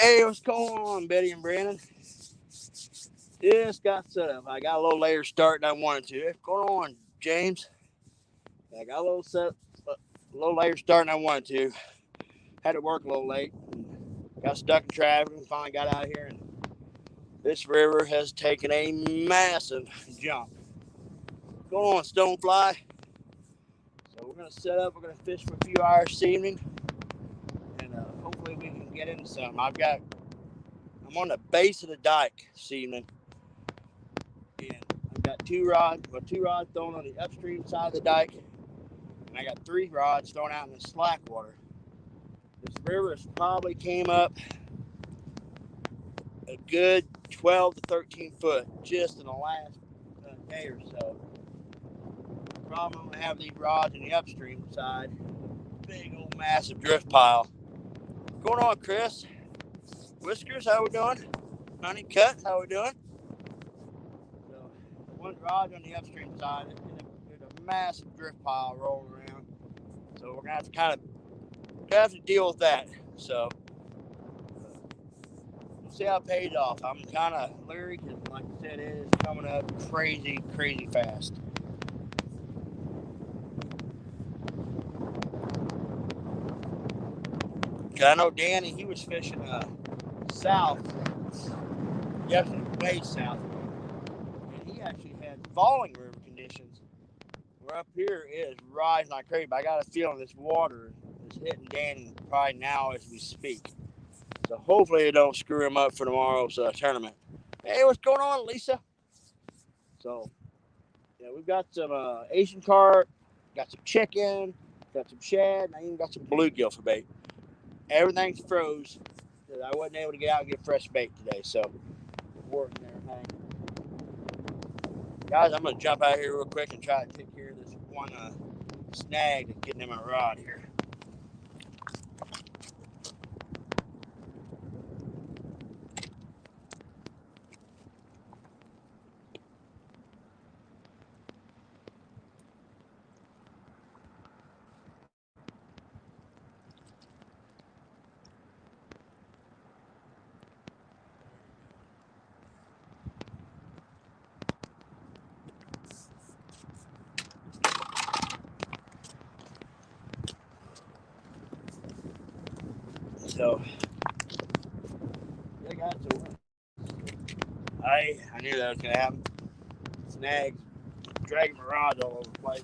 Hey, what's going on, Betty and Brandon? Just got set up. I got a little later start than I wanted to. What's going on, James? I got a little later start than I wanted to. Had to work a little late. Got stuck in traffic and finally got out here. And this river has taken a massive jump. What's going on, Stonefly? So we're gonna set up. We're gonna fish for a few hours this evening, and hopefully we can get into some. I'm on the base of the dike this evening. And I've got two rods thrown on the upstream side of the dike, and I got 3 rods thrown out in the slack water. This river has probably came up a good 12 to 13 foot just in the last day or so. The problem I'm gonna have these rods in the upstream side, big old massive drift pile. What's going on, Chris? Whiskers, how we doing? Honey Cut, how we doing? So, one rod on the upstream side, there's a massive drift pile rolling around. So we're gonna have to deal with that. So we'll see how it pays off. I'm kind of leery because, like I said, it is coming up crazy fast. Cause I know Danny, he was fishing south, definitely way south, and he actually had falling river conditions. We're up here, it is rising like crazy. But I got a feeling this water is hitting Danny probably now as we speak. So hopefully it don't screw him up for tomorrow's tournament. Hey, what's going on, Lisa? So, yeah, we've got some Asian carp, got some chicken, got some shad, and I even got some bluegill for bait. Everything's froze. I wasn't able to get out and get fresh bait today, so we're working everything. Guys, I'm going to jump out here real quick and try to take care of this one snag that's getting in my rod here. So, yeah, guys, I knew that was going to happen. Snags, dragging my rods all over the place.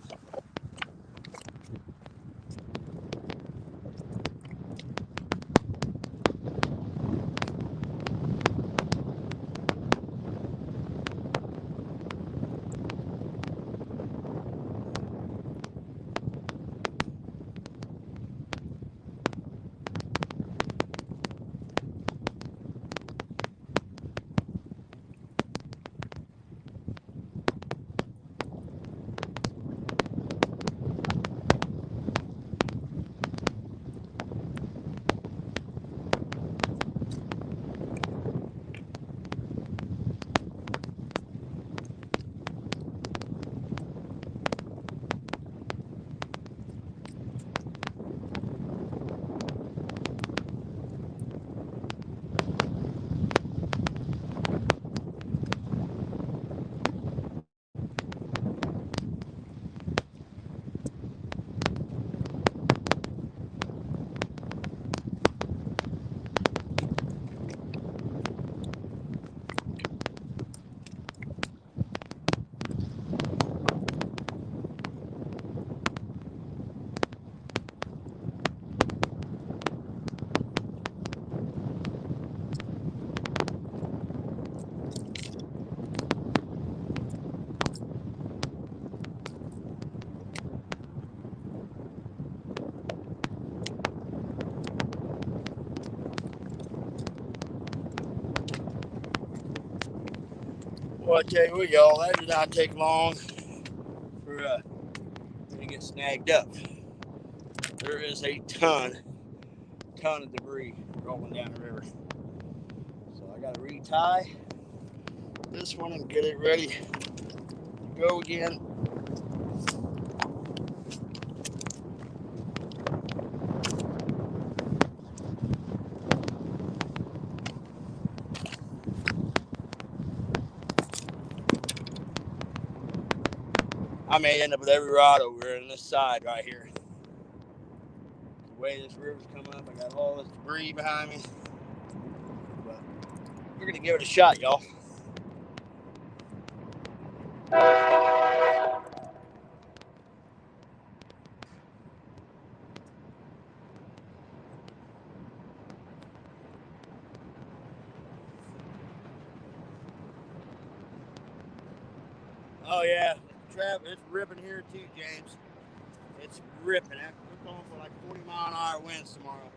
Well, I tell you what, y'all, that did not take long for me to get snagged up. There is a ton of debris rolling down the river. So I got to retie this one and get it ready to go again. I may end up with every rod over here on this side right here. The way this river's coming up, I got all this debris behind me. But we're gonna give it a shot, y'all. Oh yeah, it's ripping here too, James. It's ripping. We're going for like 40-mile-an-hour winds tomorrow.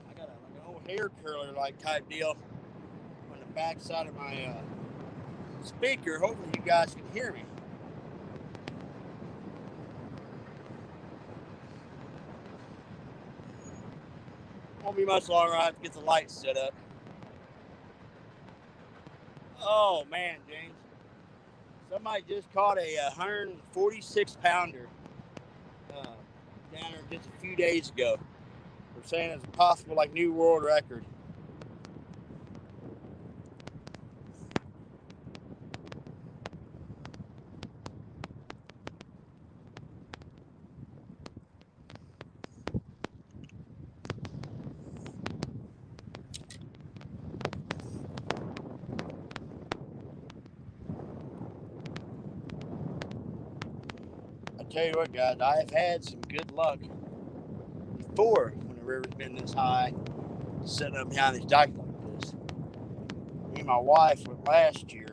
I got an old hair curler like type deal on the back side of my speaker. Hopefully you guys can hear me. Won't be much longer. I have to get the lights set up. Oh man, James. Somebody just caught a 146-pounder down there just a few days ago. They're saying it's a possible like new world record. Tell you what, guys, I have had some good luck before when the river's been this high, sitting up behind these dikes like this. Me and my wife went last year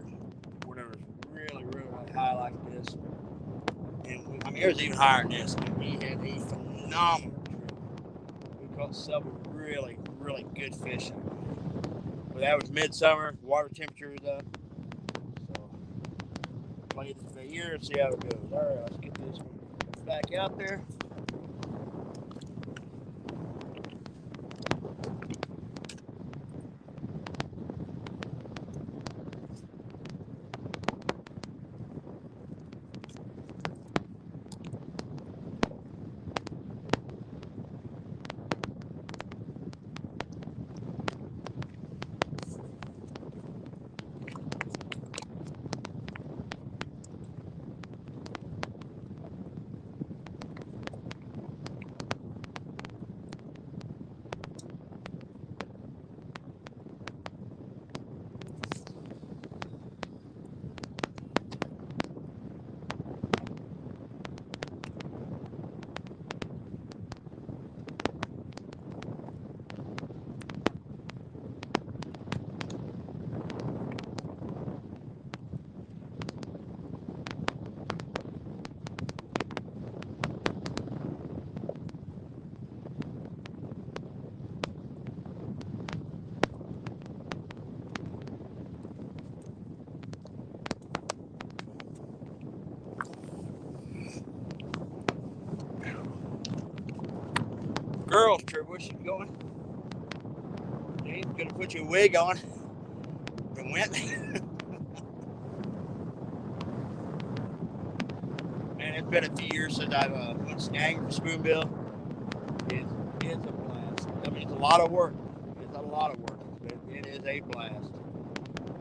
when it was really, really high like this. And it was even higher than this. And we had a phenomenal trip. We caught several really, really good fish. But that was midsummer, water temperature was up. So, play this for a year and see how it goes. All right, let's get this one back out there. Girls trip, where's she going? James gonna put your wig on and went. Man, it's been a few years since I've went snagging for spoonbill. It's a blast. I mean, it's a lot of work. It's a lot of work, but it is a blast.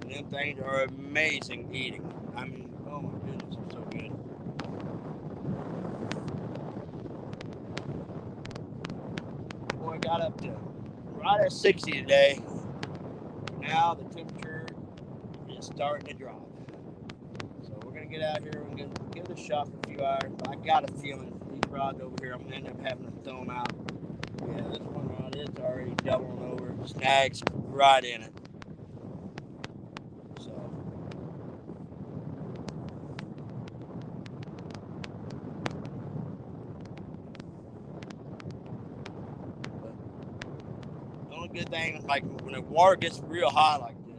And them things are amazing eating. I mean, oh my goodness, they're so good. Boy, got up to right at 60 today. Now the temperature is starting to drop. So we're going to get out here and give it a shot for a few hours. But I got a feeling these rods over here, I'm going to end up having to throw them out. Yeah, this one rod is already doubling over. Snags right in it. So. But the only good thing, like when the water gets real high like this,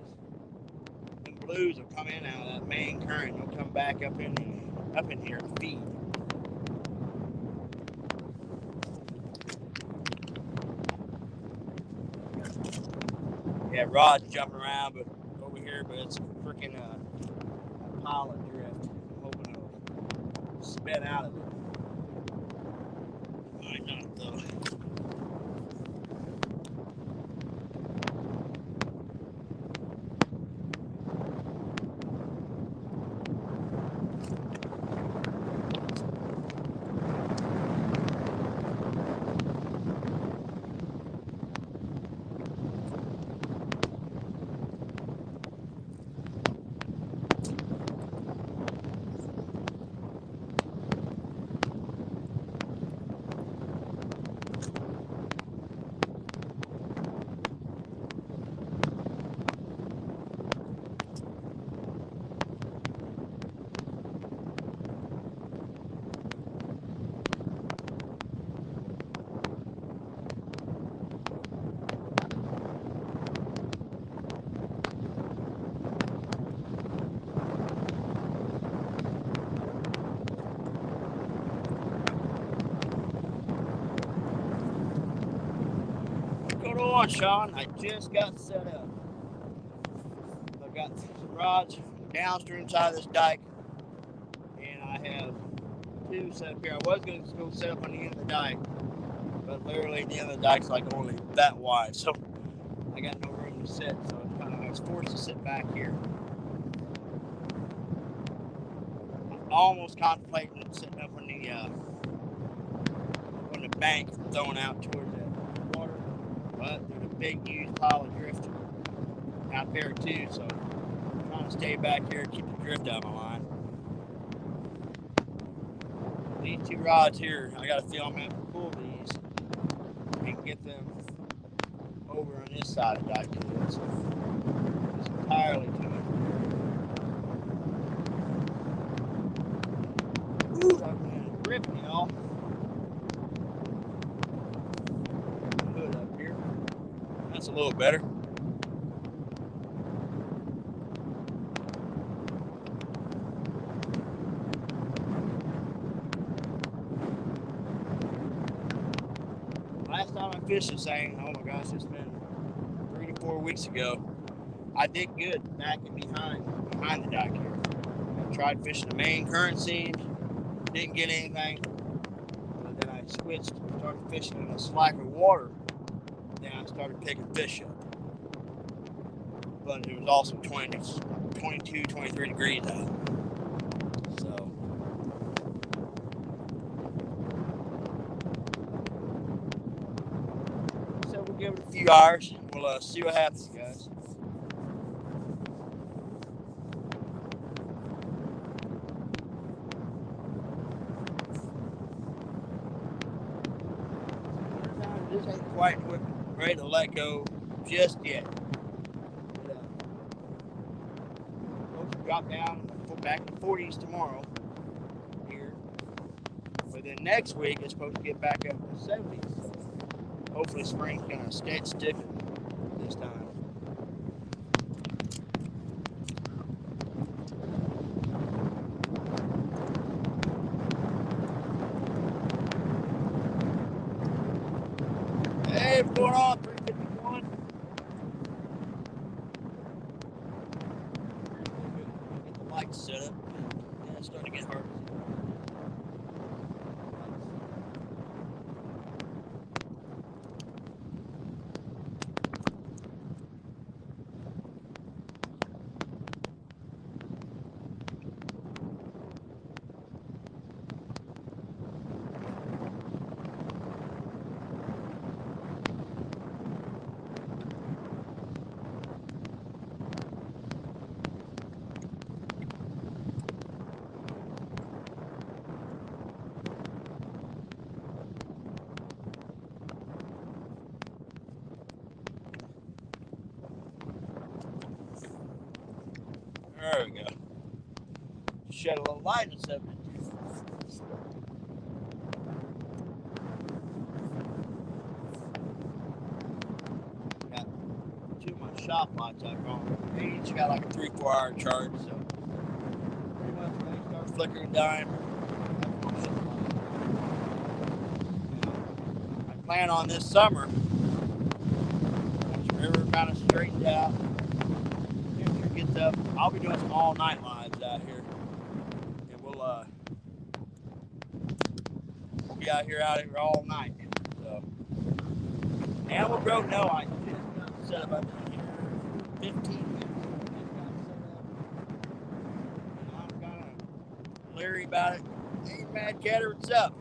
them blues will come in out of that main current. They'll come back up in here and feed. Yeah, rod's jumping around, but over here, but it's freaking a pile of drift. I'm hoping it'll spin out of it. Might not though. What's going on, Sean? I just got set up. I've got some rods downstream side of this dike, and I have two set up here. I was going to go set up on the end of the dike, but literally the end of the dike's like only that wide, so I got no room to sit, so I was forced to sit back here. I'm almost contemplating sitting up on the bank, throwing out towards the water, but there's a big, huge pile of drift out there too, so I'm trying to stay back here and keep the drift out of my line. These two rods here, I got to feel I'm going to have to pull these and get them over on this side of the dike too. It's entirely too much. Ooh, I'm gripping, y'all. Hood up here. That's a little better. Last time I fished this thing, oh my gosh, it's been 3 to 4 weeks ago. I did good back and behind the dike here. I tried fishing the main current seams, didn't get anything. But then I switched, started fishing in a slacker water. Then I started picking fish up. But it was also 22, 23 degrees out. So we'll give it a few hours. We'll see what happens, guys. This ain't quite ready to let go just yet. Supposed to drop down back in the 40s tomorrow here. But then next week it's supposed to get back up to the 70s. So hopefully spring's gonna stay sticking this time. Hey, what's going on? 351. Get the lights set up. Yeah, it's starting to get hard. There we go. Shed a little light on something. Got two of my shop lights I've gone. They each got like a 3-4 hour charge, so pretty much when they start flickering dying. I plan on this summer, once river kind of straightens out. Temperature gets up. I'll be doing some all-night lives out here, and we'll be out here all night. So, animal growth, no, I just got set up. I've been here 15 minutes. I'm kind of leery about it. Hey, Mad Catter, what's up?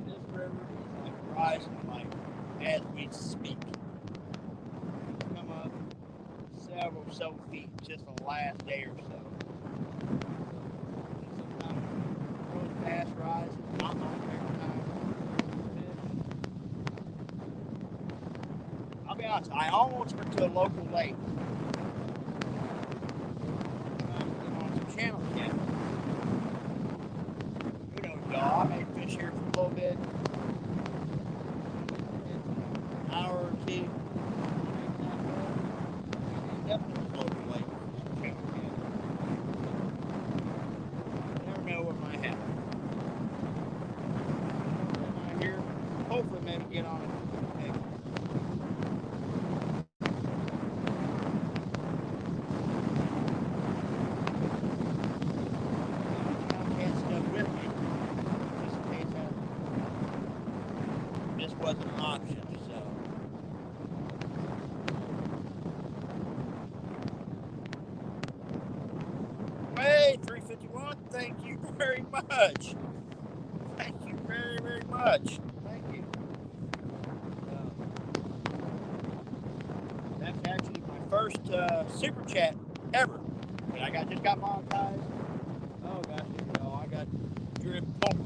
This river is like rising, like as we speak. It's come up several feet just the last day or so. Sometimes it goes fast rising, not my favorite time. I'll be honest, I almost went to a local lake. On some channel cats. Who knows, y'all? I may fish here for a little bit. An hour or two. Definitely local lake. Channel cat. Never know what might happen. I'm here. Hopefully, maybe get on it. Wasn't an option, so. Hey, 351, thank you very much. Thank you very, very much. Thank you. That's actually my first super chat ever. And I just got monetized. Oh gosh, here we go. I got drip pump.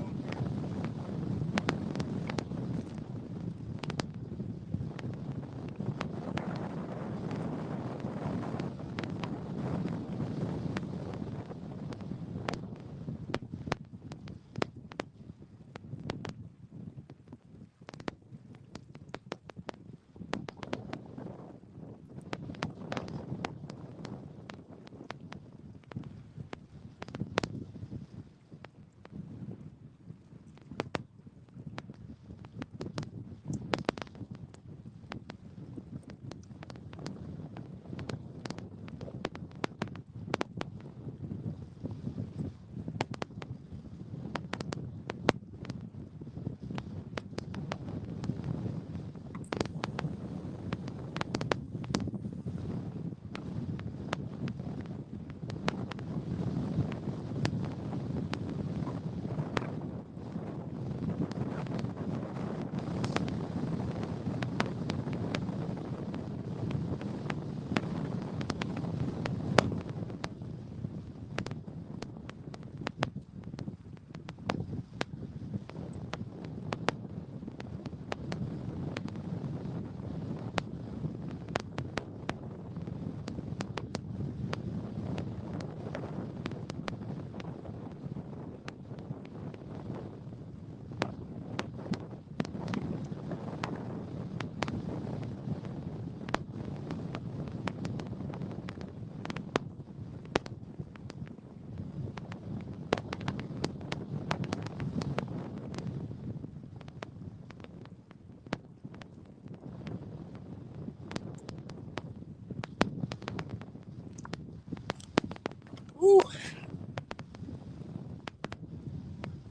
Woo.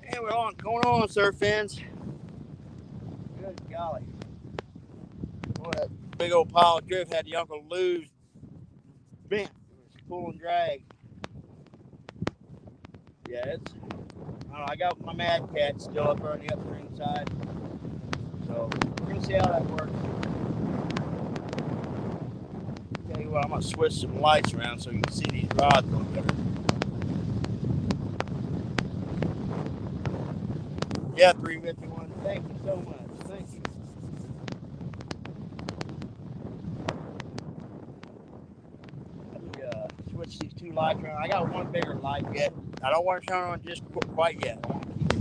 Hey, we're on. Going on, surf fans. Good golly. Boy, that big old pile of drift had the Uncle Lou's bent. It was pull and drag. Yeah, it's. I don't know. I got my Mad Cat still up on the upstream side. So, we're going to see how that works. Tell you what, I'm going to switch some lights around so you can see these rods a little better. Yeah, 351. Thank you so much. Thank you. Let me switch these two lights around. I got one bigger light yet. I don't want to turn on just quite yet. I want to keep it.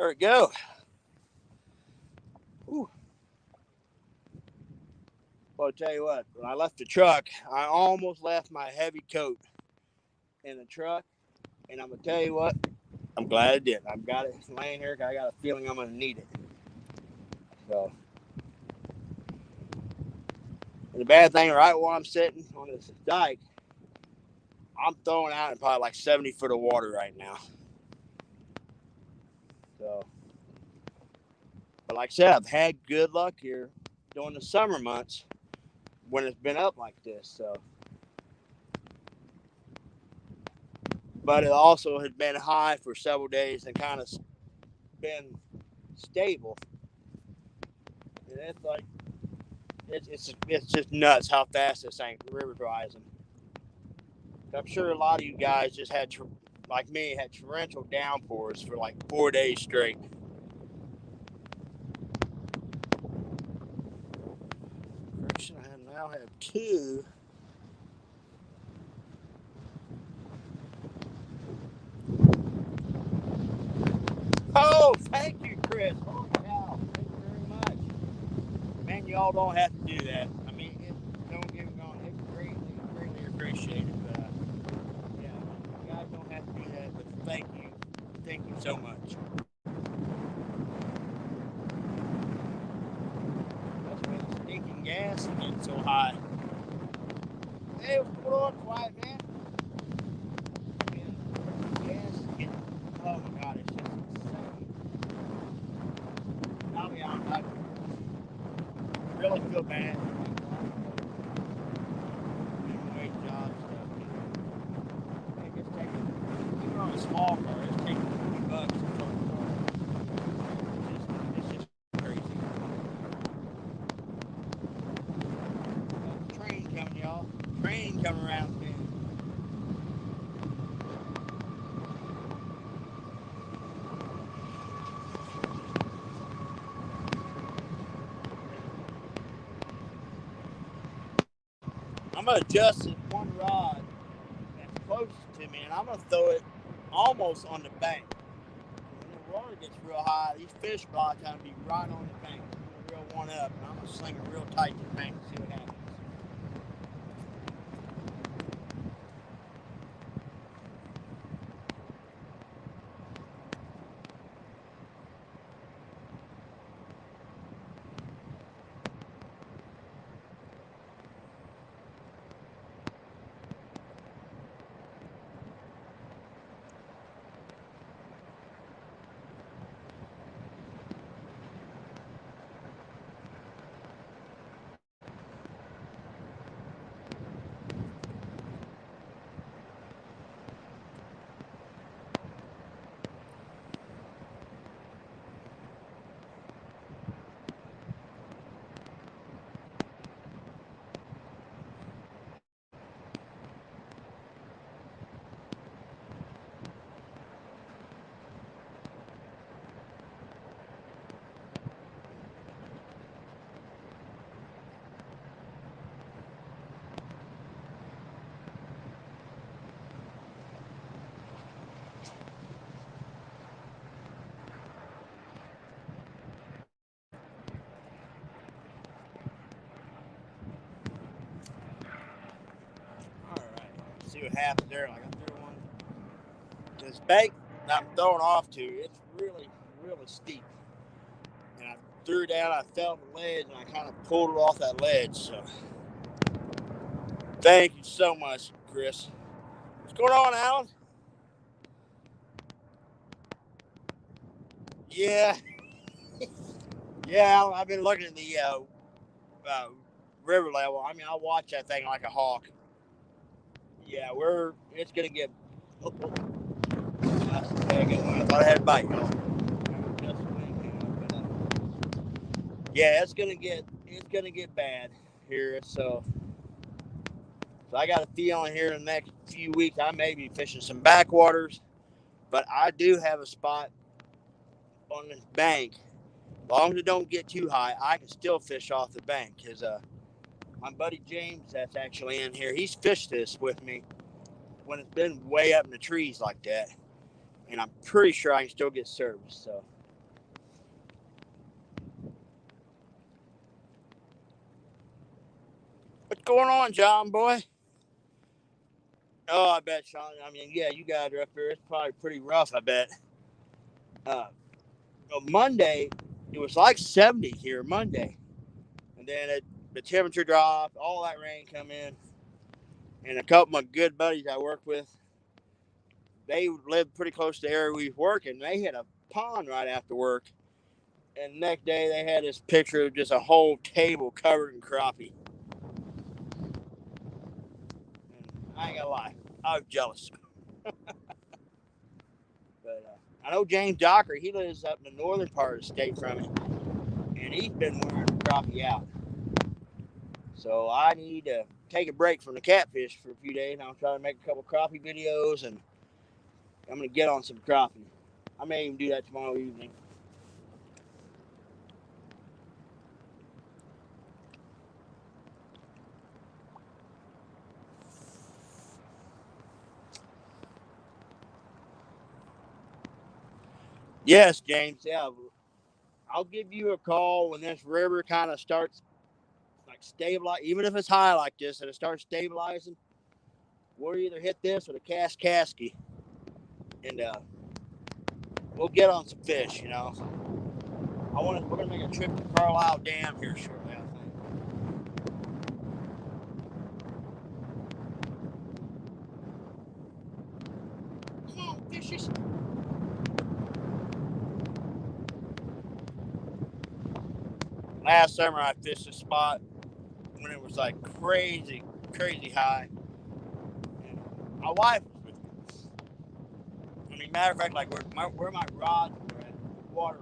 There we go. Whew. Well, I'll tell you what, when I left the truck, I almost left my heavy coat in the truck. And I'm going to tell you what, I'm glad I did. I've got it laying here because I got a feeling I'm going to need it. So, and the bad thing, right while I'm sitting on this dike, I'm throwing out in probably like 70 foot of water right now. So, but like I said, I've had good luck here during the summer months when it's been up like this. So, but it also had been high for several days and kind of been stable. And it's like it's just nuts how fast this thing river's rising. I'm sure a lot of you guys just had, like me, had torrential downpours for like 4 days straight. Correction, I now have 2. Oh, thank you, Chris. Holy cow. Thank you very much. Man, y'all don't have to do that. I mean, don't get me wrong. It's greatly appreciated. But, yeah, you guys don't have to do that. But thank you. Thank you so much. That's why the stinking gas is getting so high. Hey, what's going on, quiet man? Gas is getting, oh my God, it's just insane. I'll be honest, I really feel bad. Wage job stuff. It's just taking, even on a small car, it's taking $20 to tow the car. It's just crazy. Train coming, y'all. Train coming around the bend. I'm going to adjust this one rod that's closest to me, and I'm going to throw it almost on the bank. When the water gets real high, these fish blocks got to be right on the bank. Real one up, and I'm going to sling it real tight to the bank and see what happens. See what happens there. Like I threw one. This bank that I'm throwing off to, it's really steep. And I threw down, I fell on the ledge, and I kind of pulled it off that ledge. So, thank you so much, Chris. What's going on, Alan? Yeah, yeah. I've been looking at the river level. I mean, I watch that thing like a hawk. Yeah, it's gonna get. Oh, that's a big one. I thought I had a bite, y'all. Yeah, it's gonna get bad here. So I got a feeling here in the next few weeks I may be fishing some backwaters, but I do have a spot on this bank. As long as it don't get too high, I can still fish off the bank. Cause my buddy James, that's actually in here, he's fished this with me when it's been way up in the trees like that, and I'm pretty sure I can still get service. So going on, John boy? Oh, I bet, Sean. I mean, yeah, you guys are up here. It's probably pretty rough, I bet. Uh, Monday, it was like 70 here Monday. And then the temperature dropped, all that rain come in. And a couple of my good buddies I work with, they lived pretty close to the area we was working. They had a pond right after work. And the next day, they had this picture of just a whole table covered in crappie. And I ain't gonna lie, I was jealous. But I know James Docker, he lives up in the northern part of the state from me. And he's been wearing the crappie out. So I need to take a break from the catfish for a few days. I'm trying to make a couple crappie videos, and I'm going to get on some crappie. I may even do that tomorrow evening. Yes, James. Yeah, I'll give you a call when this river kind of starts like stabilize. Even if it's high like this and it starts stabilizing, we'll either hit this or the Kaskasky, and we'll get on some fish. We're gonna make a trip to Carlisle Dam here shortly, I think. Come on, fishies. Last summer I fished a spot when it was like crazy, crazy high. And my wife was with me. I mean, matter of fact, like where my rods were at, the water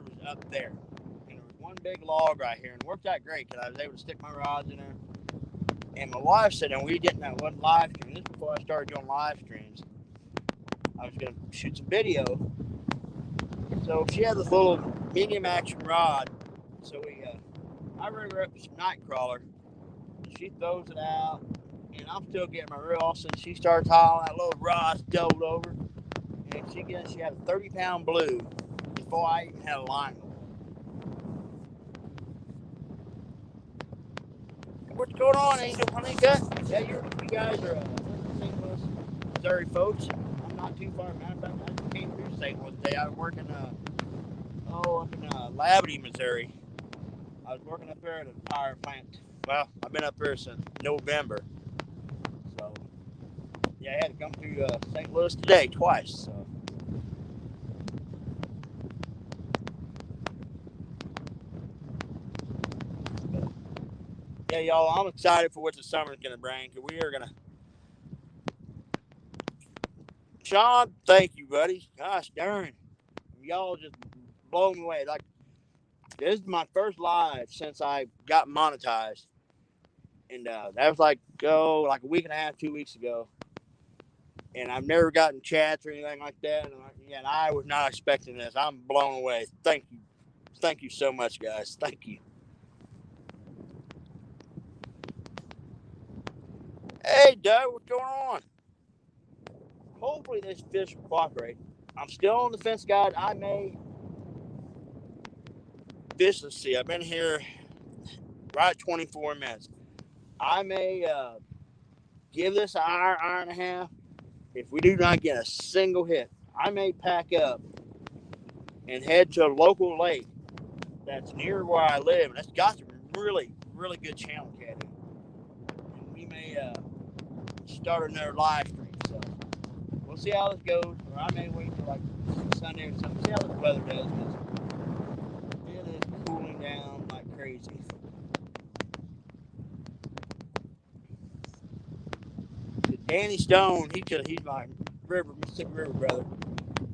was up there, and there was one big log right here, and it worked out great because I was able to stick my rods in there. And my wife said, and we didn't have one live stream. This is before I started doing live streams. I was gonna shoot some video, so she had this little medium action rod. So I rigged her up with some night crawler. She throws it out, and I'm still getting my reel. All of a sudden, she starts hauling, that little rod's doubled over, and she had a 30-pound blue before I even had a line. What's going on, Angel Honeycutt? Yeah, you guys are St. Louis, Missouri folks. I'm not too far. Matter of fact, I just came through St. Louis today. I was working up in Labadie, Missouri. I was working up there at a power plant. Well, I've been up there since November. So, yeah, I had to come through St. Louis today twice. So. Yeah, y'all, I'm excited for what the summer's going to bring. Cause we are going to. Sean, thank you, buddy. Gosh darn. Y'all just blow me away. Like, this is my first live since I got monetized. And that was like a week and a half, 2 weeks ago. And I've never gotten chats or anything like that. And I was not expecting this. I'm blown away. Thank you. Thank you so much, guys. Thank you. Hey, Doug, what's going on? Hopefully this fish will cooperate. I'm still on the fence, guide. I may fish. Let's see. I've been here right 24 minutes. I may give this an hour and a half. If we do not get a single hit, I may pack up and head to a local lake that's near where I live, and it's got some really, really good channel catting. And we may start another live stream. So we'll see how this goes. Or I may wait till like Sunday or something. See how the weather does. It is cooling down like crazy. Danny Stone, he's my Mississippi River brother.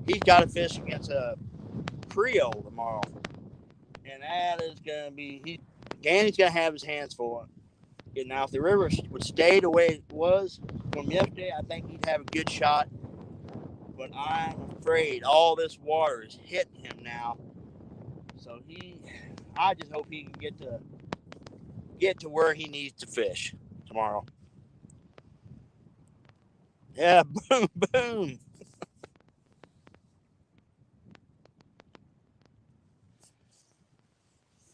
He's got a fish against a Creole tomorrow, and that is gonna be Danny's gonna have his hands full. And now, if the river would stay the way it was from yesterday, I think he'd have a good shot. But I'm afraid all this water is hitting him now. So I just hope he can get to where he needs to fish tomorrow. Yeah, boom, boom.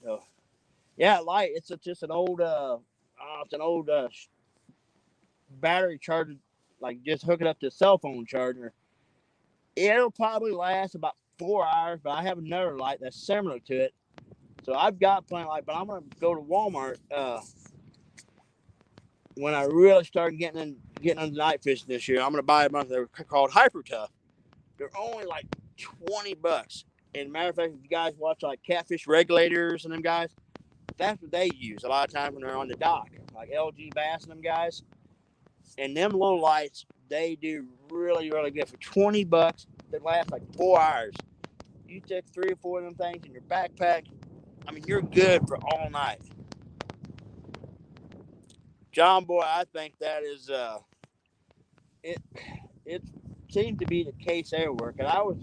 So, yeah, it's just an old it's an old battery charger, like just hook it up to a cell phone charger. It'll probably last about 4 hours, but I have another light that's similar to it. So I've got plenty of light, but I'm going to go to Walmart when I really start getting into night fishing this year. I'm going to buy a bunch. They're called Hyper Tough. They're only like $20. And matter of fact, if you guys watch like Catfish Regulators and them guys, that's what they use a lot of times when they're on the dock, like LG Bass and them guys. And them little lights, they do really, really good for $20. They last like 4 hours. You take 3 or 4 of them things in your backpack. I mean, you're good for all night. John Boy, I think that is it seems to be the case everywhere. Cause I was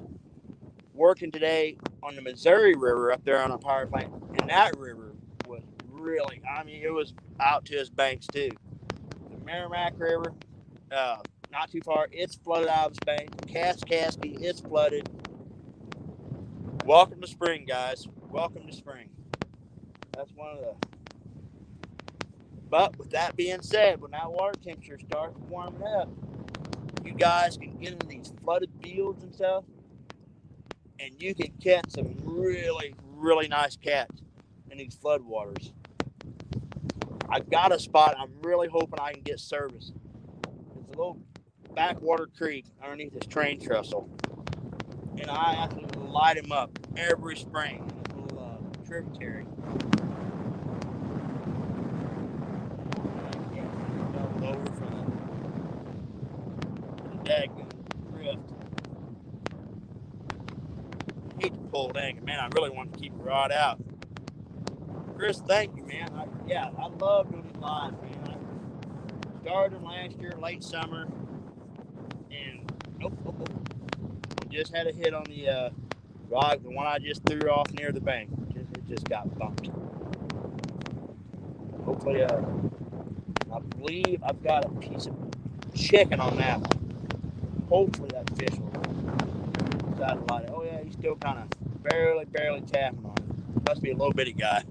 working today on the Missouri River up there on a power plant, and that river was really, I mean, it was out to its banks too. The Merrimack River, not too far, it's flooded out of its banks. Kaskasky, it's flooded. Welcome to spring, guys. Welcome to spring. That's one of the. But with that being said, when that water temperature starts warming up, you guys can get into these flooded fields and stuff, and you can catch some really, really nice cats in these flood waters. I've got a spot I'm really hoping I can get service. It's a little backwater creek underneath this train trestle, and I absolutely light them up every spring in this little tributary. I can't over from the daggone drift. I hate to pull it in, man. I really want to keep a rod out. Chris, thank you, man. I love doing these lives, man. I started them last year, late summer, and just had a hit on the rod, the one I just threw off near the bank. It just got bumped. Hopefully, I believe I've got a piece of chicken on that one. Hopefully that fish will decide to light it. Oh yeah, he's still kind of barely tapping on it. Must be a little bitty guy.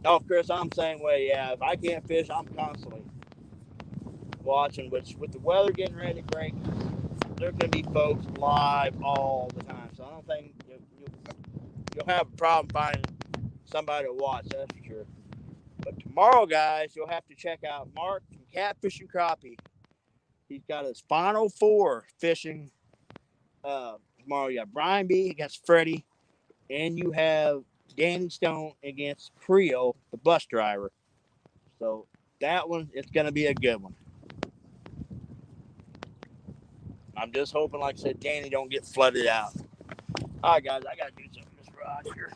Oh, Chris, I'm the same way. Yeah, if I can't fish, I'm constantly watching. Which with the weather getting ready to break, there's going to be folks live all the time. So I don't think you'll have a problem finding somebody to watch. That's for sure. But tomorrow, guys, you'll have to check out Mark from Catfish and Crappie. He's got his final 4 fishing tomorrow. You got Brian B against Freddie, and you have Danny Stone against Creo, the bus driver. So that one, it's going to be a good one. I'm just hoping, like I said, Danny don't get flooded out. All right, guys, I got to do something with this rod here.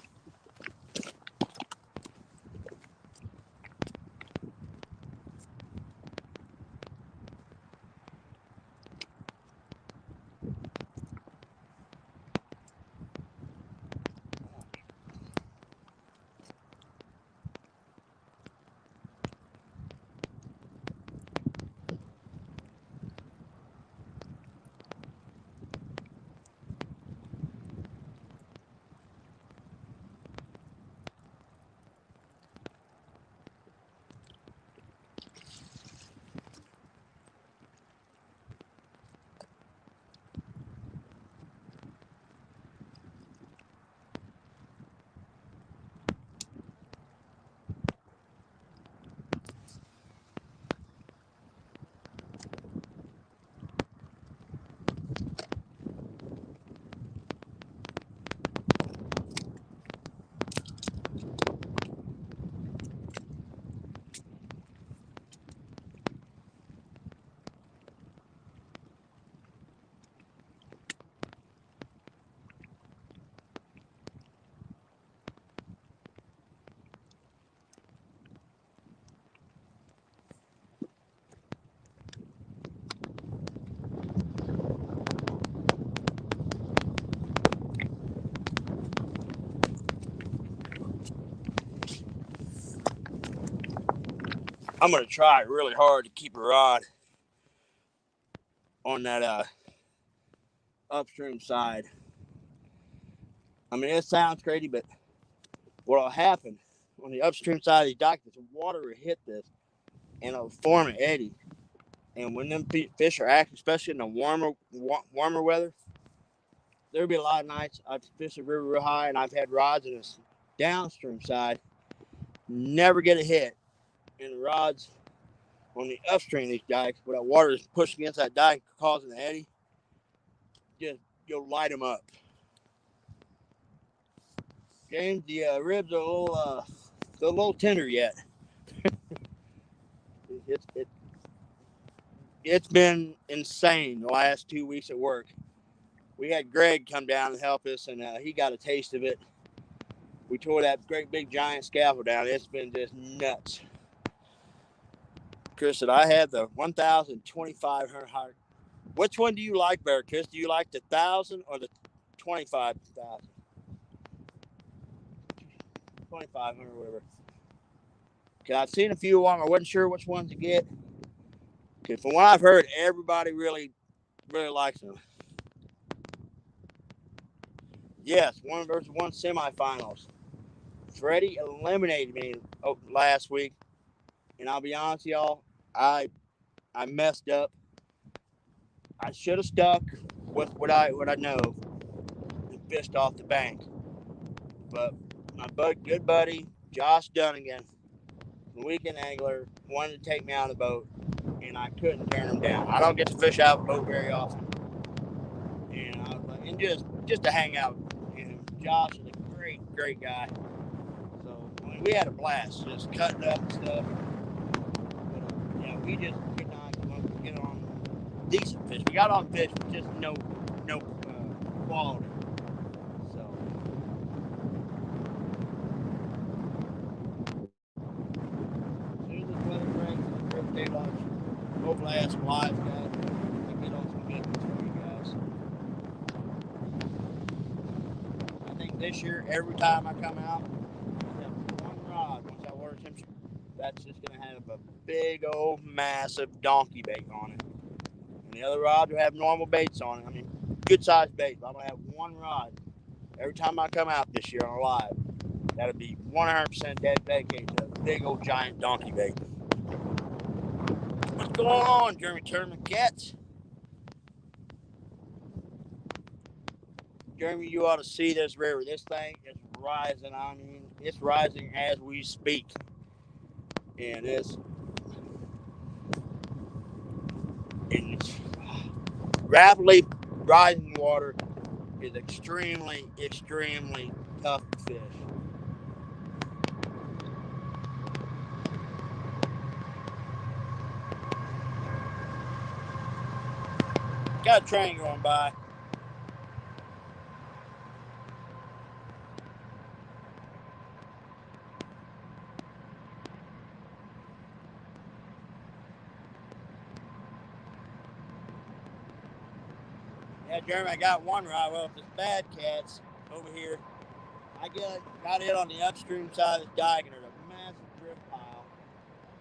I'm going to try really hard to keep a rod on that upstream side. I mean, it sounds crazy, but what'll happen on the upstream side of the dock, the water will hit this and it'll form an eddy. And when them fish are active, especially in the warmer weather, there'll be a lot of nights I've fished the river real high, and I've had rods in this downstream side never get a hit, and the rods on the upstream of these dikes, where that water is pushed against that dike, causing the eddy, just you'll light them up. James, the ribs are a little tender yet. It's been insane the last 2 weeks at work. We had Greg come down and help us, and he got a taste of it. We tore that great big giant scaffold down. It's been just nuts. Chris said, I had the 1,025 heart. Which one do you like better, Chris? Do you like the 1,000 or the 25,000? 2,500 or whatever. Because I've seen a few of them. I wasn't sure which ones to get. Because from what I've heard, everybody really likes them. Yes, one versus one semifinals. Freddie eliminated me last week. And I'll be honest, y'all, I messed up. I should have stuck with what I know and fished off the bank. But my good buddy, Josh Dunnigan, the weekend angler, wanted to take me out of the boat, and I couldn't turn him down. I don't get to fish out of the boat very often. And I was like, and just to hang out. And Josh is a great guy. So we had a blast, just cutting up and stuff. But yeah, we just could not get on decent fish. We got on fish, but just no quality. So as soon as this weather breaks and the birthday lunch, hopefully I have some live guys and get on some good ones for you guys. I think this year, every time I come out, I have one rod once I water temperature. That's just going to have a big old massive donkey bait on it. And the other rods will have normal baits on it. I mean, good sized baits. I'm going to have one rod every time I come out this year on a live. That'll be 100% dedicated to a big old giant donkey bait. What's going on, Jeremy Tournament Cats? Jeremy, you ought to see this river. This thing is rising. I mean, it's rising as we speak. And it's rapidly rising water is extremely tough to fish. Got a train going by. Yeah, Jeremy, I got one rod. Well, if it's bad cats over here, I got it on the upstream side of the dike, and there's a massive drift pile.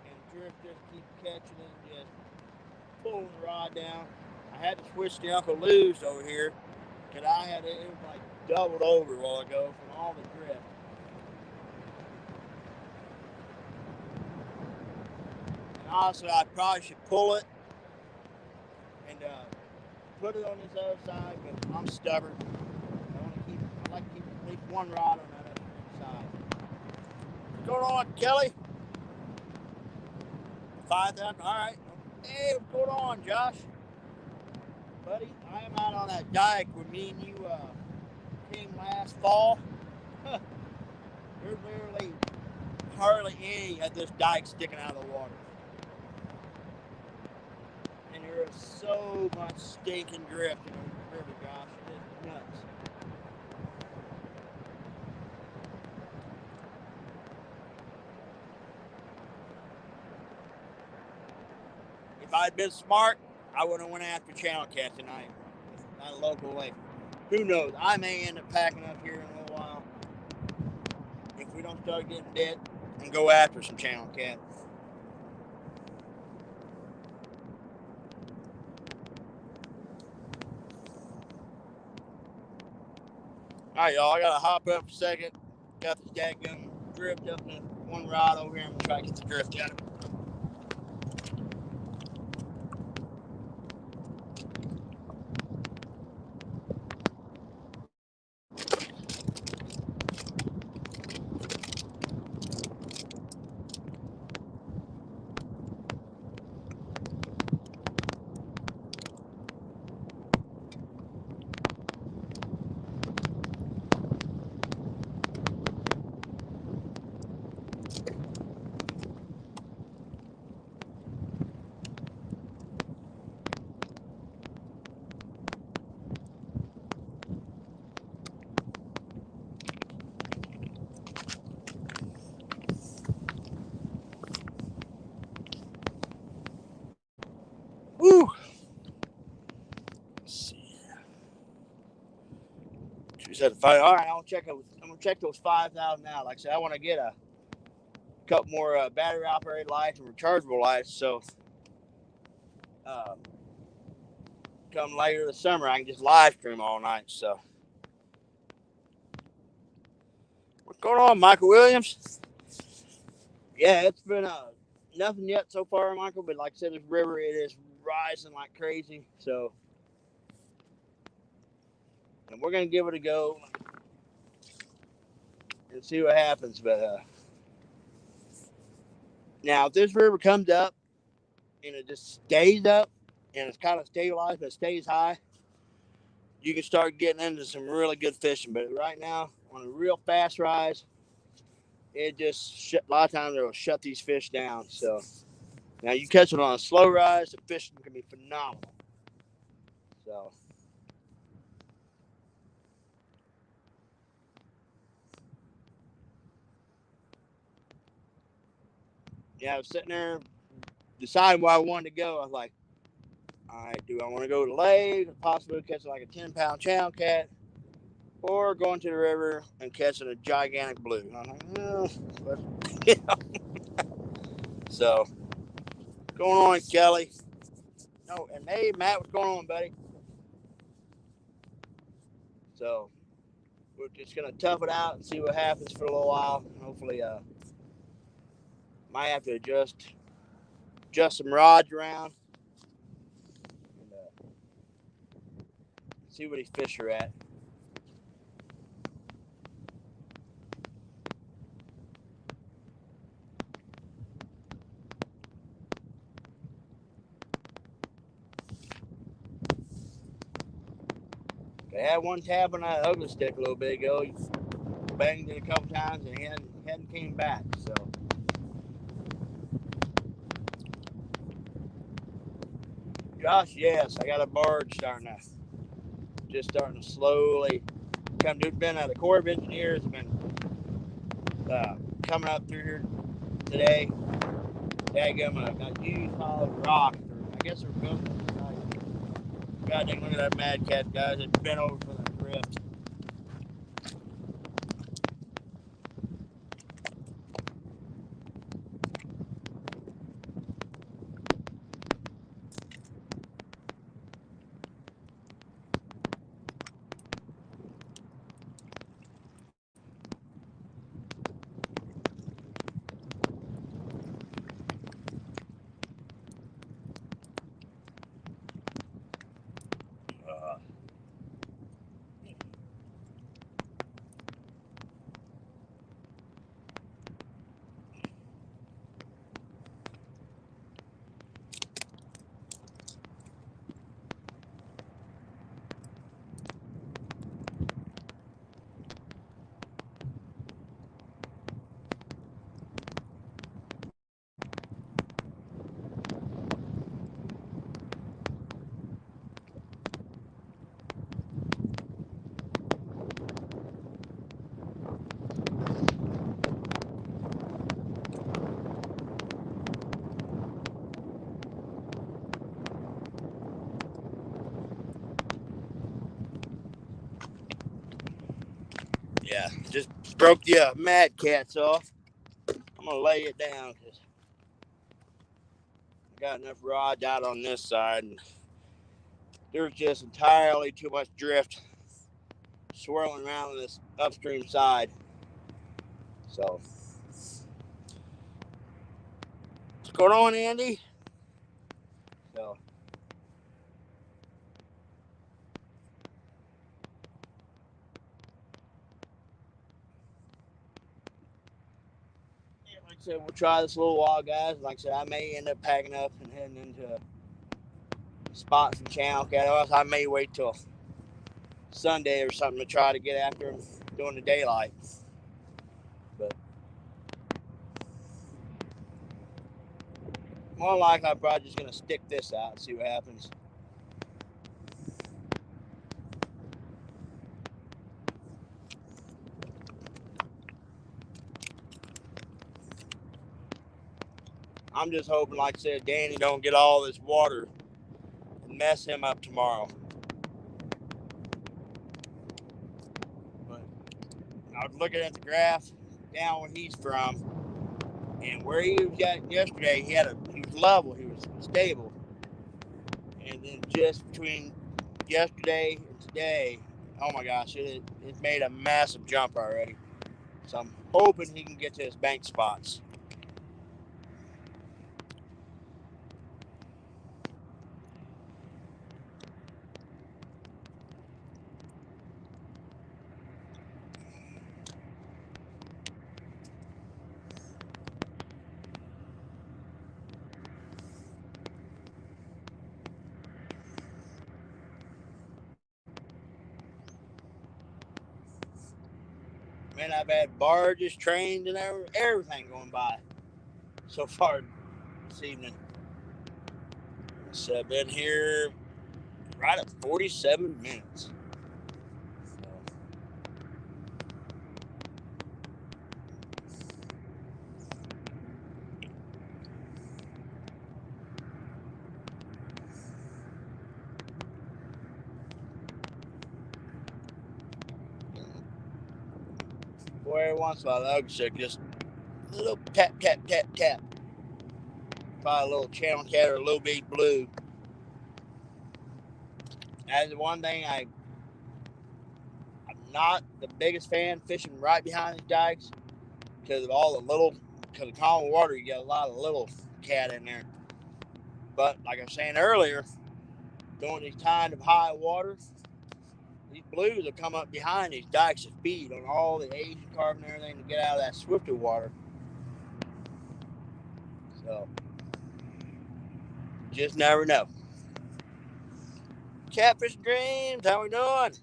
And the drift just keeps catching it and just pulling the rod down. I had to switch to Uncle Lou's over here, because it was like doubled over a while ago from all the drift. And honestly, I probably should pull it and put it on this other side, but I'm stubborn. I like to keep at least one rod on that other side. What's going on, Kelly? 5,000. All right. Hey, what's going on, Josh? Buddy, I am out on that dike where me and you came last fall. There's literally hardly any of this dike sticking out of the water. And there is so much stinking drift in the river, Josh. It is nuts. If I'd been smart, I would have went after channel cat tonight. Not a local lake. Who knows? I may end up packing up here in a little while if we don't start getting dead and go after some channel cat. All right, y'all. I gotta hop up a second. got the dadgum drift up in one rod over here. I'm gonna try to get the drift out of it. Woo! Let's see. She said, all right, I'm gonna check those 5,000 out. Like I said, I want to get a couple more battery operated lights and rechargeable lights. So, come later this summer, I can just live stream all night. So, what's going on, Michael Williams? Yeah, it's been nothing yet so far, Michael. But like I said, this river, it is rising like crazy. So, and we're gonna give it a go and see what happens. But now, if this river comes up and it just stays up and it's kind of stabilized but stays high, you can start getting into some really good fishing. But right now, on a real fast rise, it just a lot of times it'll shut these fish down. So now you catch it on a slow rise, the fishing can be phenomenal. So yeah, I was sitting there deciding where I wanted to go. I was like, all right, do I want to go to the lake and possibly catch like a 10-pound channel cat, or going to the river and catching a gigantic blue? And I'm like, well, you know. So, what's going on, Kelly? No, and hey, Matt, what's going on, buddy? So, we're just gonna tough it out and see what happens for a little while. Hopefully, might have to adjust some rods around and see what these fish are at. I had one tab on that ugly stick a little bit ago. He banged it a couple times and he hadn't came back. So, Josh, yes, I got a barge starting to slowly come to. Been the Corps of Engineers have been coming up through here today. Daggum, got huge pile of rock. I guess they're building it tonight. God dang, look at that mad cat, guys. It's bent over for the drift. Yeah, just broke the mad cats off. I'm gonna lay it down because I got enough rods out on this side, and there's just entirely too much drift swirling around on this upstream side. So, what's going on, Andy? So, yeah, like I said, we'll try this a little while, guys. Like I said, I may end up packing up and heading into spots and channel cat. Or else I may wait till Sunday or something to try to get after them during the daylight. But more likely, I'm probably just gonna stick this out and see what happens. I'm just hoping, like I said, Danny don't get all this water and mess him up tomorrow. But I was looking at the graph down where he's from, and where he was at yesterday, he was level, he was stable, and then just between yesterday and today, oh my gosh, it made a massive jump already. So I'm hoping he can get to his bank spots. Man, I've had barges, trains, and everything going by so far this evening. So I've been here right at 47 minutes. Boy, every once in a while, the ugly chick just a little tap, tap, tap, tap. Probably a little channel cat or a little big blue. That's the one thing I'm not the biggest fan fishing right behind these dikes because of all the little, because of calm water, you get a lot of little cat in there. But like I was saying earlier, during these times of high water, these blues will come up behind these dikes to feed on all the Asian carp and everything to get out of that swifter water. So, just never know. Catfish Dreams, how we doing?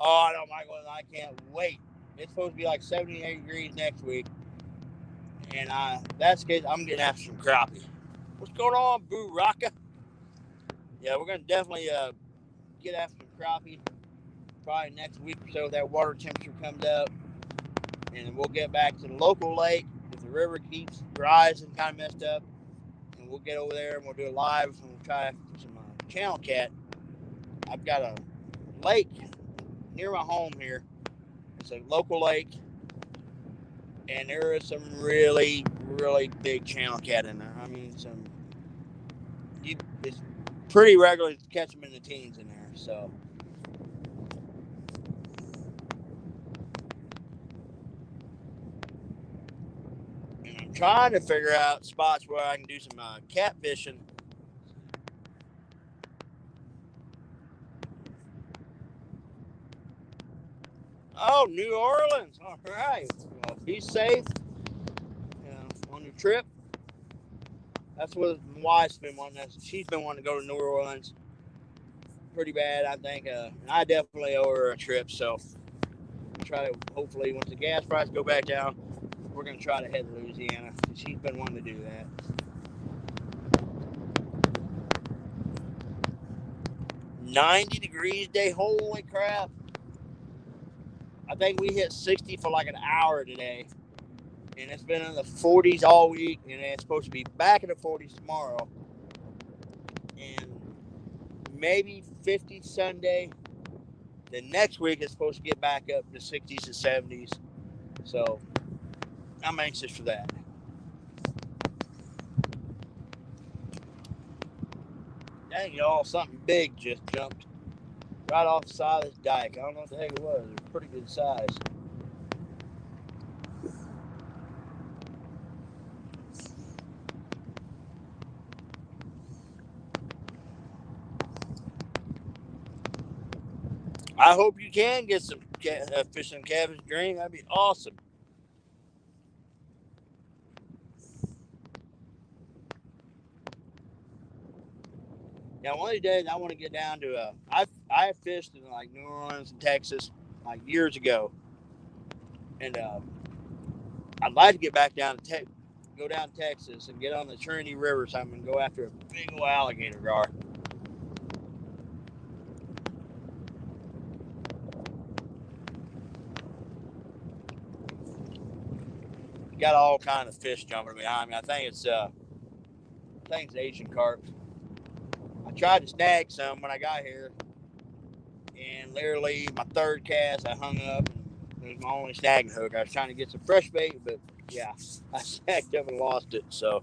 Oh, I don't mind going. I can't wait. It's supposed to be like 78 degrees next week. And that's the case. I'm getting after some crappie. What's going on, Boo Rocka? Yeah, we're going to definitely get after some crappie probably next week or so. That water temperature comes up. And then we'll get back to the local lake. If the river keeps rising, kind of messed up. And we'll get over there and we'll do it live. And we'll try some channel cat. I've got a lake near my home here. It's a local lake. And there is some really, really big channel cat in there. I mean, it's pretty regular to catch them in the teens in there. So, and I'm trying to figure out spots where I can do some catfishing. Oh, New Orleans! All right. Well, be safe. On your trip. That's what my wife's been wanting. She's been wanting to go to New Orleans pretty bad, I think. And I definitely owe her a trip. So try to hopefully once the gas prices go back down, we're gonna try to head to Louisiana. She's been wanting to do that. 90 degrees day. Holy crap! I think we hit 60 for like an hour today, and it's been in the 40s all week, and it's supposed to be back in the 40s tomorrow, and maybe 50 Sunday. Then next week it's supposed to get back up to 60s and 70s. So I'm anxious for that. Dang y'all, something big just jumped right off the side of this dike. I don't know what the heck it was. It was pretty good size. I hope you can get some fish and catfish drink. That'd be awesome. Yeah, one of these days I want to get down to I fished in like New Orleans and Texas like years ago, and I'd like to get back down to go down to Texas and get on the Trinity River or something and go after a big old alligator gar. Got all kind of fish jumping behind me. I think it's Asian carp. I tried to snag some when I got here, and literally my third cast I hung up. And it was my only snagging hook. I was trying to get some fresh bait, but yeah, I snagged up and lost it. So.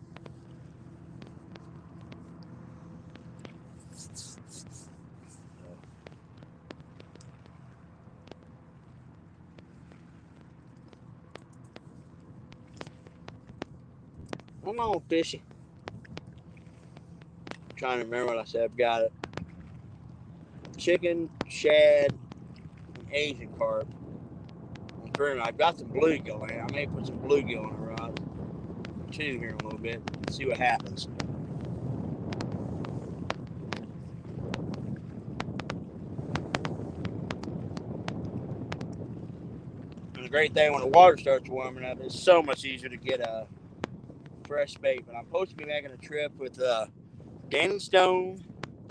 Come on, fishy. I'm trying to remember what I said. I've got it. Chicken, shad, and Asian carp. I've got some bluegill in. I may put some bluegill on the rod too here in a little bit. See what happens. And the great thing when the water starts warming up, it's so much easier to get a fresh bait. But I'm supposed to be making a trip with Danny Stone,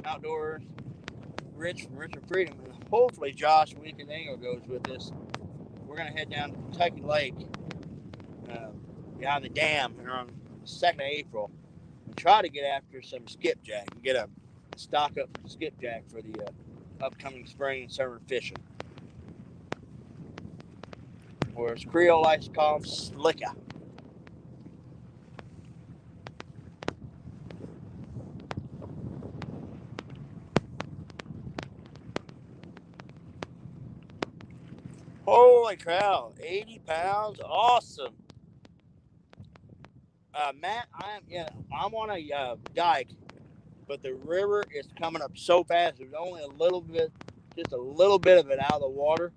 Outdoors, Rich from Richard Freedom, and hopefully Josh Weekend Angle goes with us. We're gonna head down to Kentucky Lake behind the dam here on the 2nd of April and try to get after some skipjack and get a stock up skipjack for the upcoming spring and summer fishing. Or as Creole likes to call them, slicka. Holy cow, 80 pounds, awesome. Matt, I'm on a dike, but the river is coming up so fast. There's only just a little bit of it out of the water.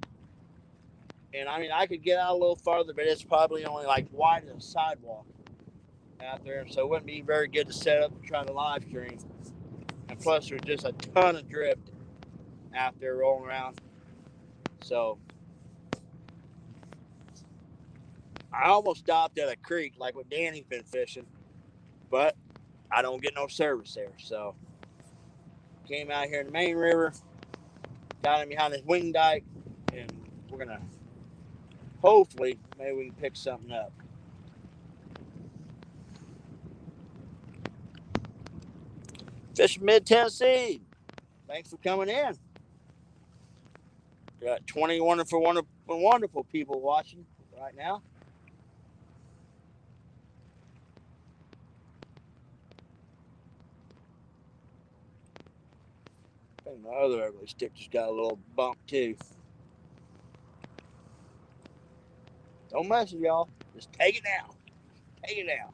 And I mean, I could get out a little farther, but it's probably only like wide as a sidewalk out there. So it wouldn't be very good to set up and try to live stream. And plus, there's just a ton of drift out there rolling around. So I almost stopped at a creek like what Danny's been fishing, but I don't get no service there. So came out here in the main river, got in behind this wing dike, and we're gonna hopefully maybe we can pick something up. Fishing Mid Tennessee. Thanks for coming in. Got 20 wonderful people watching right now. I think my other ugly stick just got a little bump too. Don't mess with y'all. Just take it down. Take it down.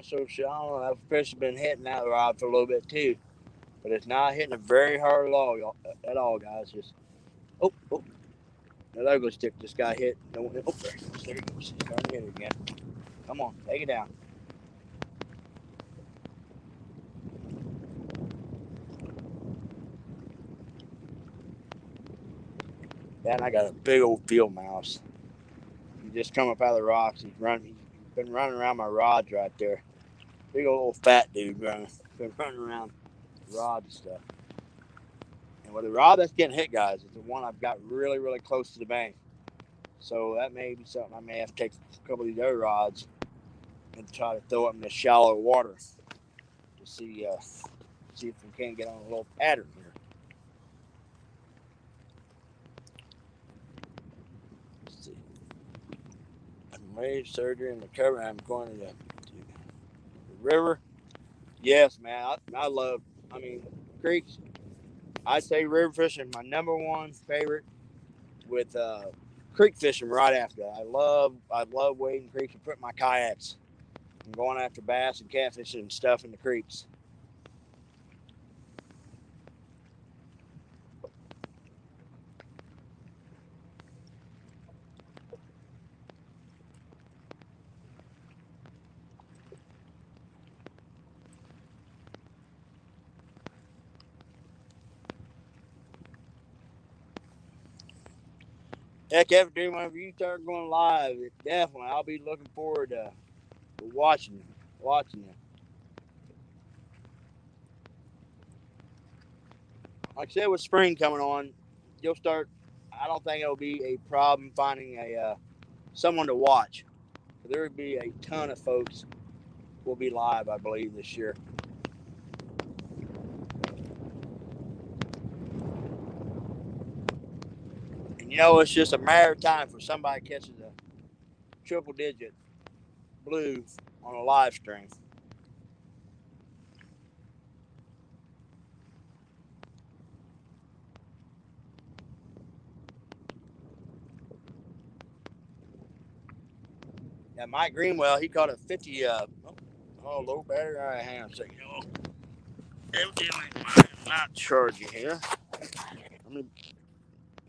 So I don't know. That fish has been hitting that rod for a little bit too, but it's not hitting it very hard at all, guys. Just oh, that ugly stick just got hit. There he goes. There he goes. He's starting to hit it again. Come on, take it down. Yeah, and I got a big old field mouse. He just come up out of the rocks. He's been running around my rods right there. Big old fat dude been running around the rod and stuff. And with the rod that's getting hit, guys, is the one I've got really, really close to the bank. So that may be something I may have to take a couple of these other rods and try to throw it in the shallow water to see if we can't get on a little pattern here. Let's see. major surgery and recovery. I'm going to the river. Yes, man. I love. I mean, creeks. I'd say river fishing my number one favorite. With creek fishing right after. I love wading creeks and putting my kayaks and going after bass and catfish and stuff in the creeks. Heck, every whenever you start going live, definitely I'll be looking forward to watching you. Like I said, with spring coming on, you'll start. I don't think it'll be a problem finding a someone to watch. There will be a ton of folks will be live, I believe, this year. And it's just a matter of time for somebody catches a triple digit blue on a live stream. Yeah, Mike Greenwell, he caught a 50. Low battery. All right, hang on a second. Evidently, might not charging here.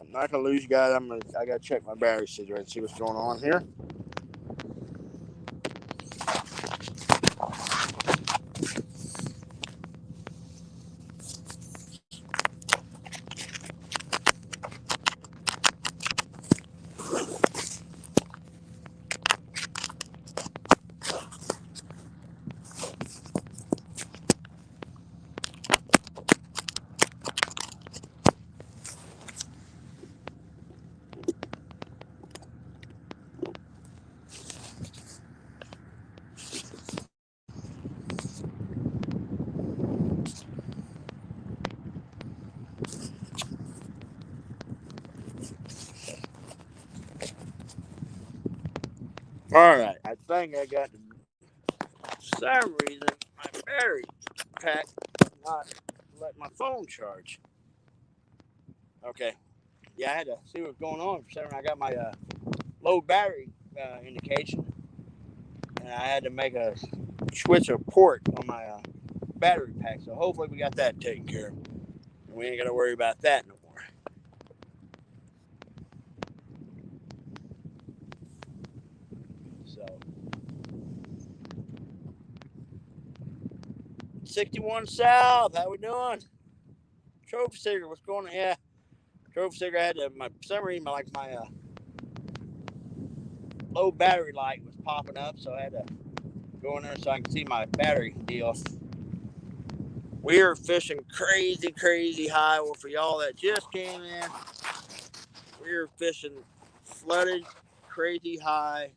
I'm not gonna lose you guys. I gotta check my battery situation and see what's going on here. All right, I think I got for some reason my battery pack not let my phone charge. Okay, yeah, I had to see what's going on. For some reason, I got my low battery indication, and I had to make a switch a port on my battery pack. So hopefully we got that taken care of, and we ain't got to worry about that no more. So 61 South, how we doing? Trophy Sticker, what's going on? Yeah, Trophy Sticker. I had to, my for some reason my low battery light was popping up, so I had to go in there so I can see my battery deal. We are fishing crazy high. Well, for y'all that just came in, we are fishing flooded, crazy high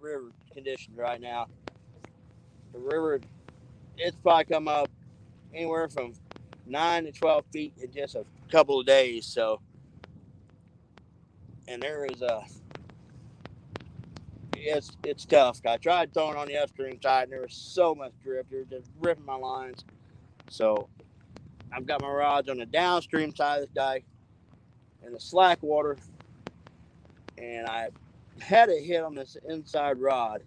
river conditions right now. The river, it's probably come up anywhere from 9 to 12 feet in just a couple of days. So, and there is it's tough. I tried throwing on the upstream side, and there was so much drift. They were just ripping my lines. So I've got my rods on the downstream side of the dike in the slack water, and I had a hit on this inside rod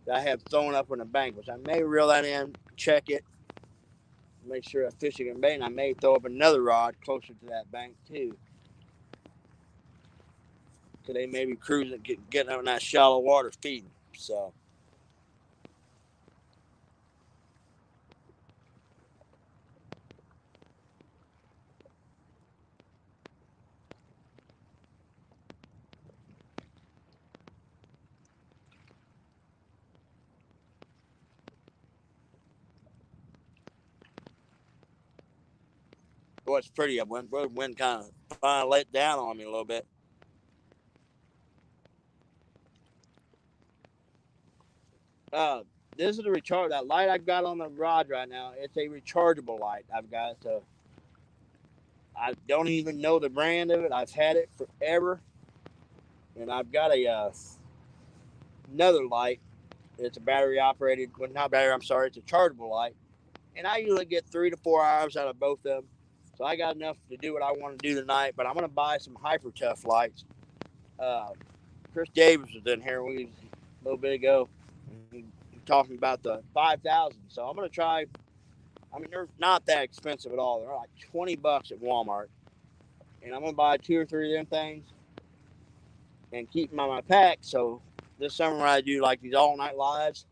that I have thrown up on the bank, which I may reel that in, check it, make sure I'm fishing in bait, and I may throw up another rod closer to that bank too. So they may be cruising, getting out in that shallow water feeding. So. Well, it's pretty. Wind kind of finally let down on me a little bit. Uh, this is a recharge. That light I've got on the rod right now, it's a rechargeable light I've got. So I don't even know the brand of it. I've had it forever, and I've got a another light. It's a battery operated, well, not battery, I'm sorry, it's a chargeable light. And I usually get 3 to 4 hours out of both of them. So I got enough to do what I want to do tonight, but I'm going to buy some Hyper Tough lights. Uh, Chris Davis was in here a little bit ago talking about the 5,000. So I'm going to try. I mean, they're not that expensive at all. They're like $20 at Walmart. And I'm going to buy 2 or 3 of them things and keep them on my pack. So this summer when I do like these all night lives,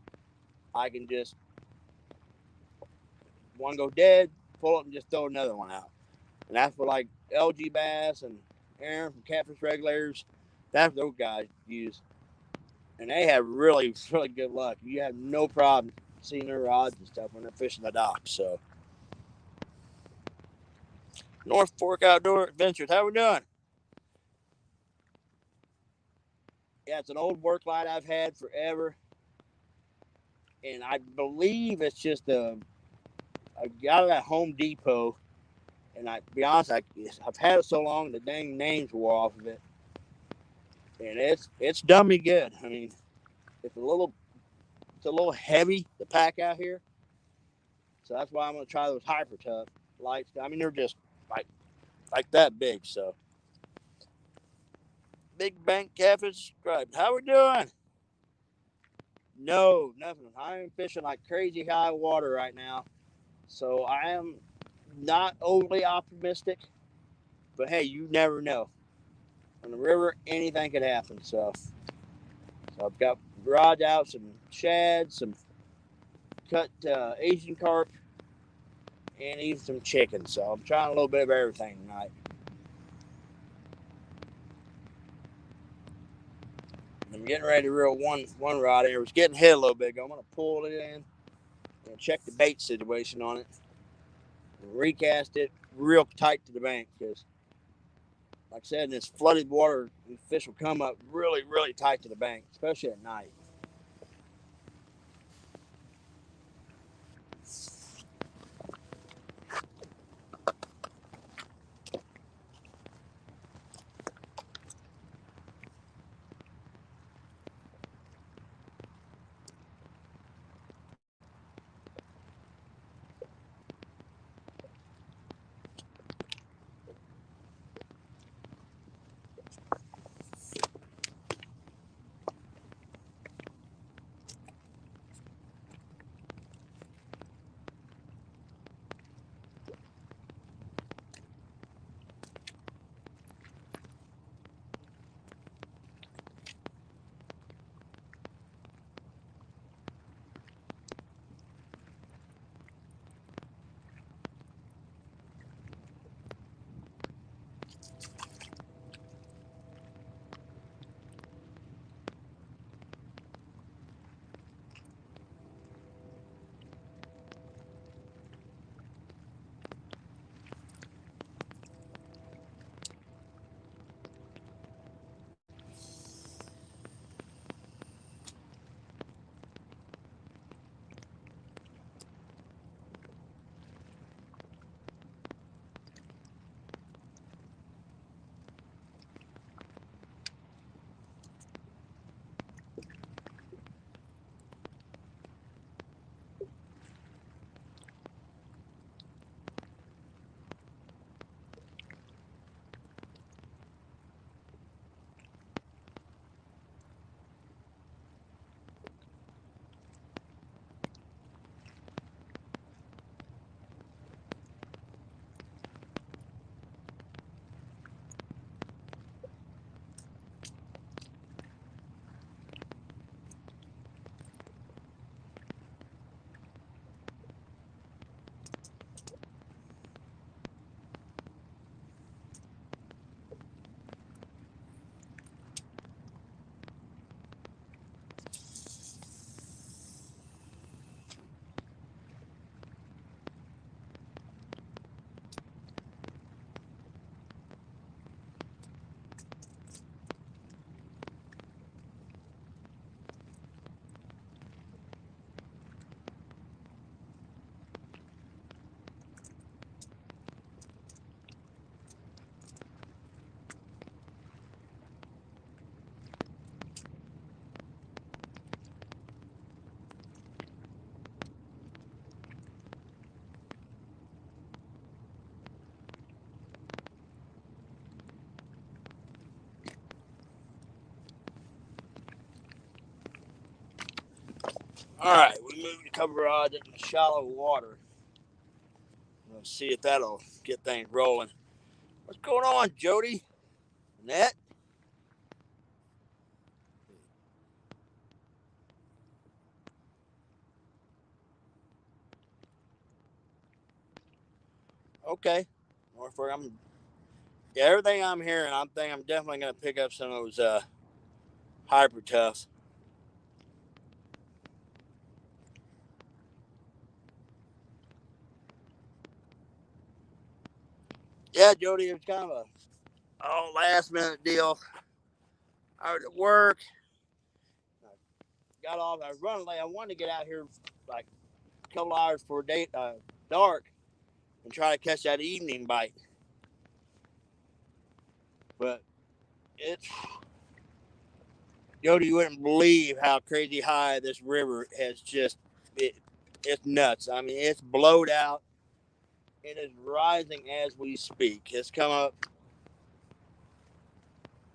I can just one go dead, pull it and just throw another one out. And that's what like LG Bass and Aaron from Catfish Regulators, that's what those guys use. And they have really, really good luck. You have no problem seeing their rods and stuff when they're fishing the docks. So North Fork Outdoor Adventures, how we doing? Yeah, it's an old work light I've had forever. And I believe it's just I got it at Home Depot. And I, to be honest, I've had it so long the dang names wore off of it. And it's done me good. I mean, it's a little heavy to pack out here. So that's why I'm gonna try those Hyper Tough lights. I mean, they're just like that big. So Big Bank Catfish subscribe. How we doing? No, nothing. I am fishing like crazy high water right now. So I am not overly optimistic. But hey, you never know. On the river, anything could happen. So I've got rods out, some shad, some cut Asian carp, and even some chicken. So I'm trying a little bit of everything tonight. I'm getting ready to reel one rod here. It was getting hit a little bit ago. I'm going to pull it in and check the bait situation on it. And recast it real tight to the bank because, like I said, in this flooded water, the fish will come up really, really tight to the bank, especially at night. All right, we moved the cover rod into shallow water. Let's see if that'll get things rolling. What's going on, Jody? Annette? Okay. Norfolk, everything I'm hearing, I'm definitely gonna pick up some of those hyper toughs. Yeah, Jody, it was kind of a last minute deal. I was at work. I got off. I was running late. I wanted to get out here like a couple hours before dark and try to catch that evening bite. But it's Jody, you wouldn't believe how crazy high this river has it's nuts. I mean, it's blowed out. It is rising as we speak. It's come up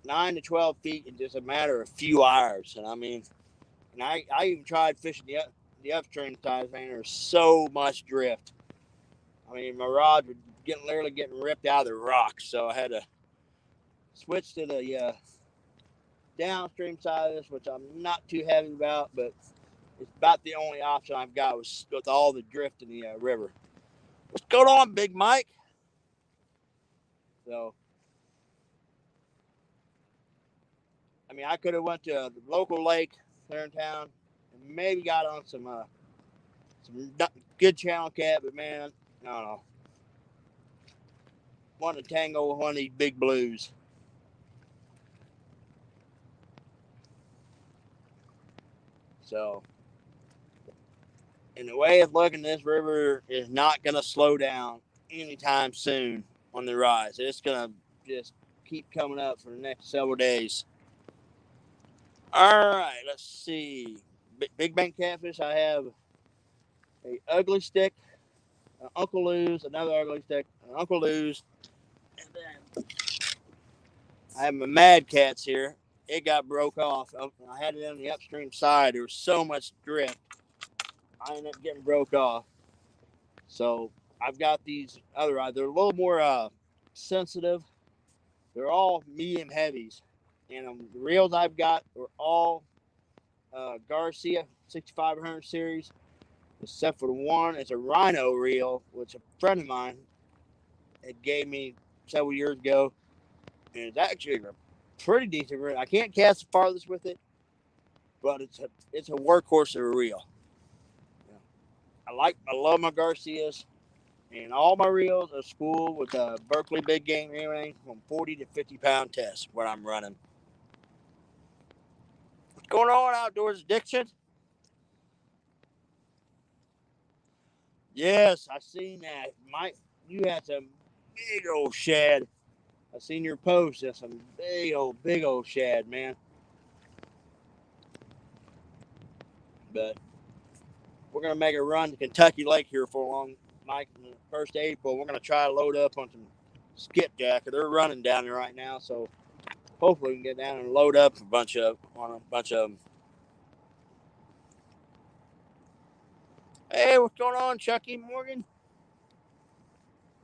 9 to 12 feet in just a matter of a few hours. And I mean, and I even tried fishing the upstream side, man. There's so much drift. I mean, my rods were literally getting ripped out of the rocks. So I had to switch to the downstream side of this, which I'm not too happy about, but it's about the only option I've got with all the drift in the river. What's going on, Big Mike? So, I mean, I could have went to the local lake there in town and maybe got on some good channel cat, but man, I don't know. Want to tangle with one of these big blues. So, and the way it's looking, this river is not going to slow down anytime soon on the rise. It's going to just keep coming up for the next several days. All right, let's see. Big bank catfish, I have a ugly stick, an Uncle Lou's, another ugly stick, an Uncle Lou's, and then I have my Mad Cats here. It got broke off. I had it on the upstream side. There was so much drift. I ended up getting broke off. So I've got these other eyes. They're a little more sensitive. They're all medium heavies. And the reels I've got are all Garcia 6500 series, except for the one. It's a Rhino reel, which a friend of mine had gave me several years ago. And it's actually a pretty decent reel. I can't cast the farthest with it, but it's a workhorse of a reel. I love my Garcias. And all my reels are spooled with a Berkeley big game earring from 40 to 50-pound test, what I'm running. What's going on, Outdoors Addiction? Yes, I seen that. Mike, you had some big old shad. I seen your post. That's some big old shad, man. But we're going to make a run to Kentucky Lake here for a long, Mike, in the first of April. We're going to try to load up on some skipjack. They're running down there right now, so hopefully we can get down and load up on a bunch of them. Hey, what's going on, Chucky Morgan?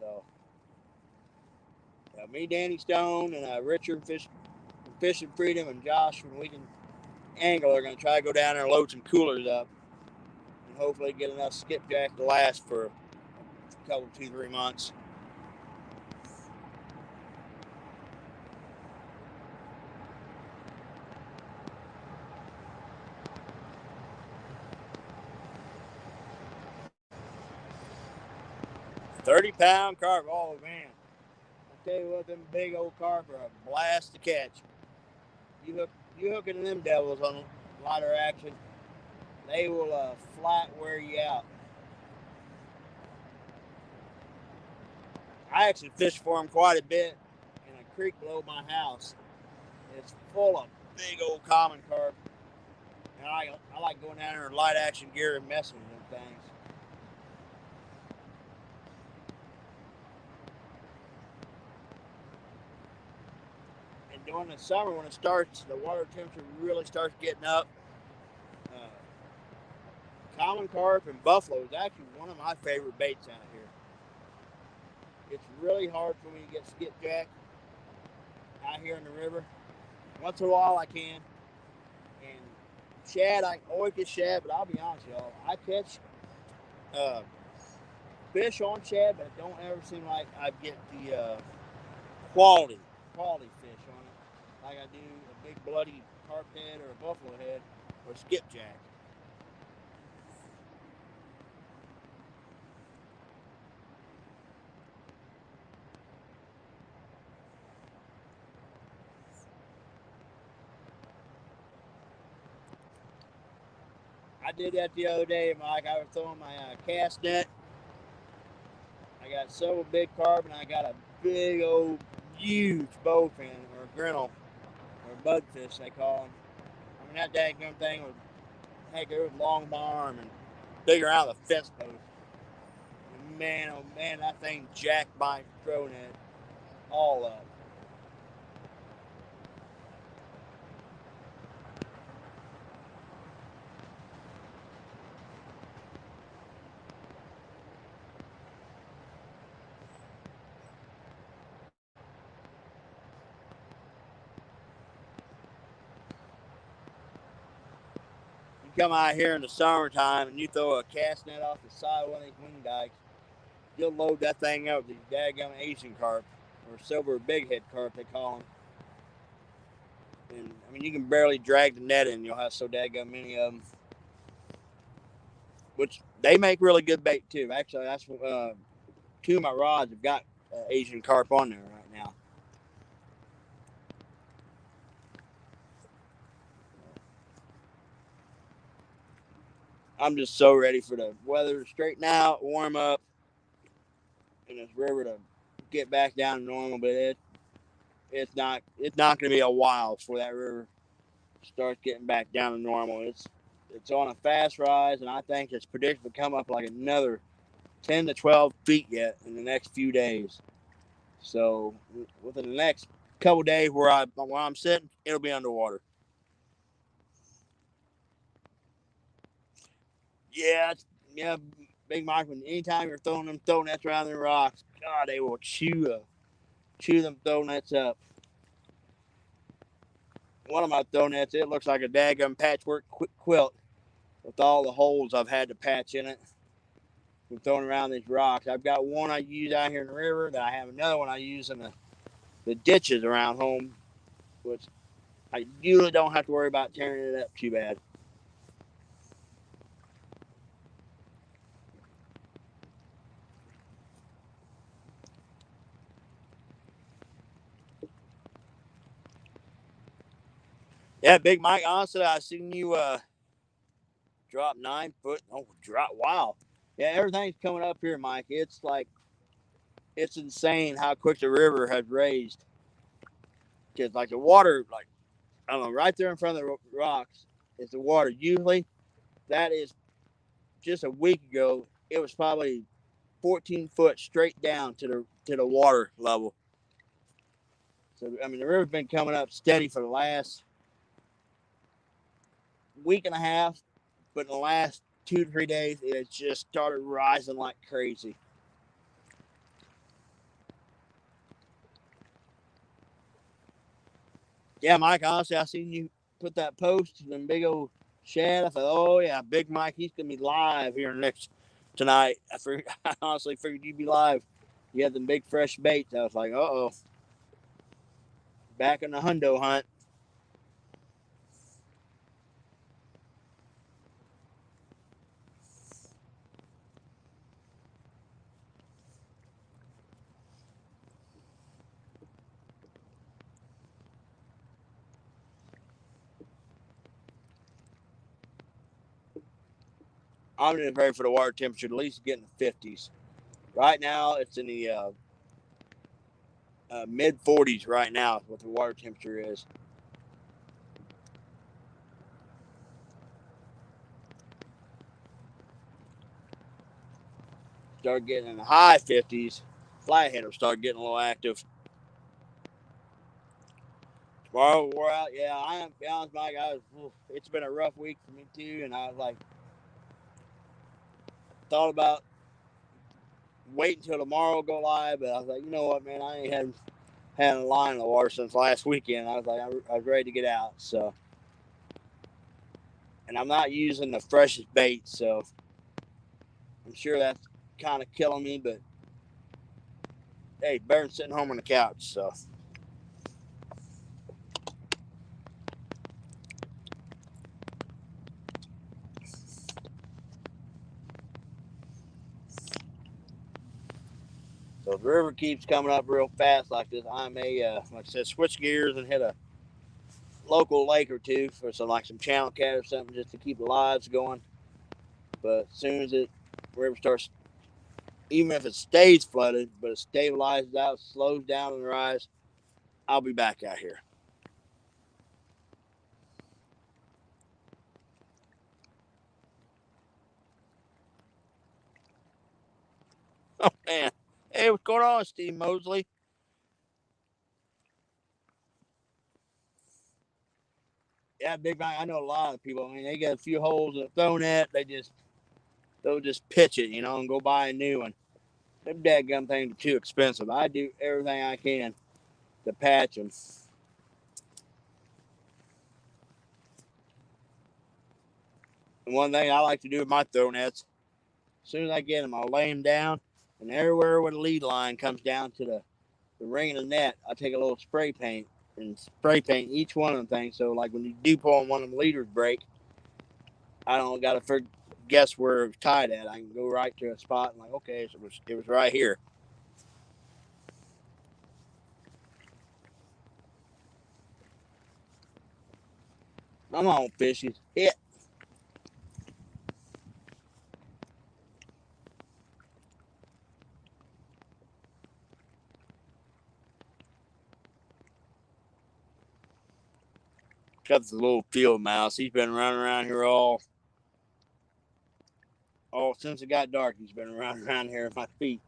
So, me, Danny Stone, and Richard from Fishing Freedom, and Josh from Weekend Angle are going to try to go down there and load some coolers up, and hopefully get enough skipjack to last for a couple, 2-3 months. £30 carp. Oh man, I tell you what, them big old carp are a blast to catch. You hook into them devils on lighter action, they will flat wear you out. I actually fished for them quite a bit in a creek below my house. It's full of big old common carp. And I like going down there in light action gear and messing with them things. And during the summer, when the water temperature really starts getting up, common carp and buffalo is actually one of my favorite baits out here. It's really hard for me to get skipjack out here in the river. Once in a while I can. And shad, I always get shad, but I'll be honest with y'all, I catch fish on shad, but it don't ever seem like I get the quality fish on it like I do a big bloody carp head or a buffalo head or skipjack. I did that the other day, Mike. I was throwing my cast net. I got several big carp, and I got a big old huge bowfin or grinnell or budfish they call them. I mean that daggum thing was, heck, it was long arm and bigger out of the fence post. And man, oh man, that thing jacked my throw net all up. You come out here in the summertime and you throw a cast net off the side of one of these wing dikes, you'll load that thing up with these daggum Asian carp or silver bighead carp they call them. And I mean, you can barely drag the net in. You'll have so daggum many of them. Which they make really good bait too. Actually, that's two of my rods have got Asian carp on there right now. I'm just so ready for the weather to straighten out, warm up, and this river to get back down to normal. But it's not going to be a while before that river starts getting back down to normal. It's on a fast rise, and I think it's predicted to come up like another 10 to 12 feet yet in the next few days. So within the next couple days where I'm sitting, it'll be underwater. Yeah, yeah, Big Mike. When anytime you're throwing them throw nets around the rocks, God, they will chew them throw nets up. One of my throw nets, it looks like a daggum patchwork quilt with all the holes I've had to patch in it from throwing around these rocks. I've got one I use out here in the river. Then I have another one I use in the ditches around home, which I usually don't have to worry about tearing it up too bad. Yeah, Big Mike, honestly, I seen you drop 9 foot. Oh, drop! Wow. Yeah, everything's coming up here, Mike. It's like it's insane how quick the river has raised. Cause like the water, like I don't know, right there in front of the rocks is the water. Usually, that is just a week ago. It was probably 14 foot straight down to the water level. So I mean, the river's been coming up steady for the last week and a half, but in the last 2 to 3 days, it just started rising like crazy. Yeah, Mike, honestly, I seen you put that post and big old shad. I thought, oh yeah, Big Mike, he's gonna be live here next tonight. I honestly figured you'd be live. You had them big fresh baits. I was like, oh, back in the hundo hunt. I'm just ready for the water temperature to at least get in the 50s. Right now, it's in the mid 40s right now. What the water temperature is. Start getting in the high 50s. Flathead will start getting a little active. Tomorrow we're out. Yeah, I am. Be honest, Mike. It's been a rough week for me too, and I was like, thought about waiting until tomorrow to go live, but I was like, you know what, man, I ain't had a line in the water since last weekend. I was like, I was ready to get out. So, and I'm not using the freshest bait, so I'm sure that's kind of killing me. But hey, better than sitting home on the couch. So. So if the river keeps coming up real fast like this, I may, like I said, switch gears and hit a local lake or two for some channel cat or something just to keep the lives going. But as soon as the river starts, even if it stays flooded, but it stabilizes out, slows down in the rise, I'll be back out here. Oh man, hey, what's going on, Steve Mosley? Yeah, big bang. I know a lot of people. I mean, they got a few holes in a throw net. They'll just pitch it, and go buy a new one. Them dadgum things are too expensive. I do everything I can to patch them. And one thing I like to do with my throw nets, as soon as I get them, I'll lay them down, and everywhere where the lead line comes down to the ring of the net, I take a little spray paint and spray paint each one of them things. So, like when you do pull on one of the leaders break, I don't got to guess where it's tied at. I can go right to a spot and okay, so it was right here. Come on, fishies, hit. Got this little field mouse. He's been running around here all since it got dark. He's been running around here at my feet.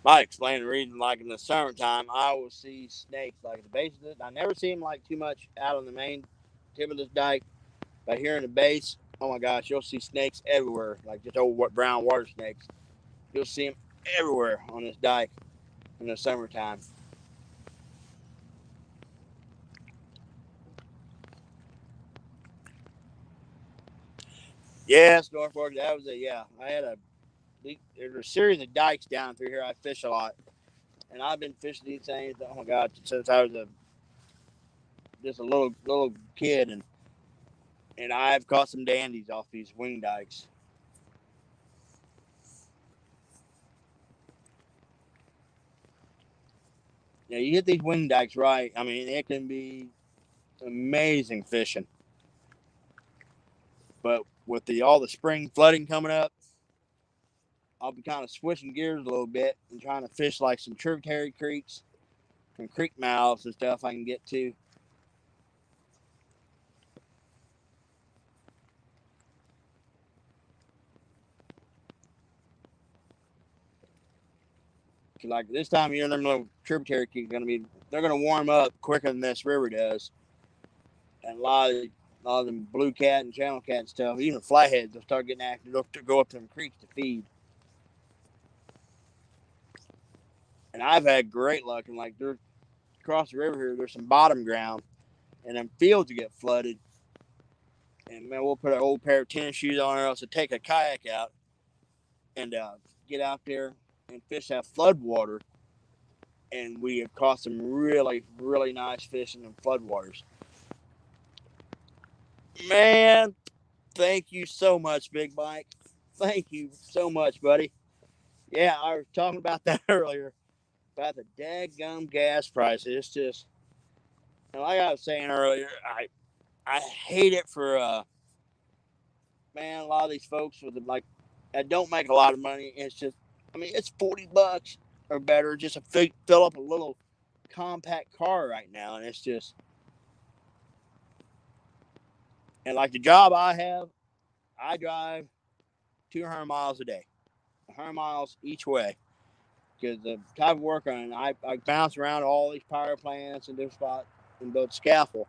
I explain the reason, like in the summertime, I will see snakes like at the base of it. I never see them like too much out on the main tip of this dike, but here in the base, oh my gosh, you'll see snakes everywhere, like just old brown water snakes. You'll see them everywhere on this dike in the summertime. Yes, Norfolk, that was it. Yeah, I had there's a series of dikes down through here. I fish a lot, and I've been fishing these things. Oh my God, since I was just a little kid, and I've caught some dandies off these wing dikes. Yeah, you hit these wing dikes right. I mean, it can be amazing fishing. But with all the spring flooding coming up, I'll be kind of switching gears a little bit and trying to fish like some tributary creeks and creek mouths and stuff I can get to. Like this time of year, them little tributary creeks they're gonna warm up quicker than this river does, and a lot of them blue cat and channel cat and stuff, even flatheads, will start getting active. They'll go up to them creeks to feed. And I've had great luck, and like they're across the river here, there's some bottom ground, and them fields get flooded. And man, we'll put an old pair of tennis shoes on, or else to take a kayak out and get out there and fish that flood water. And we have caught some really, really nice fish in the floodwaters. Man, thank you so much, Big Mike. Thank you so much, buddy. Yeah, I was talking about that earlier about the daggum gas prices. It's just, like I was saying earlier, I hate it for man. A lot of these folks with like that don't make a lot of money. It's just, I mean, it's $40 or better just to fill up a little compact car right now, and And like the job I have, I drive 200 miles a day, 100 miles each way. Because the type of work on it, I bounce around all these power plants and different spots and build scaffold.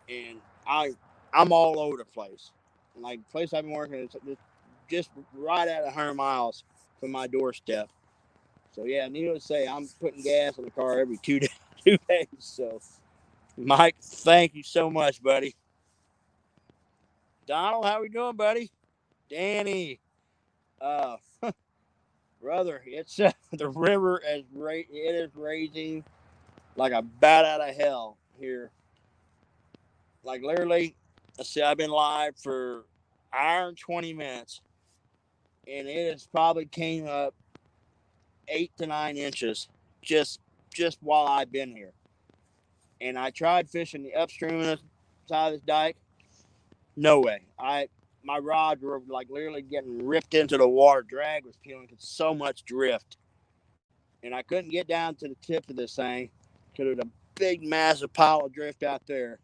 And I'm all over the place. And like the place I've been working is just right at 100 miles from my doorstep. So yeah, needless to say, I'm putting gas in the car every 2 days. 2 days. So Mike, thank you so much, buddy. Donald, how we doing, buddy? Danny, uh, brother, it's the river is it is raging like a bat out of hell here. Like literally, I see I've been live for an hour and 20 minutes, and it has probably came up 8 to 9 inches just while I've been here. And I tried fishing the upstream side of this dike. No way. My rods were like literally getting ripped into the water. Drag was killing because so much drift. And I couldn't get down to the tip of this thing because there's a big, massive pile of drift out there.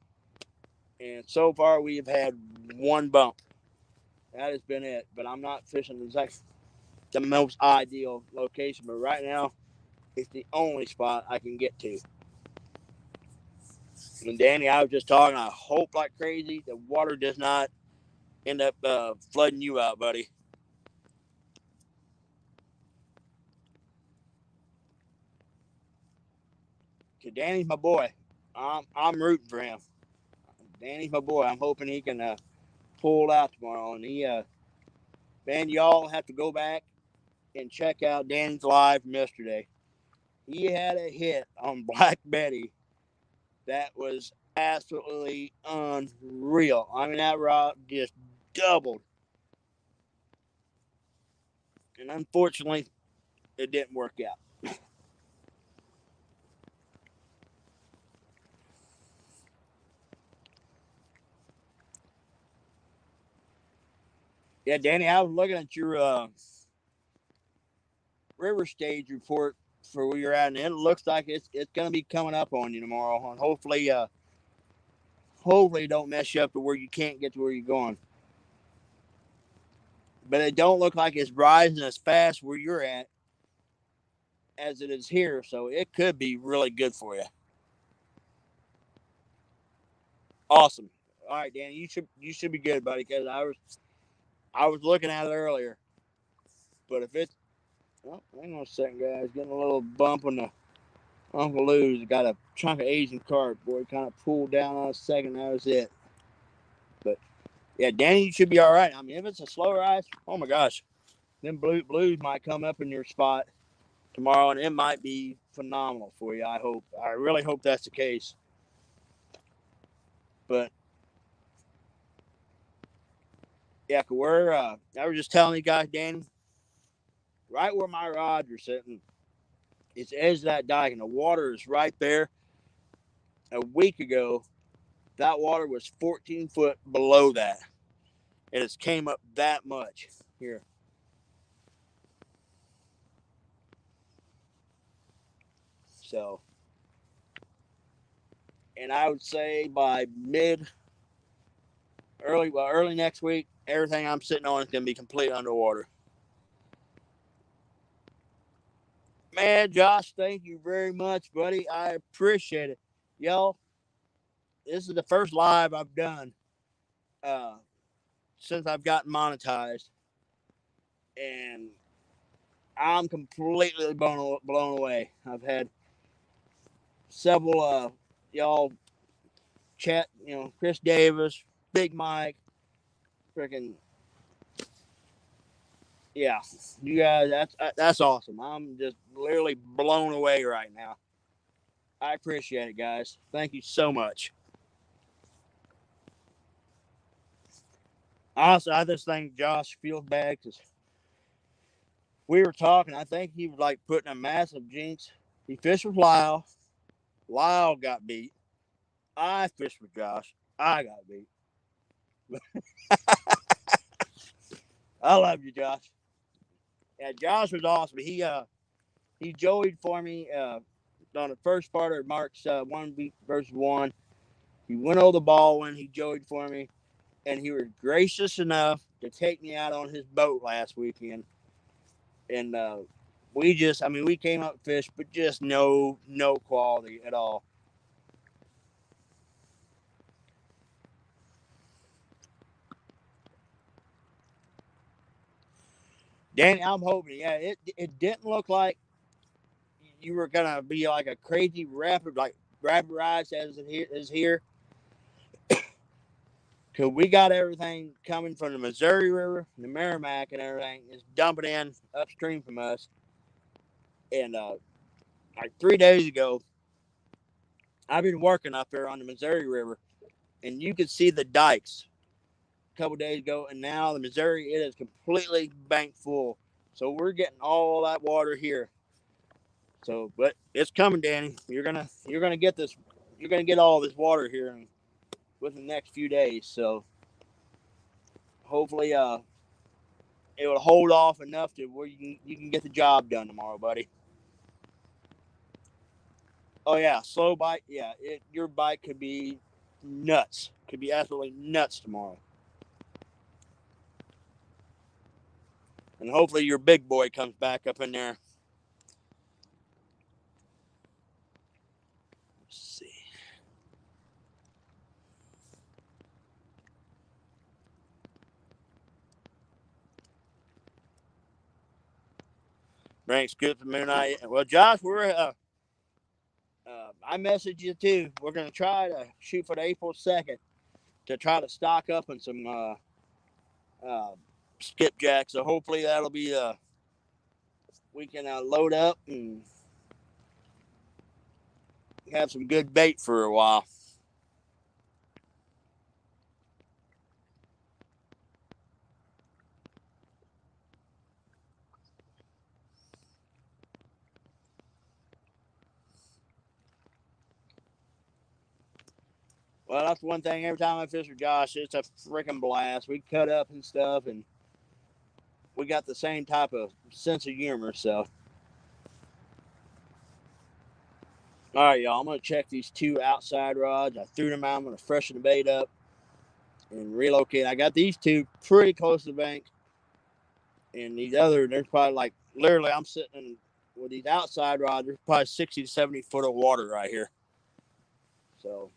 And so far, we've had one bump. That has been it. But I'm not fishing the most ideal location. But right now, it's the only spot I can get to. And Danny, I was just talking. I hope like crazy the water does not end up flooding you out, buddy. Cause Danny's my boy. I'm rooting for him. Danny's my boy. I'm hoping he can pull out tomorrow. And man, y'all have to go back and check out Danny's live from yesterday. He had a hit on Black Betty that was absolutely unreal. I mean, that rod just doubled. And unfortunately, it didn't work out. Yeah, Danny, I was looking at your river stage report for where you're at, and it looks like it's going to be coming up on you tomorrow. And hopefully don't mess you up to where you can't get to where you're going. But it don't look like it's rising as fast where you're at as it is here, so it could be really good for you. Awesome. All right, Danny, you should be good, buddy. Because I was looking at it earlier, but if it's hang on a second, guys, getting a little bump on the Uncle Lou's got a chunk of Asian carp. Boy, kind of pulled down on a second. That was it. But yeah, Danny, you should be all right. I mean, if it's a slow rise, oh my gosh, then blues might come up in your spot tomorrow, and it might be phenomenal for you. I really hope that's the case. But yeah, I was just telling you guys, Danny, right where my rods are sitting, it's the edge of that dike, and the water is right there. A week ago, that water was 14 foot below that. It has came up that much here. So, and I would say by early next week, everything I'm sitting on is going to be completely underwater. Man, Josh, thank you very much, buddy. I appreciate it. Y'all, this is the first live I've done uh, since I've gotten monetized. And I'm completely blown away. I've had several y'all chat, Chris Davis, Big Mike, freaking yeah, you guys, that's awesome. I'm just literally blown away right now. I appreciate it, guys. Thank you so much. Honestly, I just think Josh feels bad because we were talking. I think he was like putting a massive jinx. He fished with Lyle. Lyle got beat. I fished with Josh. I got beat. I love you, Josh. Yeah, Josh was awesome. He joeyed for me on the first part of Mark's 1 week versus 1. He went over the ball when he joeyed for me. and he was gracious enough to take me out on his boat last weekend. And we came up fish, but just no quality at all. Danny, I'm hoping. Yeah, it didn't look like you were gonna be like a crazy rapid rise as it is here. Cause we got everything coming from the Missouri River, the Merrimack, and everything is dumping in upstream from us. And like 3 days ago, I've been working up there on the Missouri River, and you could see the dikes a couple days ago, and now the Missouri, it is completely banked full. So we're getting all that water here. So, but it's coming, Danny. You're gonna get this. You're gonna get all this water here within the next few days. So hopefully, it will hold off enough to where you can get the job done tomorrow, buddy. Oh yeah, slow bite. Yeah, your bite could be nuts. Could be absolutely nuts tomorrow. And hopefully your big boy comes back up in there. Let's see. Thanks, good for midnight. Well, Josh, I messaged you too. We're gonna try to shoot for the April 2nd to try to stock up on some uh, skipjack. So hopefully that'll be we can load up and have some good bait for a while. Well, that's one thing. Every time I fish with Josh, it's a freaking blast. We cut up and stuff, and we got the same type of sense of humor. So, all right, y'all. I'm gonna check these two outside rods. I threw them out. I'm gonna freshen the bait up and relocate. I got these two pretty close to the bank, and these other, there's probably like literally, I'm sitting with these outside rods. There's probably 60 to 70 foot of water right here. So,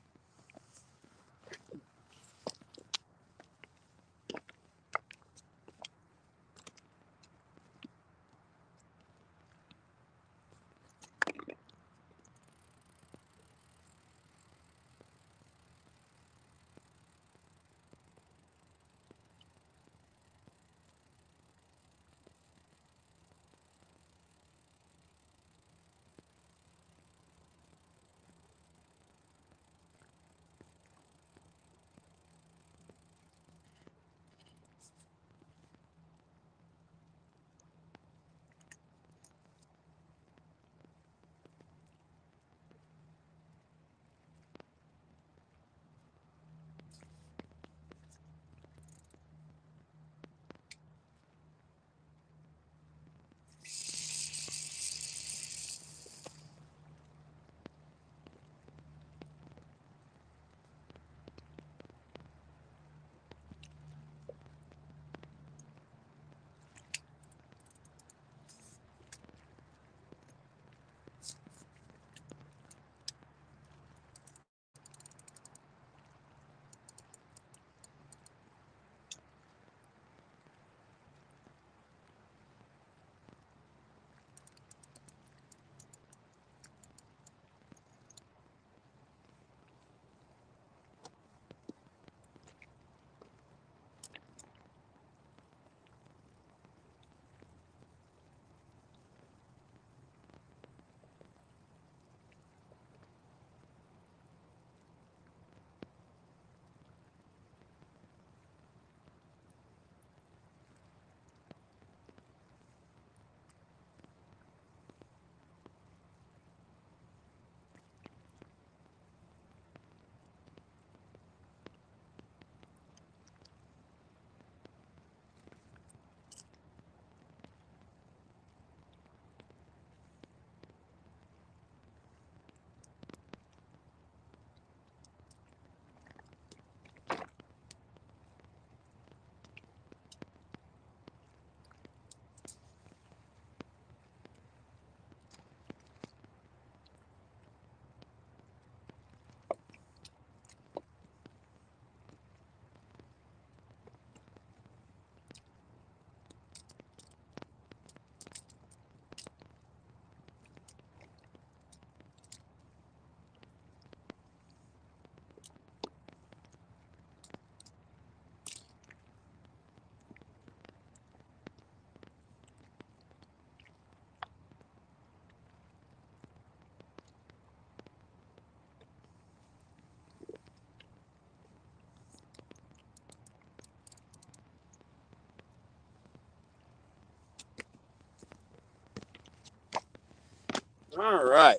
All right.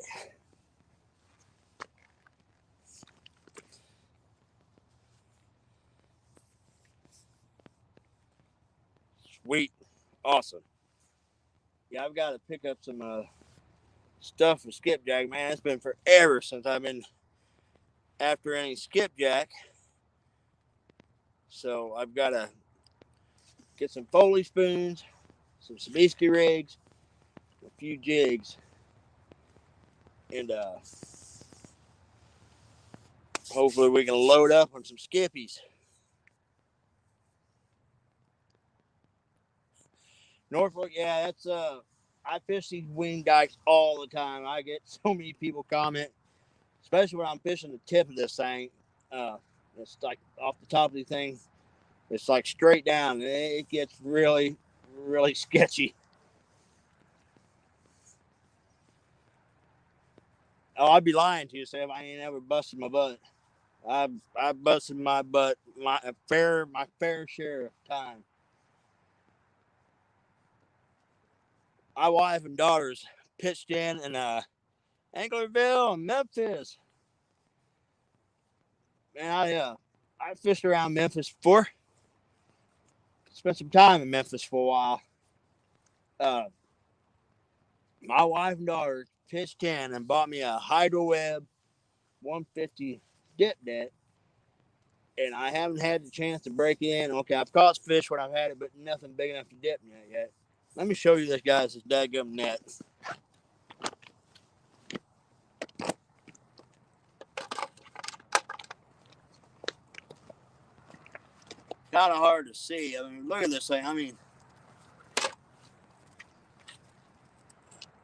Sweet. Awesome. Yeah, I've got to pick up some stuff from skipjack, man. It's been forever since I've been after any skipjack. So I've got to get some Foley spoons, some Sabisky rigs, a few jigs, and hopefully we can load up on some skippies. Norfolk, yeah, that's I fish these wing dikes all the time. I get so many people comment, especially when I'm fishing the tip of this thing. Uh, it's like off the top of the thing. It's like straight down. It gets really, really sketchy. Oh, I'd be lying to you, Sam. I ain't ever busted my butt. I busted my butt my fair share of time. My wife and daughters pitched in Anglerville and Memphis. Man, I fished around Memphis before. Spent some time in Memphis for a while. Uh, my wife and daughter pitched in and bought me a Hydro Web 150 dip net, and I haven't had the chance to break in. Okay, I've caught fish when I've had it, but nothing big enough to dip net yet. Let me show you this, guys, this dadgum net. Kind of hard to see. I mean, look at this thing. I mean,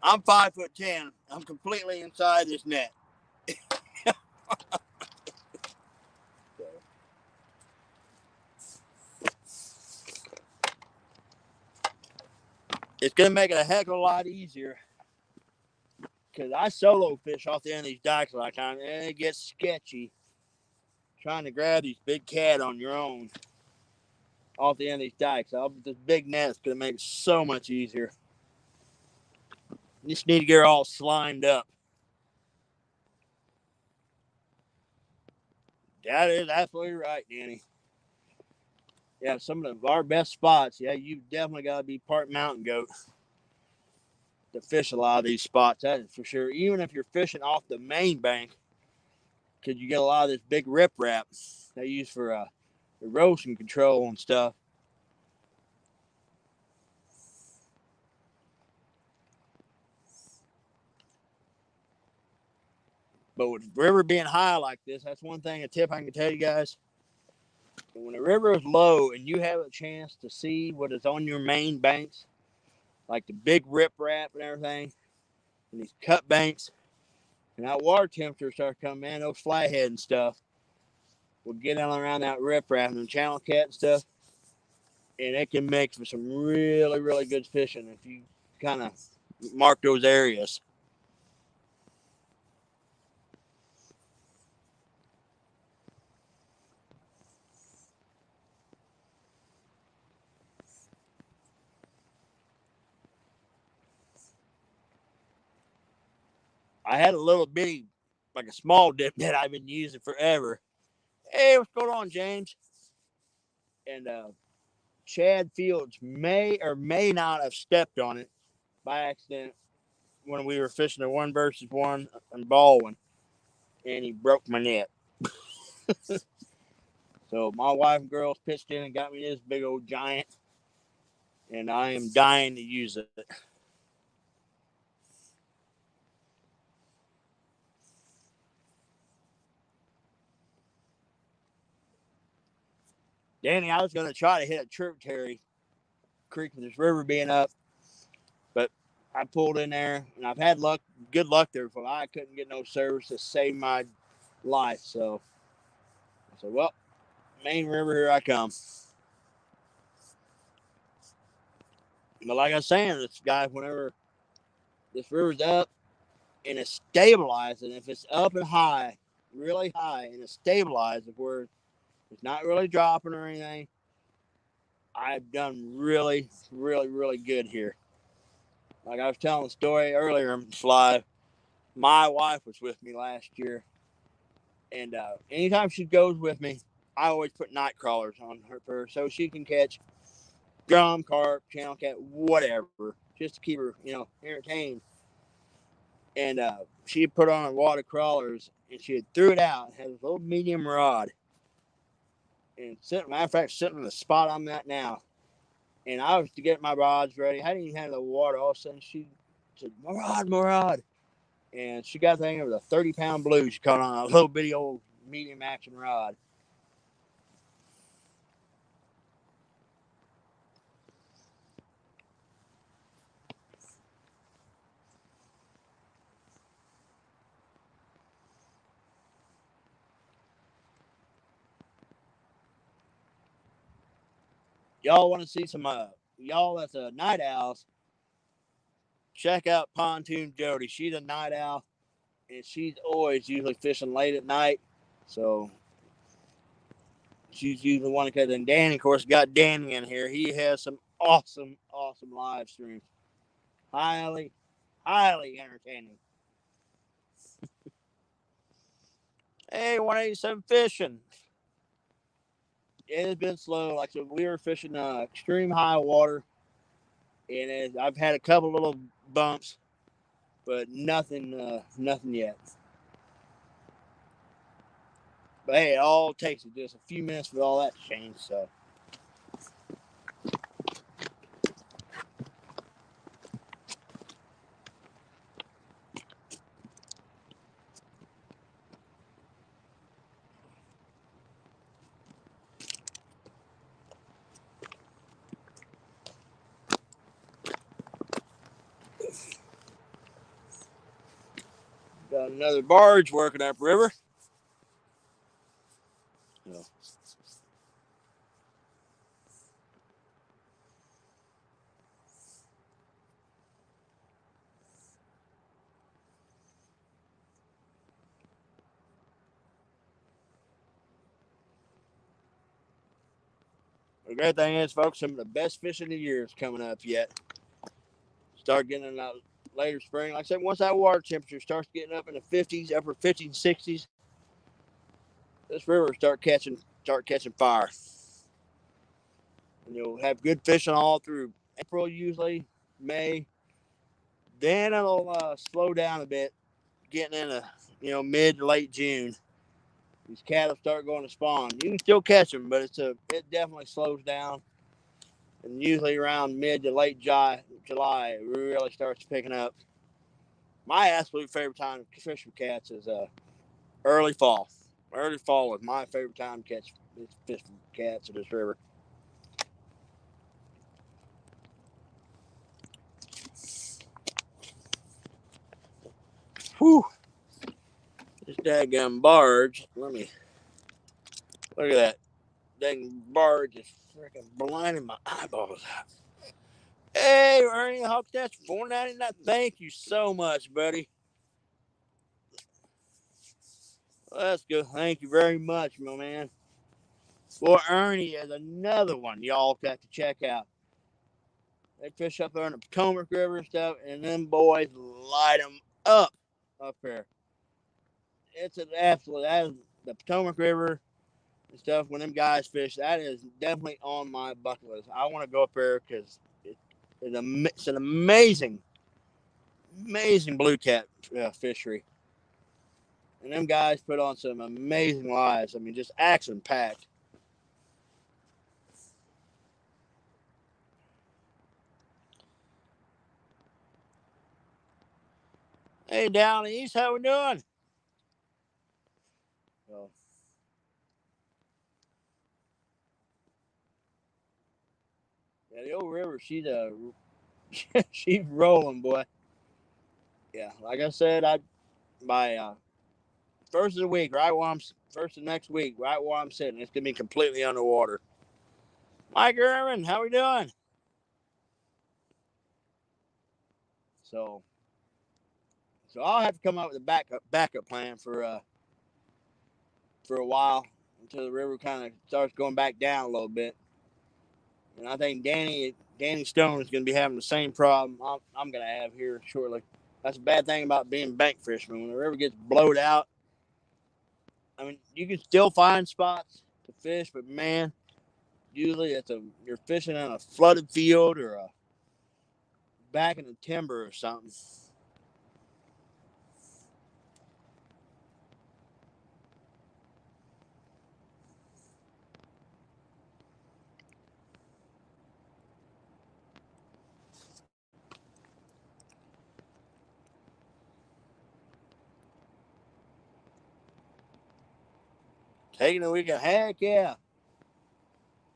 I'm 5'10". I'm completely inside this net. It's gonna make it a heck of a lot easier because I solo fish off the end of these dikes a lot of times, and it gets sketchy trying to grab these big cat on your own off the end of these dikes. This big net's gonna make it so much easier. You just need to get her all slimed up. That is absolutely right, Danny. Yeah, some of our best spots. Yeah, you definitely got to be part mountain goat to fish a lot of these spots. That is for sure. Even if you're fishing off the main bank, because you get a lot of this big riprap they use for erosion control and stuff. But with the river being high like this, that's one thing, a tip I can tell you guys. When the river is low and you have a chance to see what is on your main banks, like the big riprap and everything, and these cut banks, and that water temperature starts coming in, those flathead and stuff will get in around that riprap and the channel cat and stuff, and it can make for some really, really good fishing if you kind of mark those areas. I had a little bitty, like a small dip that I've been using forever. Hey, what's going on, James? And Chad Fields may or may not have stepped on it by accident when we were fishing a 1-versus-1 in Baldwin, and he broke my net. So my wife and girls pitched in and got me this big old giant, and I am dying to use it. Danny, I was going to try to hit a tributary creek with this river being up, but I pulled in there, and I've had good luck there before. I couldn't get no service to save my life, so I said, well, main river, here I come. But like I was saying, this guy, whenever this river's up and it's stabilized, and if it's up and high, really high, and it's stabilized, where it's not really dropping or anything, I've done really, really, really good here. Like I was telling the story earlier, Sly, My wife was with me last year, and anytime she goes with me, I always put night crawlers on her for her so she can catch drum, carp, channel cat, whatever, just to keep her, entertained. And she had put on her water crawlers, and she had threw it out. It had a little medium rod, and matter of fact, sitting on the spot I'm at now. And I was to get my rods ready. I didn't even have the water. All of a sudden, she said, "More rod." And she got the thing of a 30-pound blue she caught on a little bitty old medium action rod. Y'all want to see some, y'all that's night owls, check out Pontoon Jody. She's a night owl, and she's always usually fishing late at night. So she's usually one because then Danny, of course, got Danny in here. He has some awesome, awesome live streams. Highly, highly entertaining. Hey, 187 fishing. It has been slow. Like so we were fishing extreme high water, and I've had a couple little bumps, but nothing yet. But hey, it all takes just a few minutes for all that to change. So got another barge working upriver. So, the great thing is, folks, some of the best fishing of the year is coming up yet. Start getting in that later spring. Like I said, once that water temperature starts getting up in the 50s, upper 50s, 60s, this river start catching fire. And you'll have good fishing all through April, usually May. Then it'll slow down a bit, getting into mid to late June. These cattle start going to spawn. You can still catch them, but it definitely slows down. And usually around mid to late July, it really starts picking up. My absolute favorite time to fish for cats is early fall. Early fall is my favorite time to catch fish for cats at this river. Whew. This daggum barge. Look at that. Dang barge is freaking blinding my eyeballs out. Hey, Ernie Hawk, that's $4.99. Thank you so much, buddy. Well, that's good. Thank you very much, my man. Well, Ernie is another one y'all got to check out. They fish up there in the Potomac River and stuff, and them boys light them up there. It's an absolute. That is the Potomac River and stuff. When them guys fish, that is definitely on my bucket list. I want to go up there because it's an amazing, amazing blue cat fishery. And them guys put on some amazing lives. I mean, just action packed. Hey, down east, how we doing? So, yeah, the old river, she's rolling, boy. Yeah, like I said, by first of the week, right while I'm first of next week, right while I'm sitting, it's gonna be completely underwater. Mike Irvin, how we doing? So, so I'll have to come up with a backup plan for a while until the river kind of starts going back down a little bit. And I think Danny Stone is going to be having the same problem I'm going to have here shortly. That's a bad thing about being bank fisherman. When the river gets blowed out, I mean, you can still find spots to fish, but man, usually you're fishing in a flooded field or back in the timber or something. Taking the weekend, heck yeah.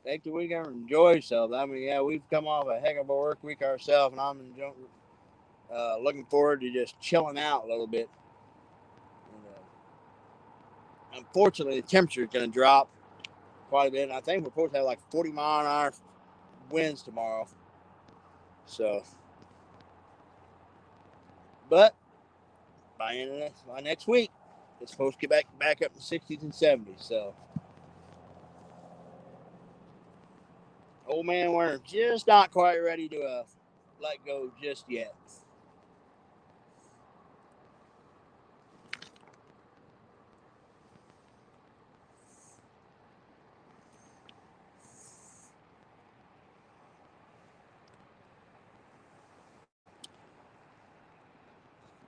Take the weekend and enjoy yourself. I mean, yeah, we've come off a heck of a work week ourselves, and I'm enjoying, looking forward to just chilling out a little bit. And, unfortunately, the temperature is going to drop quite a bit. And I think we're supposed to have like 40-mile-an-hour winds tomorrow. So, but by next week, it's supposed to get back up to 60s and 70s. So, old man Werner just not quite ready to let go just yet.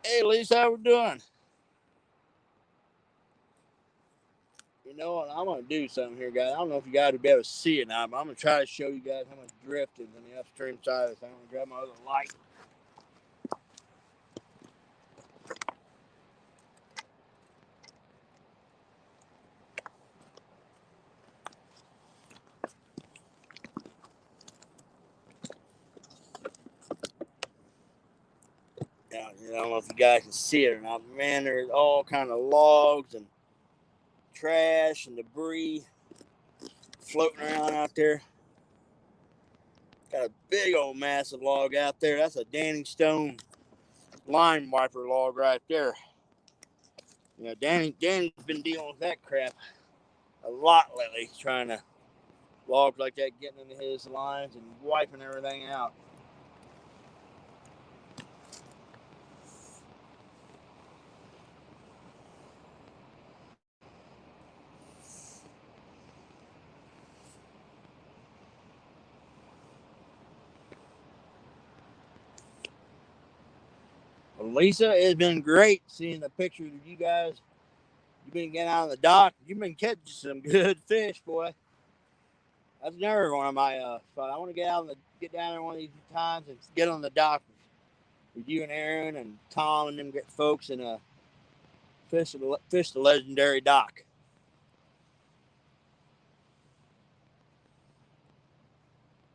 Hey, Lisa, how we doing? You know what? I'm gonna do something here, guys. I don't know if you guys will be able to see it now, but I'm gonna try to show you guys how much drift is on the upstream side of this. I'm gonna grab my other light. Yeah, I don't know if you guys can see it or not. But man, there's all kind of logs and trash and debris floating around out there. Got a big old massive log out there. That's a Danny Stone line wiper log right there. You know, Danny's been dealing with that crap a lot lately, trying to logs like that getting into his lines and wiping everything out. Well, Lisa, it's been great seeing the pictures of you guys. You've been getting out on the dock. You've been catching some good fish, boy. That's never one of my spots. I want to get down there one of these times and get on the dock with you and Aaron and Tom and them folks and fish the legendary dock.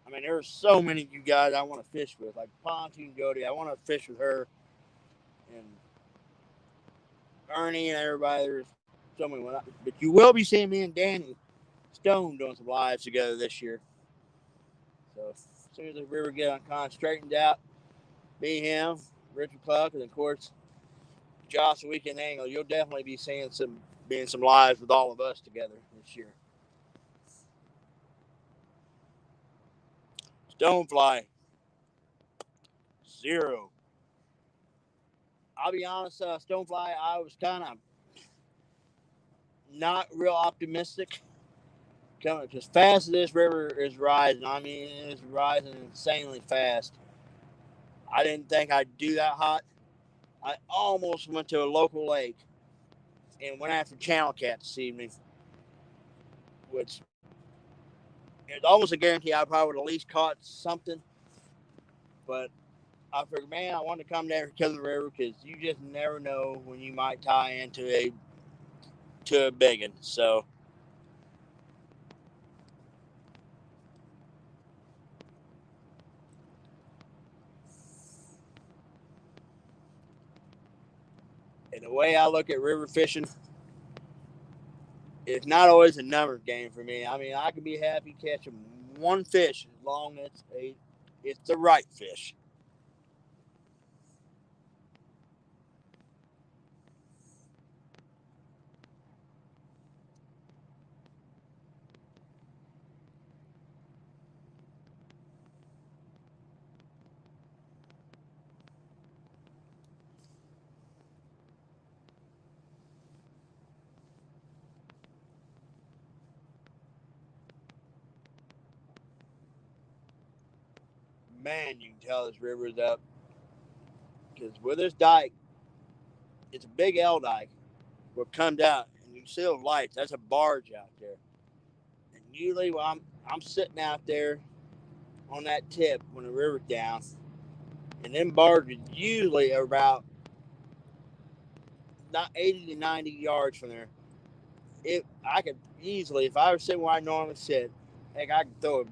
I mean, there's so many of you guys I want to fish with, like Pontoon Jody. I want to fish with her and Ernie and everybody. There's so many. But you will be seeing me and Danny Stone doing some lives together this year. So as soon as the river get on kind of straightened out, me, him, Richard Puck, and of course Josh Weekend Angle, you'll definitely be seeing some lives with all of us together this year. Stonefly, 0. I'll be honest, Stonefly, I was kind of not real optimistic. Coming as fast as this river is rising, I mean, it's rising insanely fast. I didn't think I'd do that hot. I almost went to a local lake and went after channel cat this evening, which is almost a guarantee I probably would have at least caught something. But I figured, man, I wanted to come there because of the river because you just never know when you might tie into a big one. So and the way I look at river fishing, it's not always a numbers game for me. I mean, I can be happy catching one fish as long as it's the right fish. man, you can tell this river's up. Because with this dike, it's a big L dike. What comes out, and you see those lights, that's a barge out there. And usually when I'm sitting out there on that tip when the river's down, and them barges usually are about not 80 to 90 yards from there. I could easily, if I was sitting where I normally sit, heck, I could throw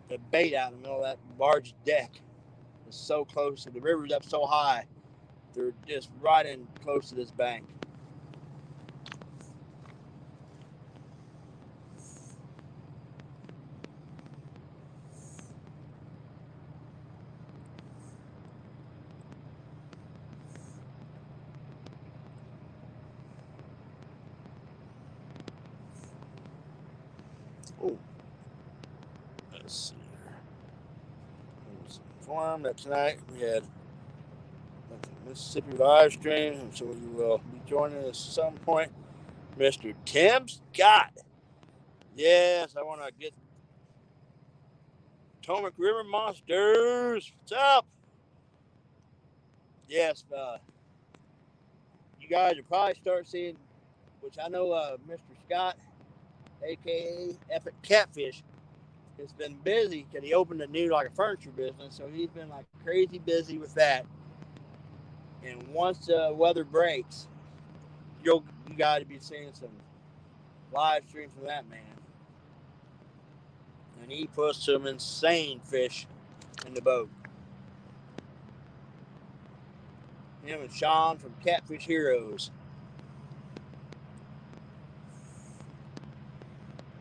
a bait out in the middle of that barge deck. It's so close, and the river's up so high, they're just right in close to this bank. Oh, let's see here. I was informed that tonight we had Mississippi live stream, so you will be joining us at some point. Mr. Tim Scott. Yes, I want to get Potomac River Monsters. What's up? Yes, you guys will probably start seeing, which I know Mr. Scott, a.k.a. Epic Catfish, has been busy because he opened a new like a furniture business, so he's been like crazy busy with that. And once the weather breaks, you got to be seeing some live streams from that man. And he puts some insane fish in the boat. Him and Sean from Catfish Heroes.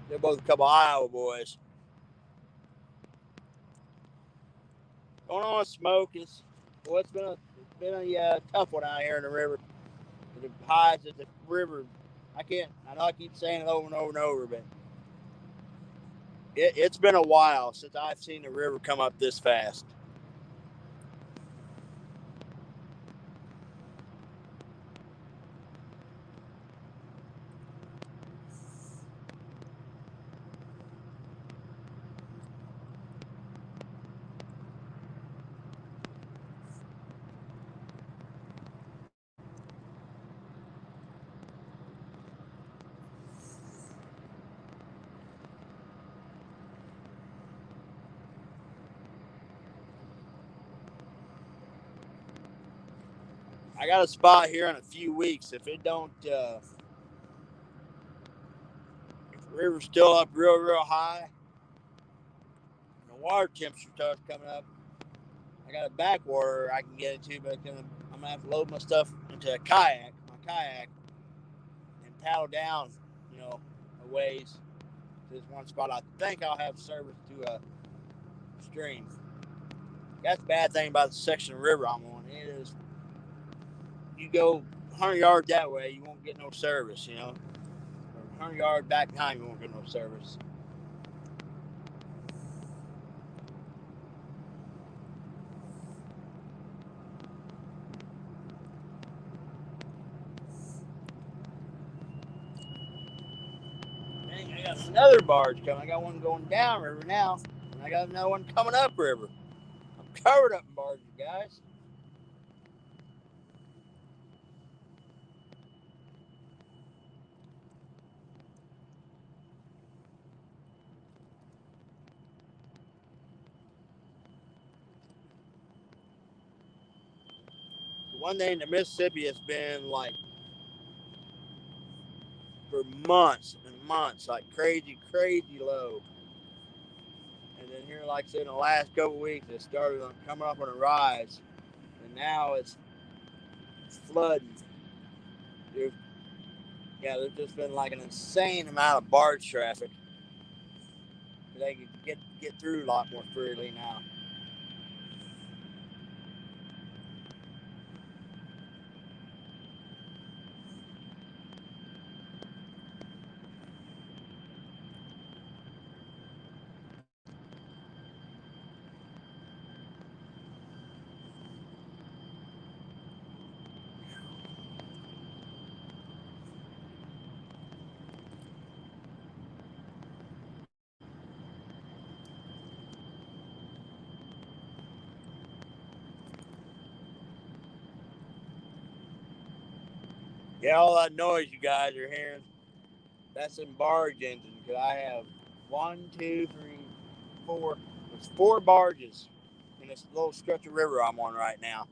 They're both a couple Iowa boys. Going on smoke is, well, it's been a tough one out here in the river. The highs at the river, I know I keep saying it over and over and over, but it's been a while since I've seen the river come up this fast. I got a spot here in a few weeks. If it don't, if the river's still up real high, and the water temperature starts coming up, I got a backwater I can get into, but I'm gonna have to load my stuff into my kayak, and paddle down, a ways to this one spot. I think I'll have service to a stream. That's the bad thing about the section of river I'm on. It is, you go 100 yards that way, you won't get no service, Or 100 yards back behind, you won't get no service. Dang, I got another barge coming. I got one going down river now, and I got another one coming up river. I'm covered up in barges, guys. The one thing in the Mississippi has been like for months and months, like crazy low. And then here, like I said, in the last couple of weeks, it started coming up on a rise, and now it's flooding. There's, there's just been like an insane amount of barge traffic. They can get through a lot more freely now. Yeah, all that noise you guys are hearing, that's in barge engine. Cause I have 1, 2, 3, 4. There's 4 barges in this little stretch of river I'm on right now.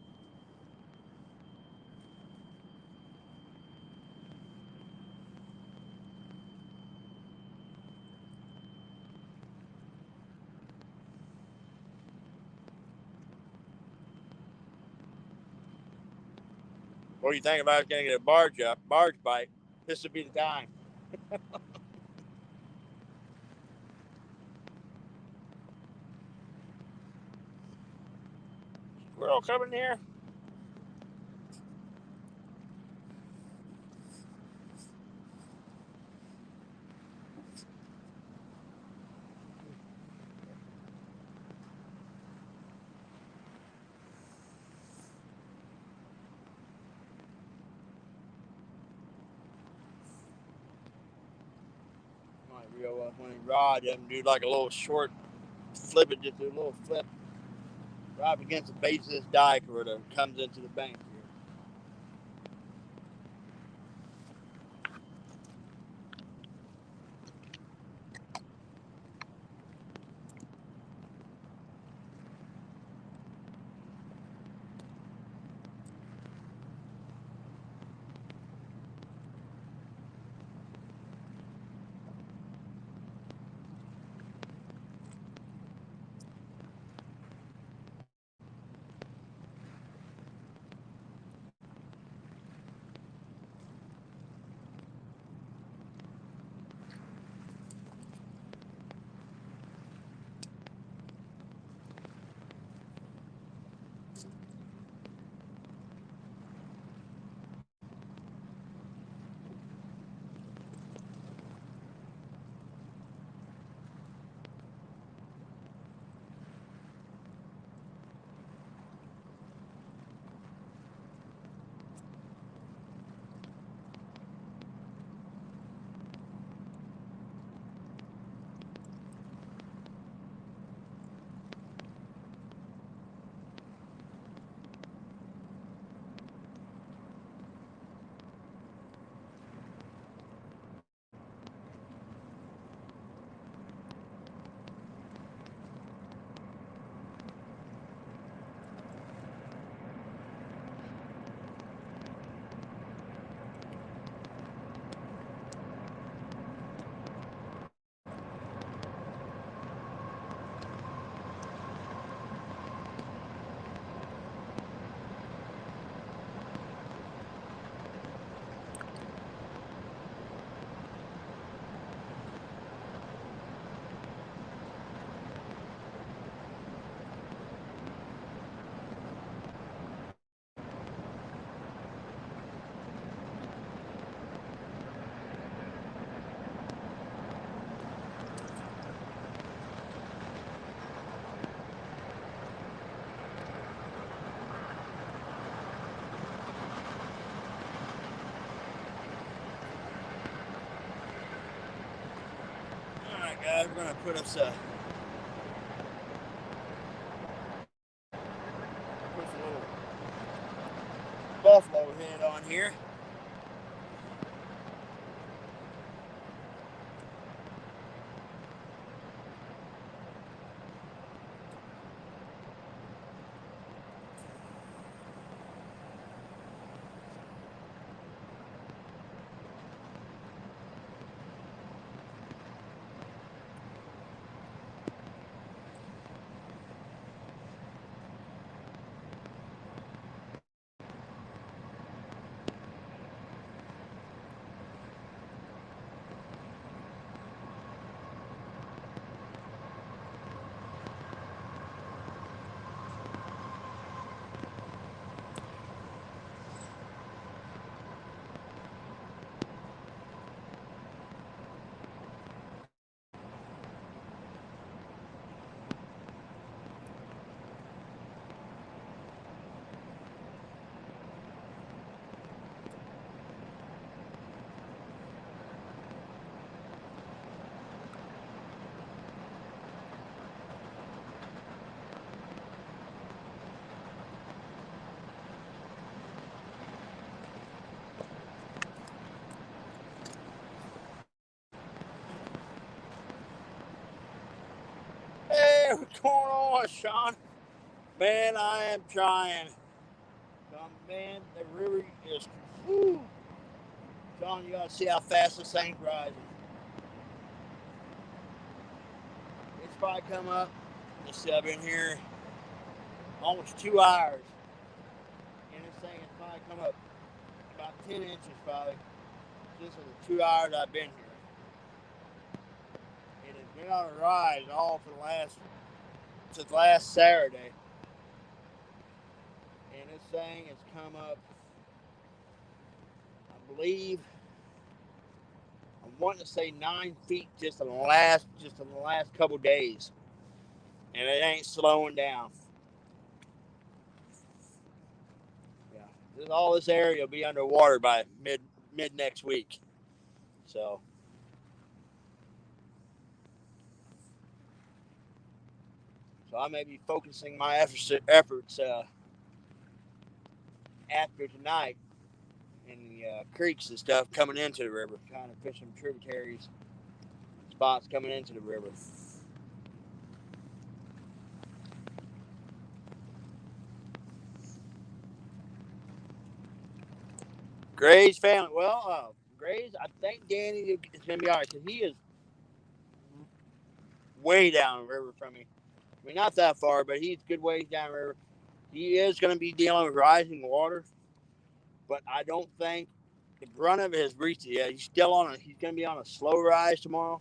What do you think about getting a barge bite? This would be the time. Squirrel coming here. When he rod up and do like a little short flip, it just do a little flip right up against the base of this dike where it comes into the bank here. All right, guys, we're gonna put us a little buffalo head on here. going on, Sean? Man, I am trying. Man, the river is. Woo. Sean, you gotta see how fast this thing's rising. It's probably come up. Let's see, I've been here almost 2 hours, and this thing has probably come up about 10 inches, probably, just in the 2 hours I've been here. It has been on a rise all since last Saturday, and this thing has come up. I believe I'm wanting to say 9 feet just in the last couple days, and it ain't slowing down. Yeah, all this area will be underwater by mid next week. So I may be focusing my efforts after tonight in the creeks and stuff coming into the river, trying to fish some tributaries, spots coming into the river. Gray's family. Well, Gray's, I think Danny is going to be all right because he is way down the river from me. I mean, not that far, but he's good ways down the river. He is going to be dealing with rising water, but I don't think the brunt of it has reached it yet. He's going to be on a slow rise tomorrow.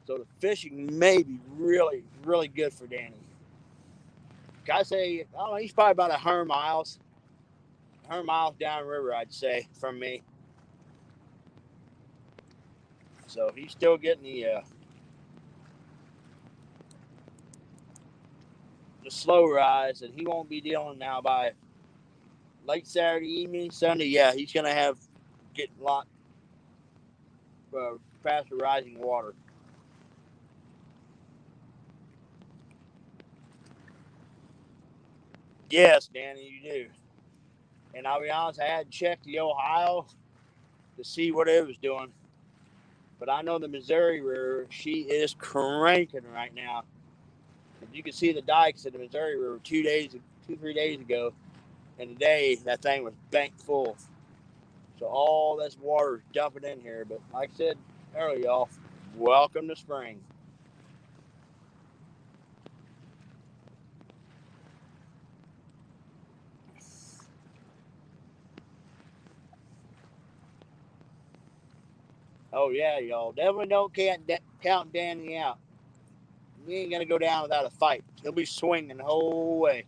So the fishing may be really, really good for Danny. I say, I don't know, he's probably about 100 miles down the river, I'd say, from me. So he's still getting the slow rise, and he won't be dealing now by late Saturday evening, Sunday. Yeah, he's going to get a lot faster rising water. Yes, Danny, you do. And I'll be honest, I had checked the Ohio to see what it was doing. But I know the Missouri River, she is cranking right now. You can see the dikes in the Missouri River 3 days ago. And today, that thing was bank full. So all this water is dumping in here. But like I said earlier, y'all, welcome to spring. Oh, yeah, y'all. Definitely don't count Danny out. He ain't going to go down without a fight. He'll be swinging the whole way.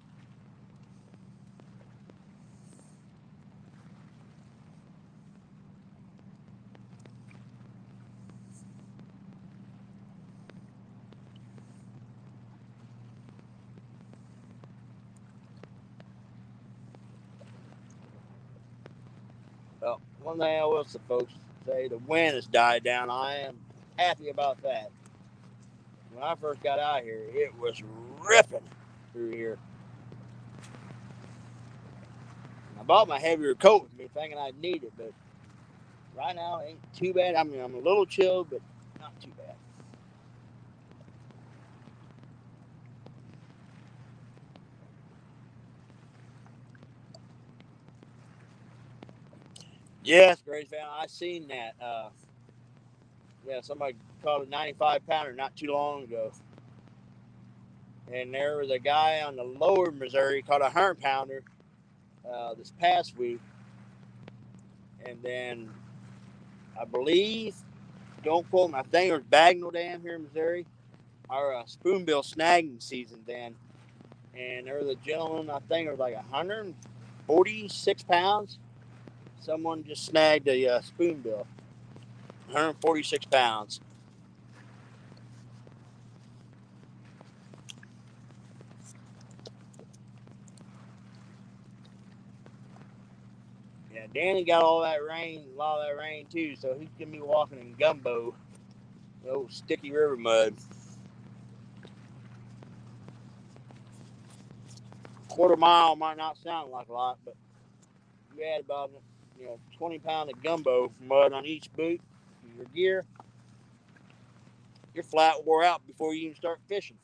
Well, one thing I will say, folks, the wind has died down. I am happy about that. When I first got out here, it was ripping through here. I bought my heavier coat with me, thinking I'd need it, but right now it ain't too bad. I mean, I'm a little chilled, but not too bad. Yes, Grace Van, I seen that. Yeah, somebody caught a 95-pounder not too long ago. And there was a guy on the lower Missouri caught a 100-pounder this past week. And then I believe, don't quote me, I think it was Bagnell Dam here in Missouri, our spoonbill snagging season then. And there was a gentleman, I think it was like 146 pounds. Someone just snagged a spoonbill. 146 pounds. Yeah, Danny got a lot of that rain too, so he's gonna be walking in gumbo, the old sticky river mud. Quarter mile might not sound like a lot, but you add about 20 pounds of gumbo mud on each boot, your gear, you're flat wore out before you even start fishing.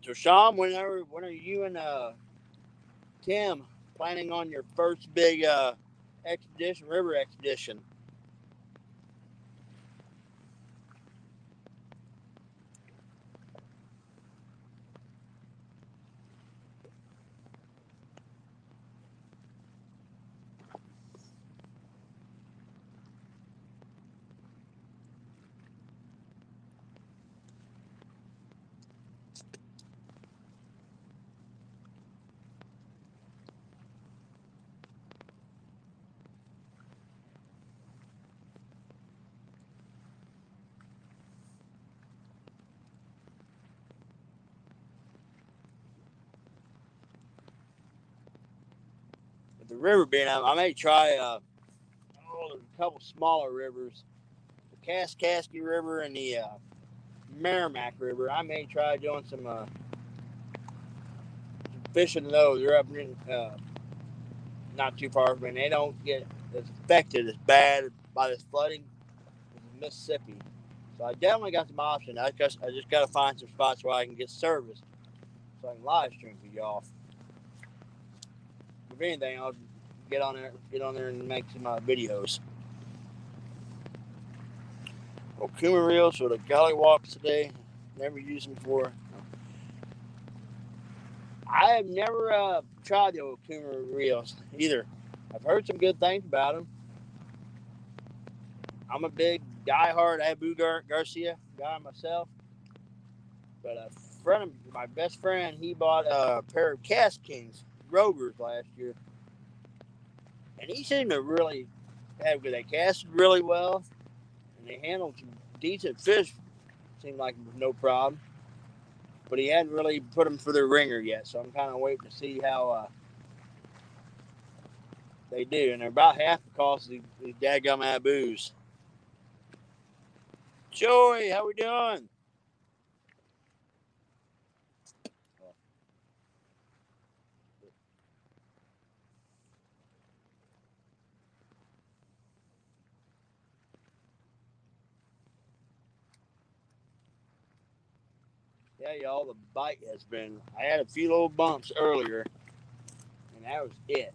So Sean, when are you and Tim planning on your first big expedition, river expedition? With the river being, I may try. There's a couple smaller rivers, the Kaskasky River and the Merrimack River. I may try doing some fishing those. They're up in, not too far from me. They don't get as affected as bad by this flooding as Mississippi. So I definitely got some options. I just got to find some spots where I can get service so I can live stream for y'all. If anything, I'll get on there and make some videos. Okuma reels for the gully walks today. Never used them before. I have never tried the Okuma reels either. I've heard some good things about them. I'm a big diehard Abu Garcia guy myself. But a friend of my best friend, he bought a pair of Cast Kings Rovers last year. And he seemed to really have good. They casted really well. And they handled some decent fish. Seemed like it was no problem. But he hadn't really put them for the ringer yet. So I'm kind of waiting to see how they do. And they're about half the cost of these dadgum Abus. Joey, how we doing? Yeah, y'all, the bite has been... I had a few little bumps earlier, and that was it.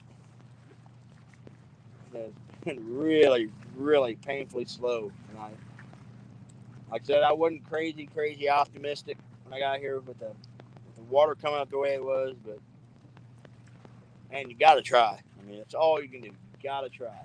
It's been really, really painfully slow. And like I said, I wasn't crazy optimistic when I got here with the water coming up the way it was, but man, you got to try. I mean, it's all you can do. You got to try.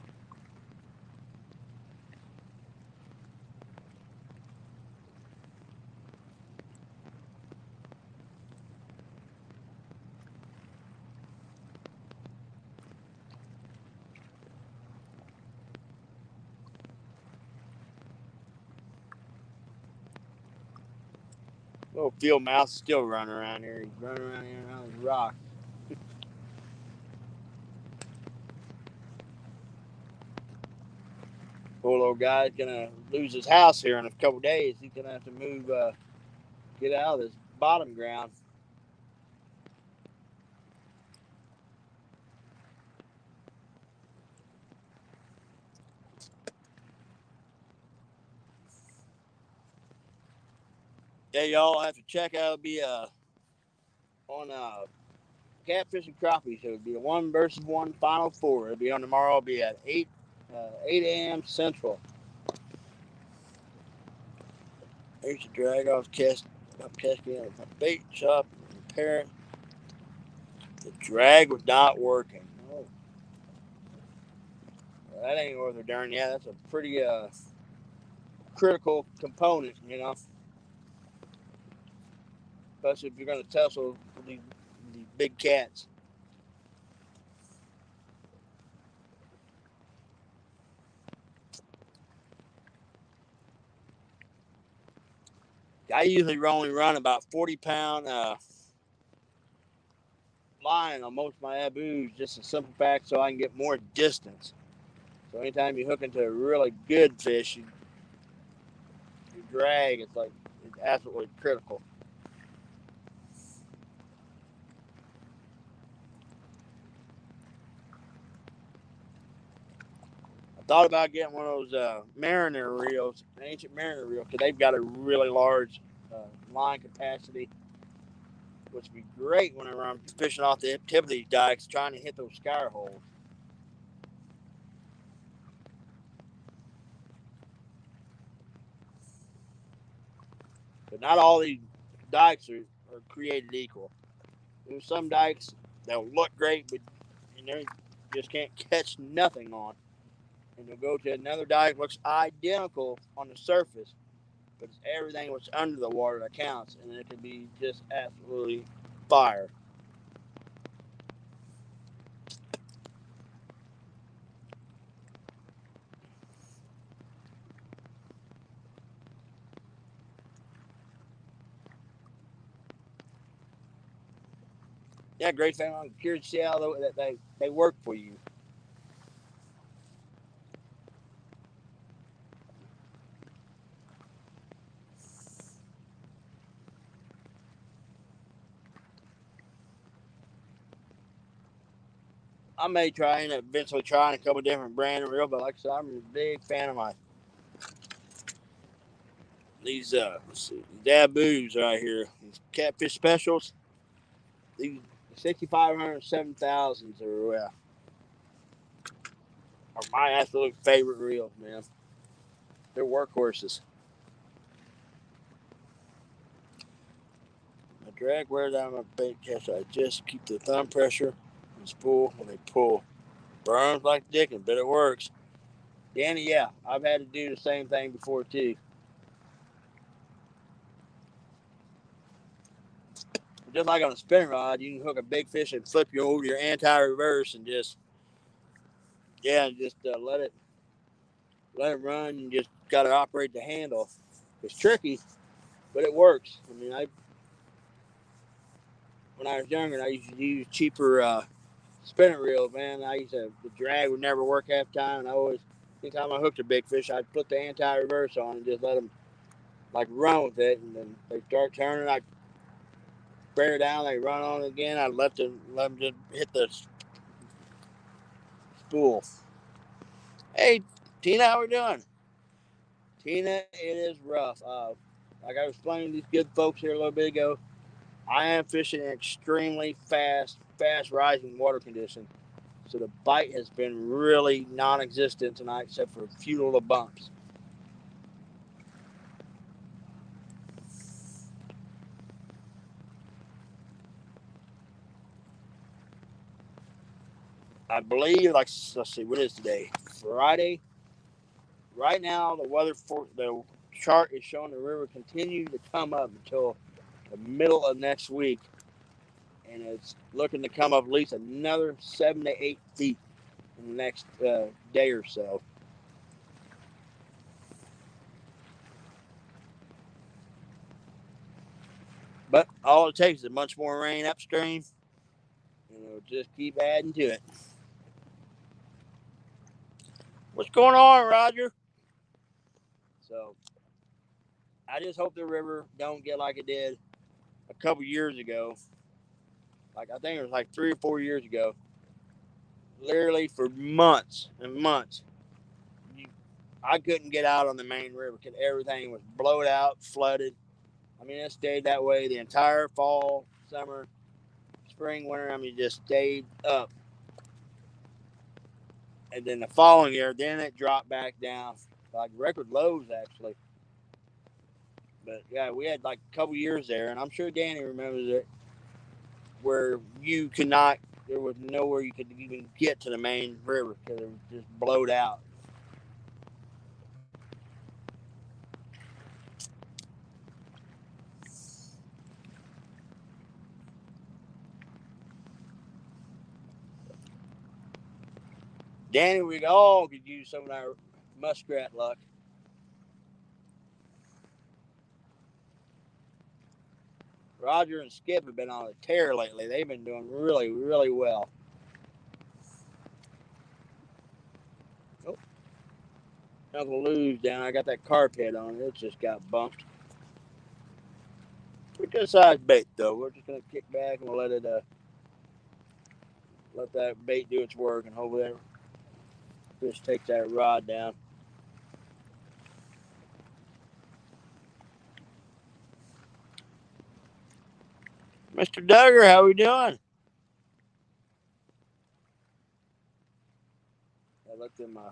Little field mouse still running around here. He's running around here around this rock. Poor little guy's gonna lose his house here in a couple days. He's gonna have to move, get out of this bottom ground. Yeah, y'all have to check out. It'll be on catfish and crappie. So it'll be a 1-versus-1 final four. It'll be on tomorrow. It'll be at 8 a.m. Central. I used to drag off casting on my bait shop and repair it. The drag was not working. Oh. Well, that ain't worth a darn. Yeah, that's a pretty critical component, you know. Especially if you're going to tussle with these big cats. I usually only run about 40-pound line on most of my Abus, just a simple fact so I can get more distance. So anytime you hook into a really good fish, you drag, it's absolutely critical. I thought about getting one of those Mariner reels, ancient Mariner reel, because they've got a really large line capacity. which would be great whenever I'm fishing off the tip of these dikes, trying to hit those scour holes. But not all these dikes are created equal. There's some dikes that'll look great, but you just can't catch nothing on. And you'll go to another dike looks identical on the surface, but it's everything what's under the water that counts, and it can be just absolutely fire. Yeah, great family. I'm curious to see how they work for you. I may try and eventually trying a couple different brand of reel, but like I said, I'm a big fan of these let's see, daboos right here. These catfish specials. These 6,500, 7,000s are my absolute favorite reels, man. They're workhorses. I drag wears down my bait catch. I just keep the thumb pressure and spool when they pull. Burns like dickens, but it works. Danny, yeah, I've had to do the same thing before too. Just like on a spinning rod, you can hook a big fish and flip you over your anti-reverse and just let it run. You just got to operate the handle. It's tricky, but it works. I mean, when I was younger, I used to use cheaper spinning reels. Man, the drag would never work half the time, and anytime I hooked a big fish, I'd put the anti-reverse on and just let them like run with it, and then they start turning. I bear down, they run on again. I let them just hit the spool. Hey, Tina, how we doing? Tina, it is rough. Like I was explaining to these good folks here a little bit ago, I am fishing in extremely fast rising water conditions. So the bite has been really non-existent tonight, except for a few little bumps. I believe, like, let's see, what is today? Friday. Right now, the chart is showing the river continue to come up until the middle of next week, and it's looking to come up at least another 7 to 8 feet in the next day or so. But all it takes is a bunch more rain upstream, and it'll just keep adding to it. What's going on, Roger? So I just hope the river don't get like it did a couple years ago. Like I think it was like 3 or 4 years ago. Literally for months and months, I couldn't get out on the main river because everything was blowed out, flooded. I mean, it stayed that way the entire fall, summer, spring, winter. I mean, it just stayed up. And then the following year, then it dropped back down, like record lows actually. But yeah, we had like a couple years there, and I'm sure Danny remembers it, where there was nowhere you could even get to the main river because it was just blowed out. Danny, we all could use some of our muskrat luck. Roger and Skip have been on a tear lately. They've been doing really, really well. Oh, Uncle Lou's down. I got that carp head on it. It just got bumped. We're good size bait though. We're just gonna kick back and we'll let that bait do its work, and hopefully that fish takes that rod down. Mr. Duggar, how we doing? I looked in my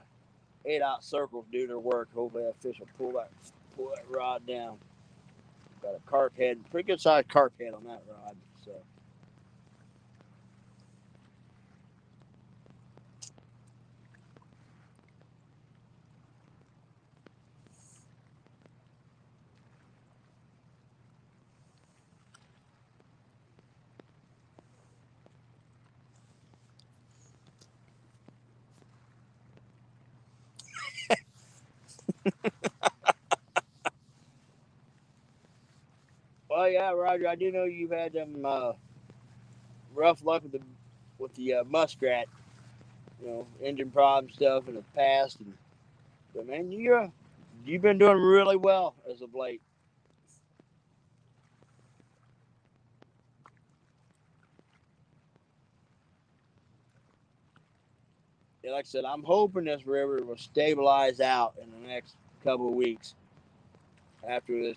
8-out circles, do their work. Hopefully that fish will pull that rod down. Got a carp head, pretty good sized carp head on that rod. So. Well, yeah, Roger. I do know you've had them rough luck with the muskrat, engine problem stuff in the past. But man, you've been doing really well as of late. Yeah, like I said, I'm hoping this river will stabilize out in the next couple of weeks after this.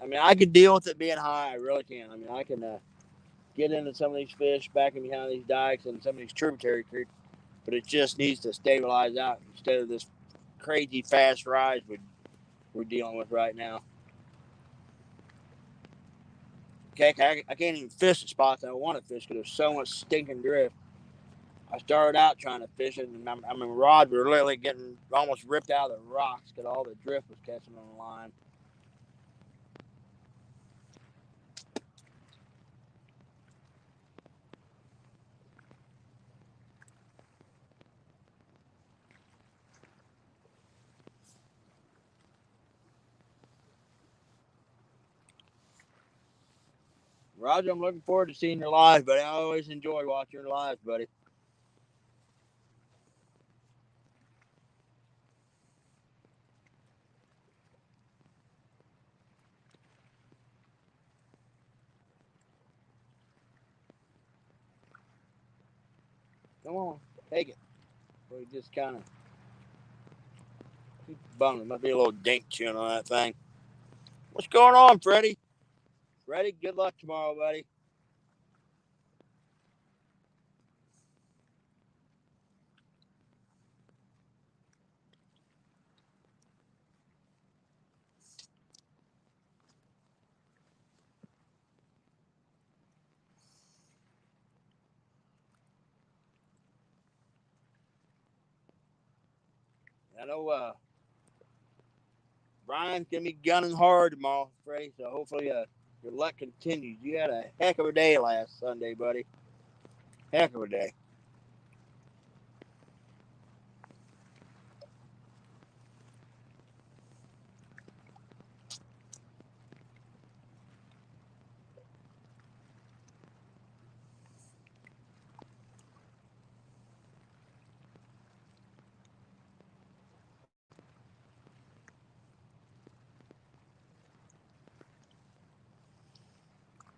I mean, I can deal with it being high. I really can. I mean, I can get into some of these fish back in behind these dikes and some of these tributary creeks, but it just needs to stabilize out instead of this crazy fast rise we're dealing with right now. Okay, I can't even fish the spots I want to fish because there's so much stinking drift. I started out trying to fish it, and I mean, rod were literally getting almost ripped out of the rocks because all the drift was catching on the line. Roger, I'm looking forward to seeing your live, buddy. I always enjoy watching your live, buddy. Come on, take it. We just kind of bummed. There might be a little dink chewing on that thing. What's going on, Freddie? Freddie, good luck tomorrow, buddy. I know Brian's gonna be gunning hard tomorrow, Freddie. So hopefully your luck continues. You had a heck of a day last Sunday, buddy. Heck of a day.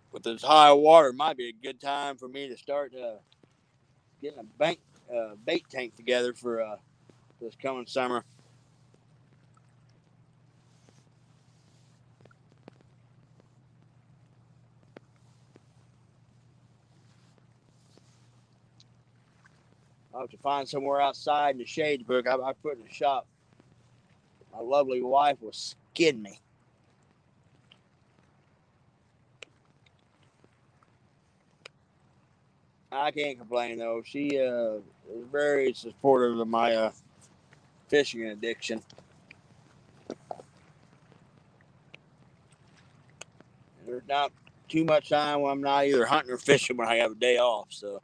With this high water, it might be a good time for me to start getting a bait tank together for this coming summer. I'll have to find somewhere outside in the shade book. I put in the shop. My lovely wife will skid me. I can't complain though. She is very supportive of my fishing addiction. There's not too much time when I'm not either hunting or fishing when I have a day off. So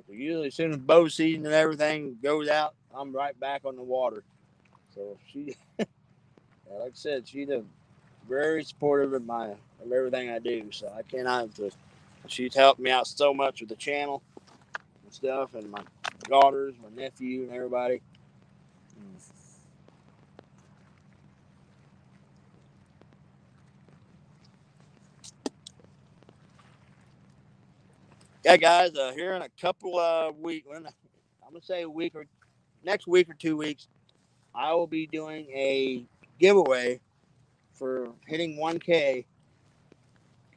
usually as soon as bow season and everything goes out, I'm right back on the water. So she, like I said, she's very supportive of everything I do. So I cannot. She's helped me out so much with the channel and stuff, and my daughters, my nephew, and everybody. Yeah, guys, here in a couple of weeks, I'm gonna say a week or next week or 2 weeks, I will be doing a giveaway for hitting 1K,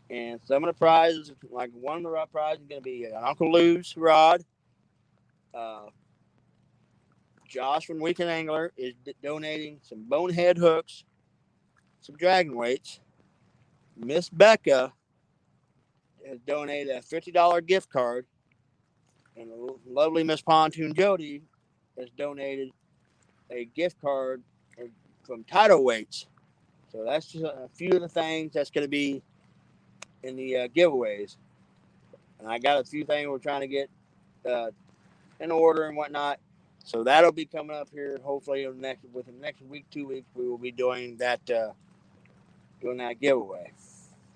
and some of the prizes, like one of the prizes, is gonna be an Uncle Lou's rod. Uh, Josh from Weekend Angler is donating some bonehead hooks, some dragon weights. Miss Becca has donated a $50 gift card, and the lovely Miss Pontoon Jody has donated a gift card from Tidal Weights. So that's just a few of the things that's going to be in the giveaways. And I got a few things we're trying to get uh, in order and whatnot. So that'll be coming up here. Hopefully, within the next week, 2 weeks, we will be doing that giveaway.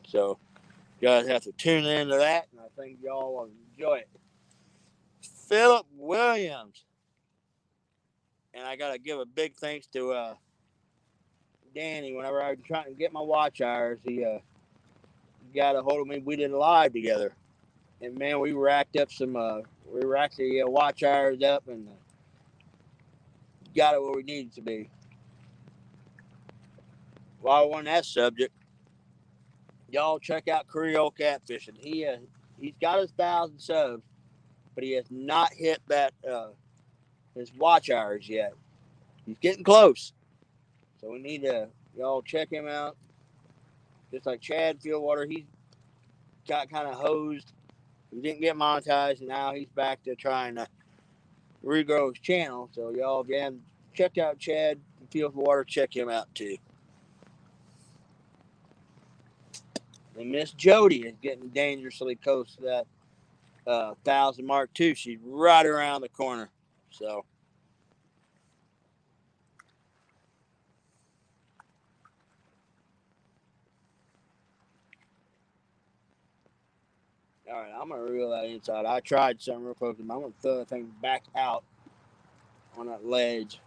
So you guys have to tune into that, and I think y'all will enjoy it. Philip Williams, and I got to give a big thanks to Danny. Whenever I was trying to get my watch hours, he got a hold of me. We did a live together, and man, we racked up some. We racked the watch hours up and got it where we needed to be. While we're on that subject, y'all check out Creole Catfishing. He's got his 1,000 subs, but he has not hit that his watch hours yet. He's getting close, so we need to y'all check him out. Just like Chad Fieldwater, he got kind of hosed. He didn't get monetized, and now he's back to trying to regrow his channel. So y'all again, check out Chad Fieldwater. Check him out too. And Miss Jody is getting dangerously close to that 1,000 mark too. She's right around the corner. So. All right, I'm gonna reel that inside. I tried something real quick. I'm gonna throw that thing back out on that ledge.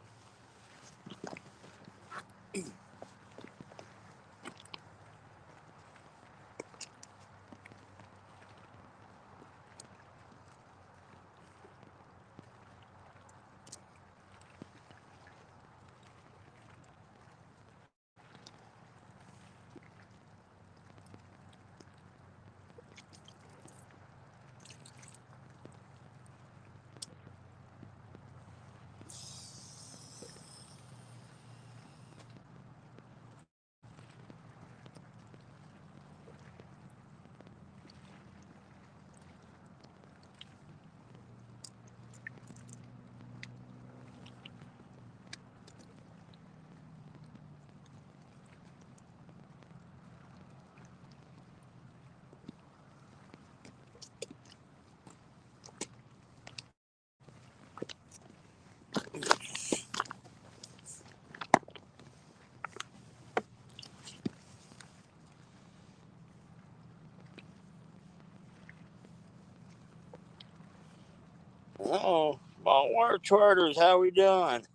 Oh, Baltimore Charters, how we doing?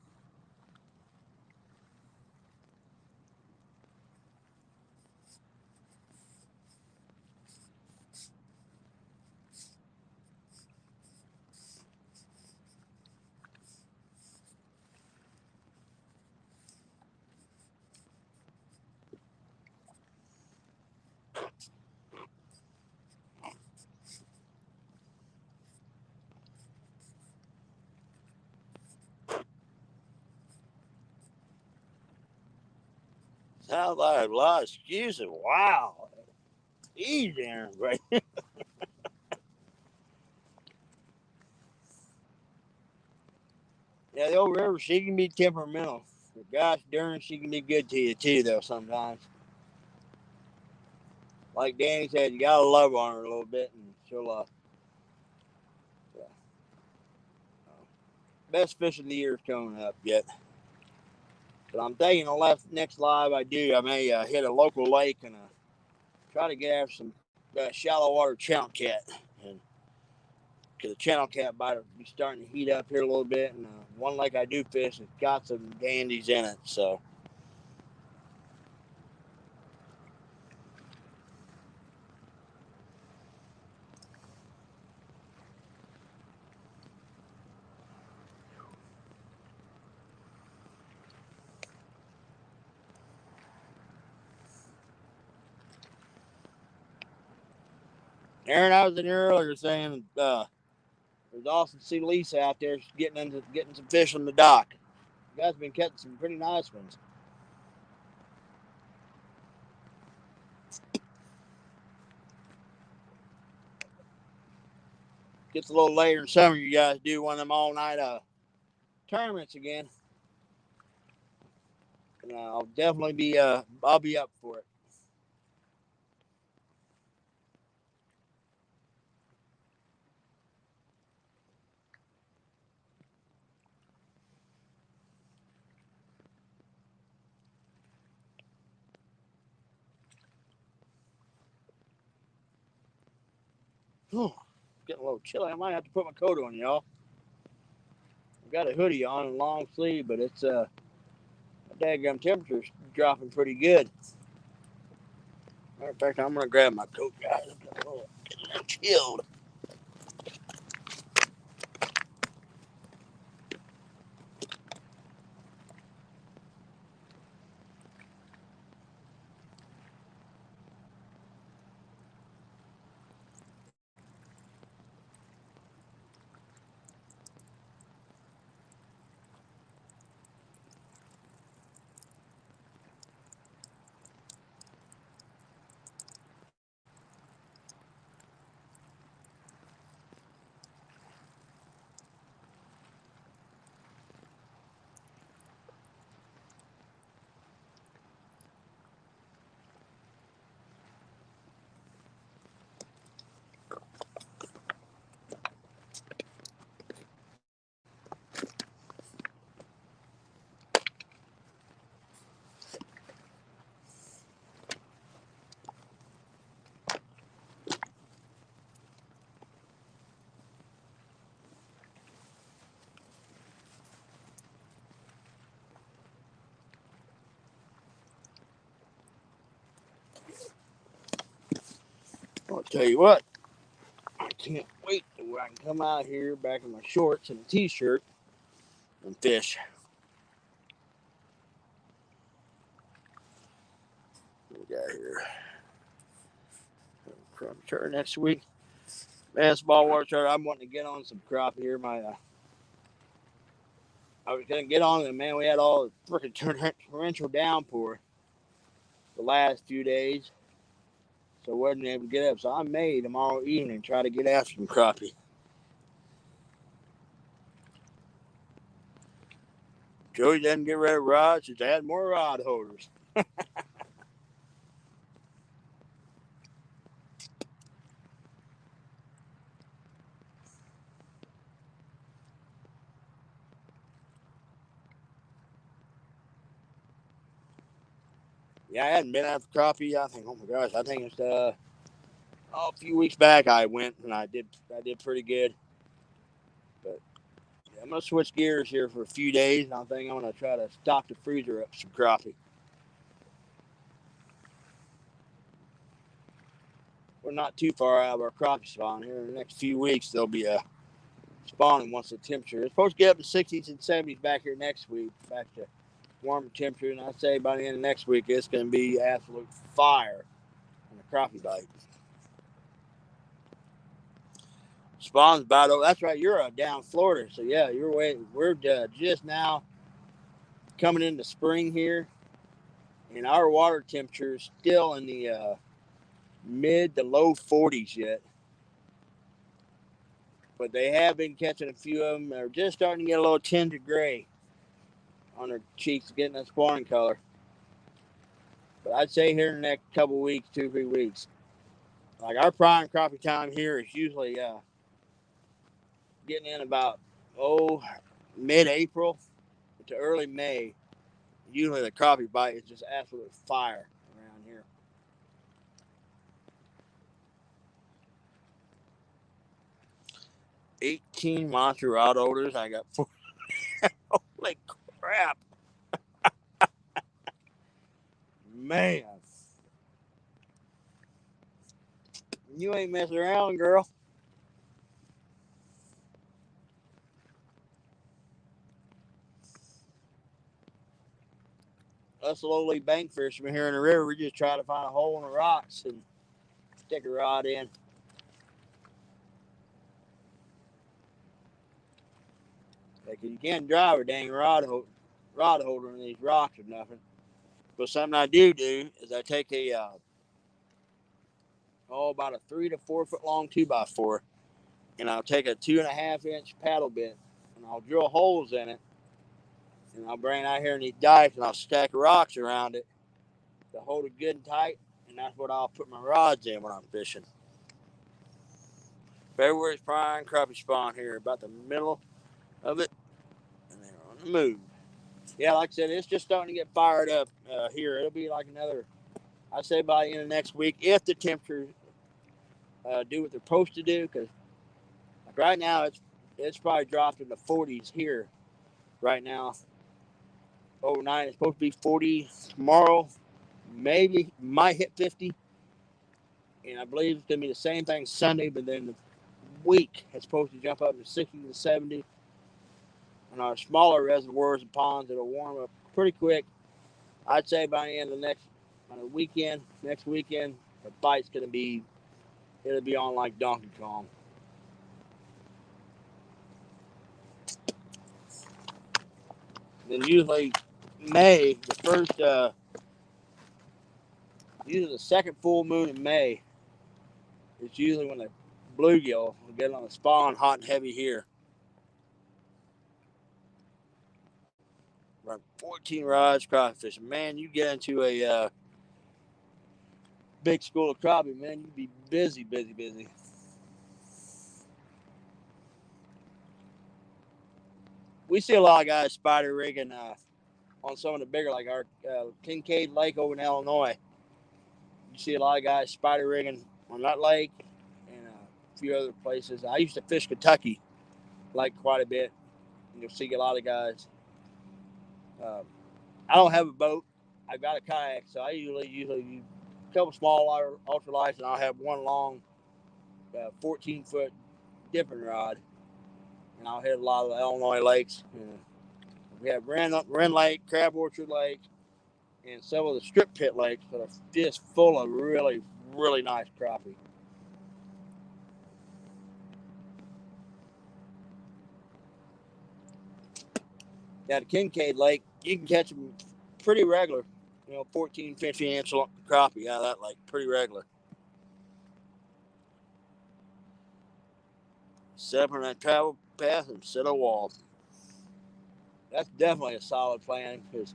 Sounds like a lot of excuses. Wow, easy, Aaron, right? Yeah, the old river, she can be temperamental. But gosh darn, she can be good to you too, though. Sometimes, like Danny said, you gotta love on her a little bit, and she'll yeah. Best fish of the year is coming up yet. But I'm thinking the next live I do, I may hit a local lake and try to get after some shallow water channel cat. And because the channel cat bite will be starting to heat up here a little bit. And one lake I do fish has got some dandies in it. So, Aaron, I was in here earlier saying there's awesome to see Lisa out there getting some fish on the dock. You guys have been catching some pretty nice ones. Gets a little later in summer. You guys do one of them all night tournaments again. And I'll definitely be I'll be up for it. Oh, getting a little chilly. I might have to put my coat on, y'all. I've got a hoodie on and long sleeve, but it's the daggum temperature's dropping pretty good. Matter of fact, I'm gonna grab my coat, guys. I'm getting a little chilled. I'll tell you what, I can't wait till I can come out here back in my shorts and a t-shirt and fish. What we got here? From church next week. Basketball water chart. I'm wanting to get on some crappie here. I was gonna get on it, man. We had all the freaking torrential downpour the last few days, so I wasn't able to get up. So I may tomorrow evening try to get after some crappie. Joey doesn't get rid of rods, just add more rod holders. Yeah, I hadn't been after crappie. I think, oh my gosh, I think it's a few weeks back I went and I did pretty good. But yeah, I'm gonna switch gears here for a few days, and I think I'm gonna try to stock the freezer up some crappie. We're not too far out of our crappie spawn here. In the next few weeks, there'll be a spawning once the temperature. It's supposed to get up to 60s and 70s back here next week, back to warmer temperature. And I'd say by the end of next week, it's going to be absolute fire on the crappie bite. Spawn's about over. That's right. You're down Florida, so yeah, you're waiting. We're just now coming into spring here, and our water temperature is still in the mid to low 40s yet. But they have been catching a few of them. They're just starting to get a little tinted gray on their cheeks, getting that spawning color. But I'd say here in the next couple weeks, 2-3 weeks, like our prime crappie time here is usually getting in about mid-April to early May. Usually the crappie bite is just absolute fire around here. $18 monster rod holders. I got 4. Holy crap. Man. You ain't messing around, girl. Us lowly bank fishermen here in the river, we just try to find a hole in the rocks and stick a rod in. can't drive a dang rod holder in these rocks or nothing. But something I do is I take about a 3 to 4 foot long 2x4, and I'll take a 2.5 inch paddle bit, and I'll drill holes in it, and I'll bring it out here in these dikes, and I'll stack rocks around it to hold it good and tight, and that's what I'll put my rods in when I'm fishing. February's prime crappie spawn here, about the middle of it, and they're on the move. Yeah, like I said, it's just starting to get fired up here. It'll be like another, I'd say by the end of next week, if the temperatures do what they're supposed to do, because like right now it's probably dropped in the 40s here right now. Overnight it's supposed to be 40 tomorrow, maybe might hit 50, and I believe it's gonna be the same thing Sunday, but then the week it's supposed to jump up to 60 to 70. And our smaller reservoirs and ponds, it'll warm up pretty quick. I'd say by the end of next weekend, the bite's gonna be, it'll be on like Donkey Kong. Then usually May, usually the second full moon in May, it's usually when the bluegill will get on the spawn hot and heavy here. Run 14 rods crappie fishing. Man, you get into a big school of crappie, man, you'd be busy. We see a lot of guys spider rigging on some of the bigger, like our Kincaid Lake over in Illinois. You see a lot of guys spider rigging on that lake and a few other places. I used to fish Kentucky like quite a bit. You'll see a lot of guys. I don't have a boat. I've got a kayak, so I usually use a couple small ultralights, and I'll have one long 14-foot dipping rod, and I'll hit a lot of the Illinois lakes. We have Wren Lake, Crab Orchard Lake, and some of the strip pit lakes that are just full of really, really nice crappie. Yeah, the Kincaid Lake, you can catch them pretty regular. 14, 15-inch crappie out of that lake, pretty regular. Set up on that travel path and set a wall. That's definitely a solid plan, because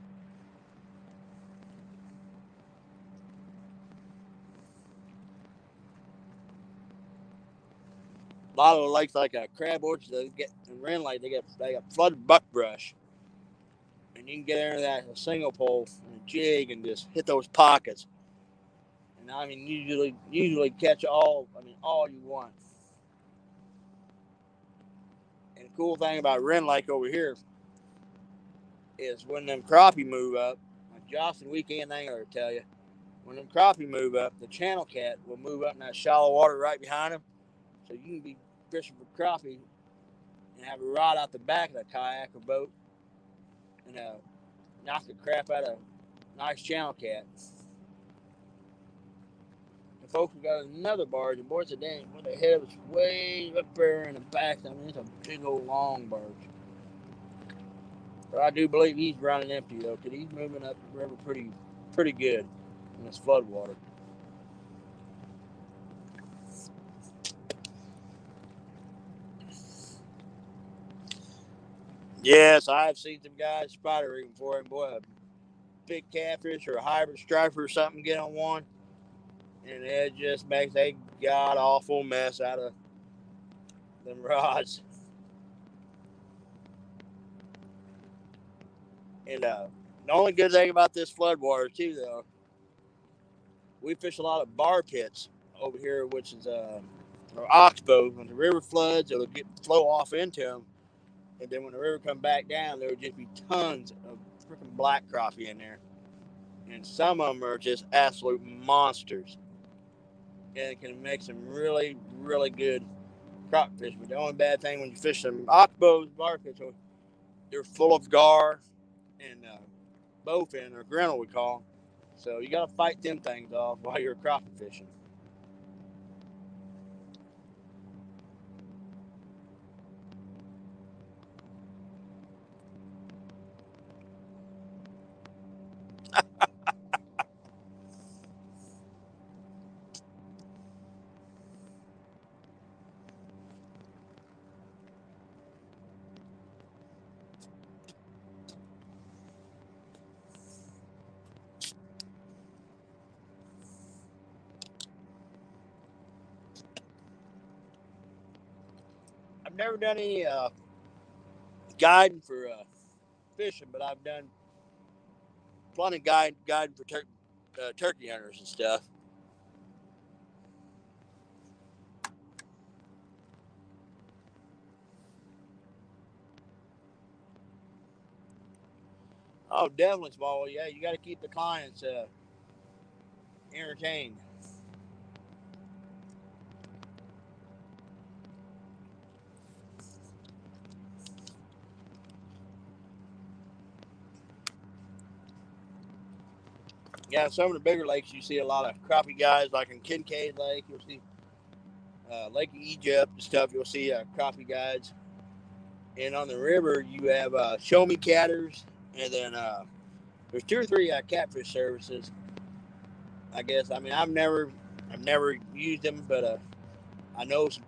a lot of the lakes, like Crab Orchard, they get in Wren Lake, they got flooded buckbrush, and you can get into that single pole and a jig and just hit those pockets. And I mean, usually catch all you want. And the cool thing about Wren Lake over here is when them crappie move up, like Jocelyn Weekend Angler will tell you, when them crappie move up, the channel cat will move up in that shallow water right behind them. So you can be fishing for crappie and have a rod out the back of the kayak or boat and knock the crap out of a nice channel cat. The folks have got another barge, and boys, dang, what the hell is way up there in the back? I mean, it's a big old long barge. But I do believe he's running empty though, because he's moving up the river pretty good in this flood water. Yes, I have seen some guys spider rigging for him. Boy, a big catfish or a hybrid striper or something get on one, and it just makes a god awful mess out of them rods. And the only good thing about this floodwater too, though, we fish a lot of bar pits over here, which is or oxbows. When the river floods, it'll flow off into them, and then when the river come back down, there will just be tons of freaking black crappie in there, and some of them are just absolute monsters, and it can make some really, really good crop fish. But the only bad thing when you fish some oxbows, bar pits, they're full of gar and bowfin or grinnell we call. So you got to fight them things off while you're crappie fishing. never done any guiding for fishing, but I've done plenty of guiding for turkey hunters and stuff. Oh, definitely small. Yeah, you got to keep the clients entertained. Yeah, some of the bigger lakes you see a lot of crappie guys, like in Kincaid Lake. You'll see Lake Egypt and stuff. You'll see crappie guides. And on the river, you have show me catters, and then there's 2 or 3 catfish services. I guess. I mean, I've never used them, but I know some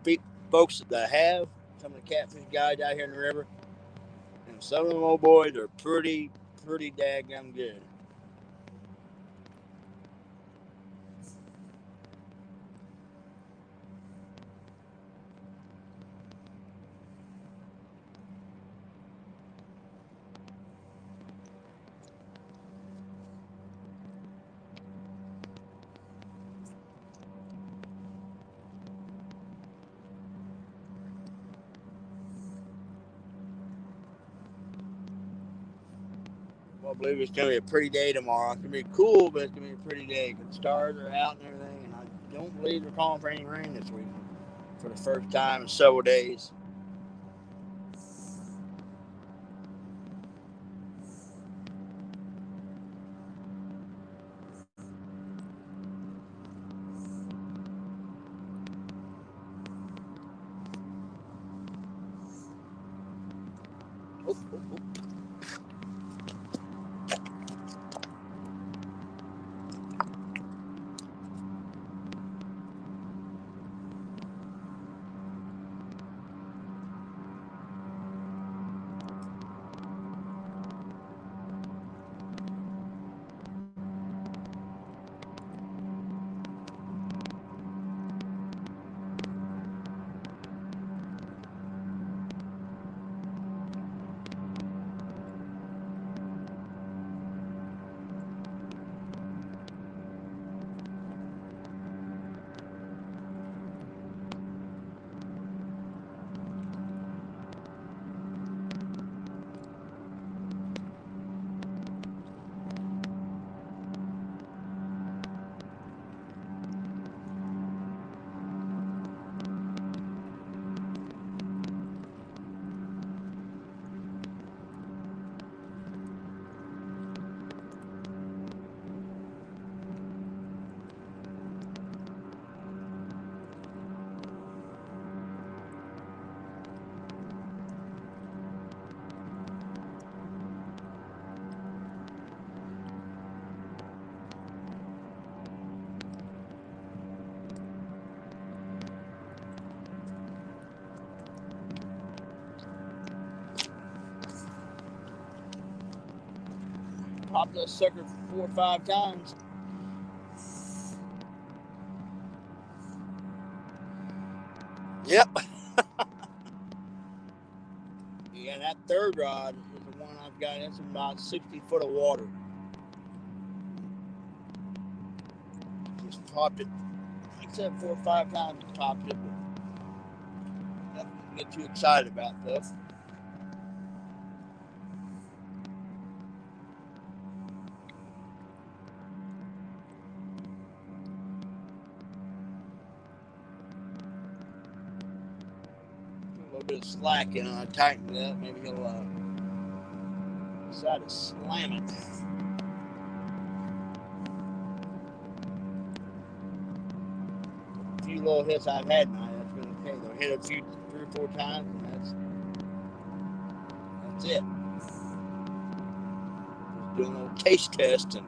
folks that have some of the catfish guides out here in the river, and some of them old boys are pretty daggum good. Well, I believe it's going to be a pretty day tomorrow. It's going to be cool, but it's going to be a pretty day because the stars are out and everything. And I don't believe they're calling for any rain this week for the first time in several days. Oh, oh, oh. Popped that sucker 4 or 5 times. Yep. Yeah, that third rod is the one I've got. It's about 60 foot of water. Just popped it. Like I said, 4 or 5 times popped it. But nothing to get too excited about, though. A little bit of slack in it. I tightened it up. Maybe he'll decide to slam it. A few little hits I've had tonight. That's been okay. They'll hit a few 3 or 4 times, and that's it. Just doing a little taste test and.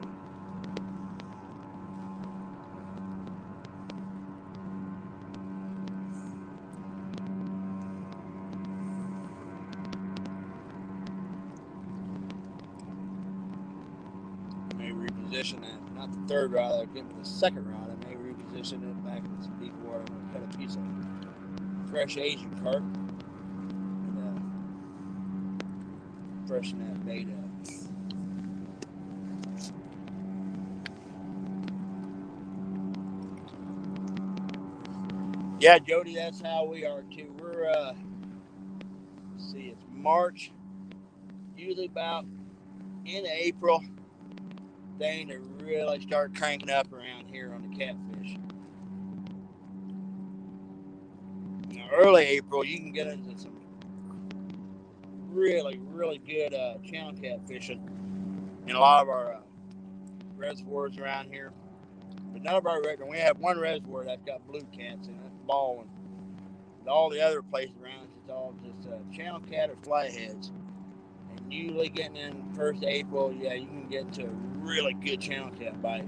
Reposition that, not the third rod, I'll give it the second rod. I may reposition it back in some deep water. I'm going to cut a piece of fresh Asian carp. freshen that bait up. Yeah, Jody, that's how we are too. We're let's see, it's March, usually about in April, thing to really start cranking up around here on the catfish. Now, early April, you can get into some really, really good channel catfishing in a lot of our reservoirs around here. But none of our records, we have one reservoir that's got blue cats in it, balling. But all the other places around, it's all just channel cat or flatheads. And usually getting in 1st April, yeah, you can get to a really good channel cat bite.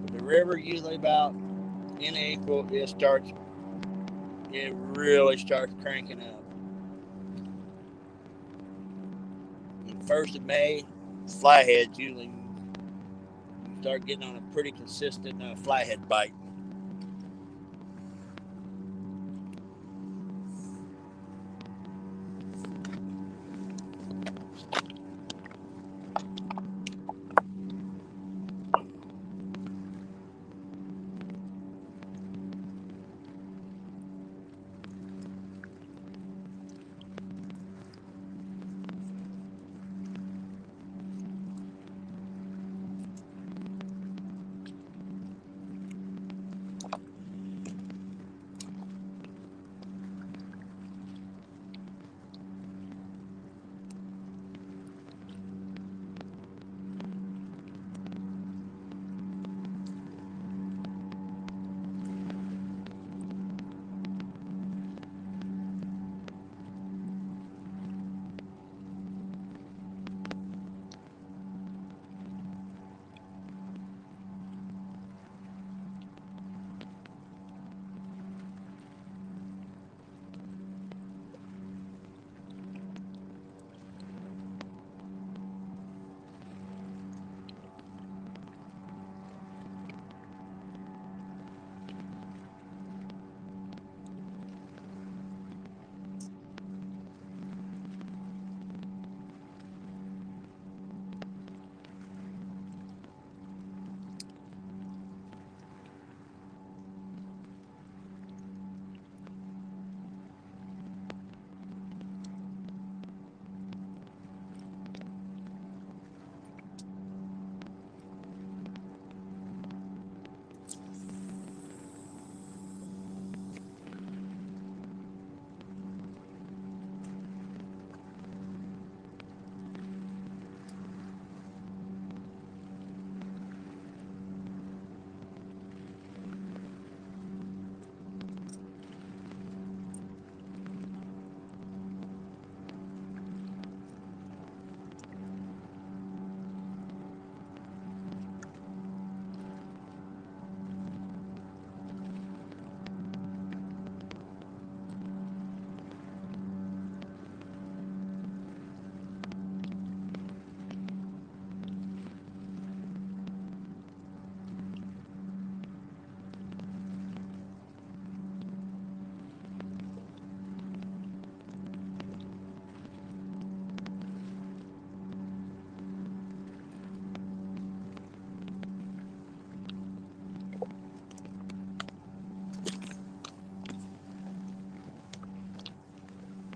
But the river, usually about in April, it really starts cranking up. And 1st of May, flatheads usually start getting on a pretty consistent flathead bite.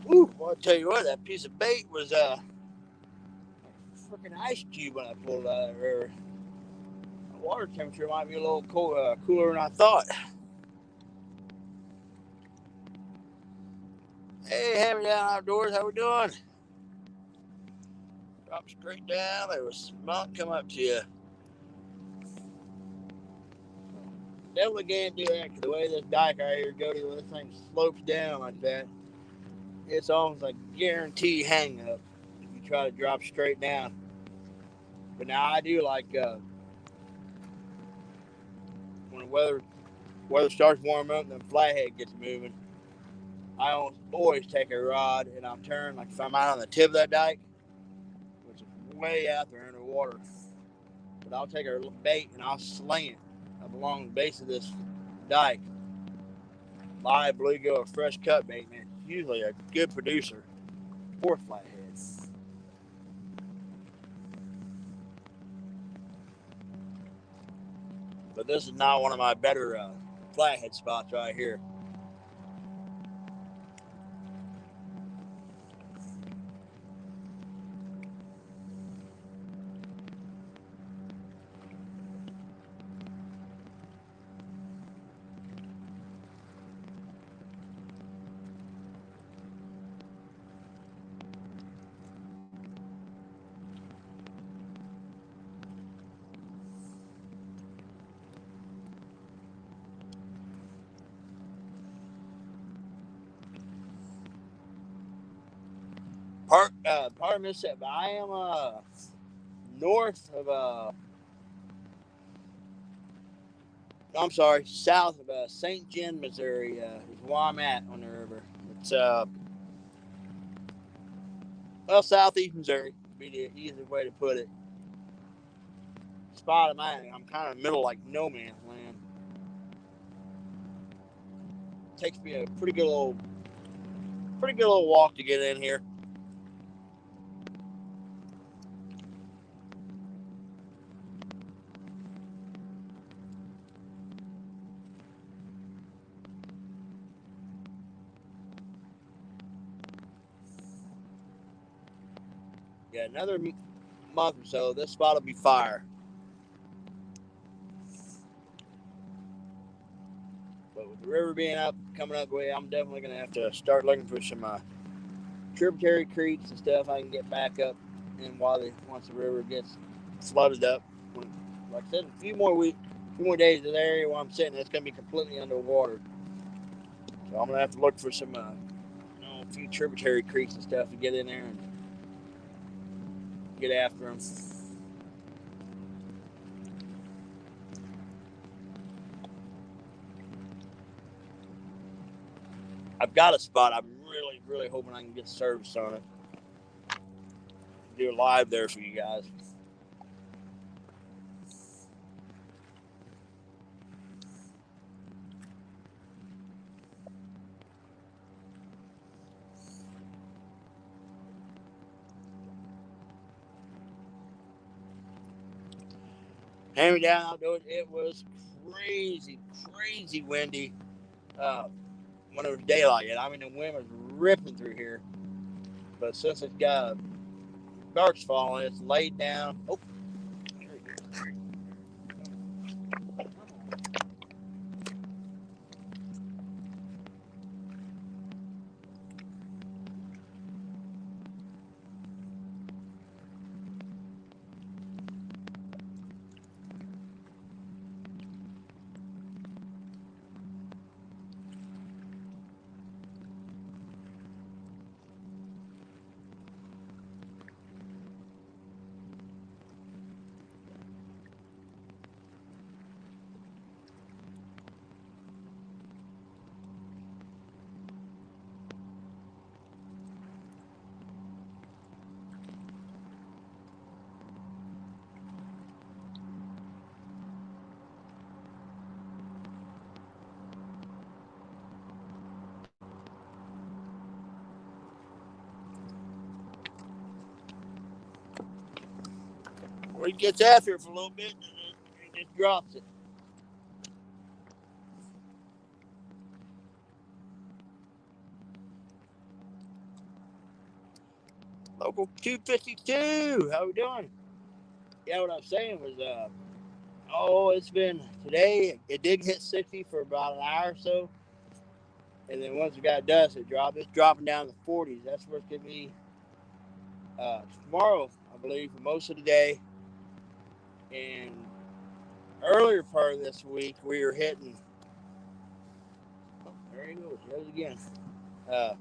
Woo, well, I'll tell you what, that piece of bait was a freaking ice cube when I pulled it out of the river. The water temperature might be a little cooler than I thought. Hey, Hammer Down Outdoors, how we doing? Drop straight down, there was smoke come up to you. Definitely can't do that because the way this dike right here goes, when this thing slopes down like that, it's almost like guaranteed hang up if you try to drop straight down. But now I do like when the weather starts warming up and the flathead gets moving, I always take a rod and I'll turn, like if I'm out on the tip of that dike, which is way out there underwater, but I'll take a bait and I'll sling it up along the base of this dike. Live bluegill or fresh cut bait, man, it's usually a good producer for flatheads. But this is not one of my better flathead spots right here. Part of Mississippi. I am north of I'm sorry, south of St. John, Missouri. Is where I'm at on the river. It's well, southeast Missouri would be the easiest way to put it. Spot I'm kind of middle, like no man's land. Takes me a pretty good little walk to get in here. Yeah, another month or so, this spot will be fire. But with the river being coming up the way, I'm definitely going to have to start looking for some tributary creeks and stuff I can get back up in once the river gets flooded up. Like I said, a few more days in the area where I'm sitting, it's going to be completely underwater. So I'm going to have to look for some, a few tributary creeks and stuff to get in there and get after them. I've got a spot. I'm really, really hoping I can get service on it. Do a live there for you guys. Hand me down outdoors. It was crazy windy when it was daylight. I mean, the wind was ripping through here. But since it's got dark's falling, it's laid down. Oh, there we go. Or he gets after it for a little bit and just drops it. Local 252. How we doing? Yeah, what I was saying was, it's been today. It did hit 60 for about an hour or so, and then once it got dust, it dropped. It's dropping down to 40s. That's where it's gonna be tomorrow, I believe, for most of the day. And earlier part of this week, we were hitting. Oh, there he goes. There's again. Uh,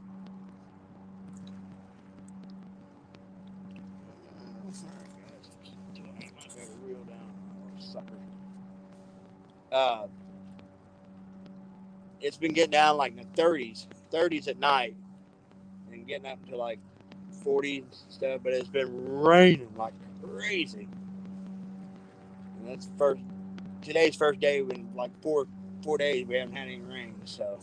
it's been getting down like in the 30s at night, and getting up to like 40s and stuff. But it's been raining like crazy. And that's today's first day in like four days we haven't had any rain. So.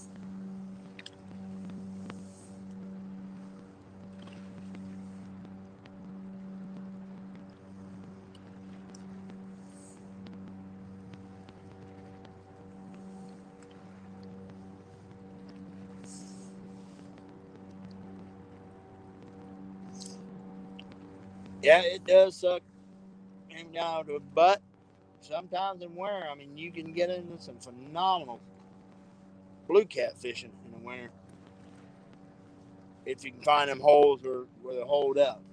Yeah, it does suck him down to a butt. Sometimes in winter, I mean, you can get into some phenomenal blue cat fishing in the winter if you can find them holes where they hold up.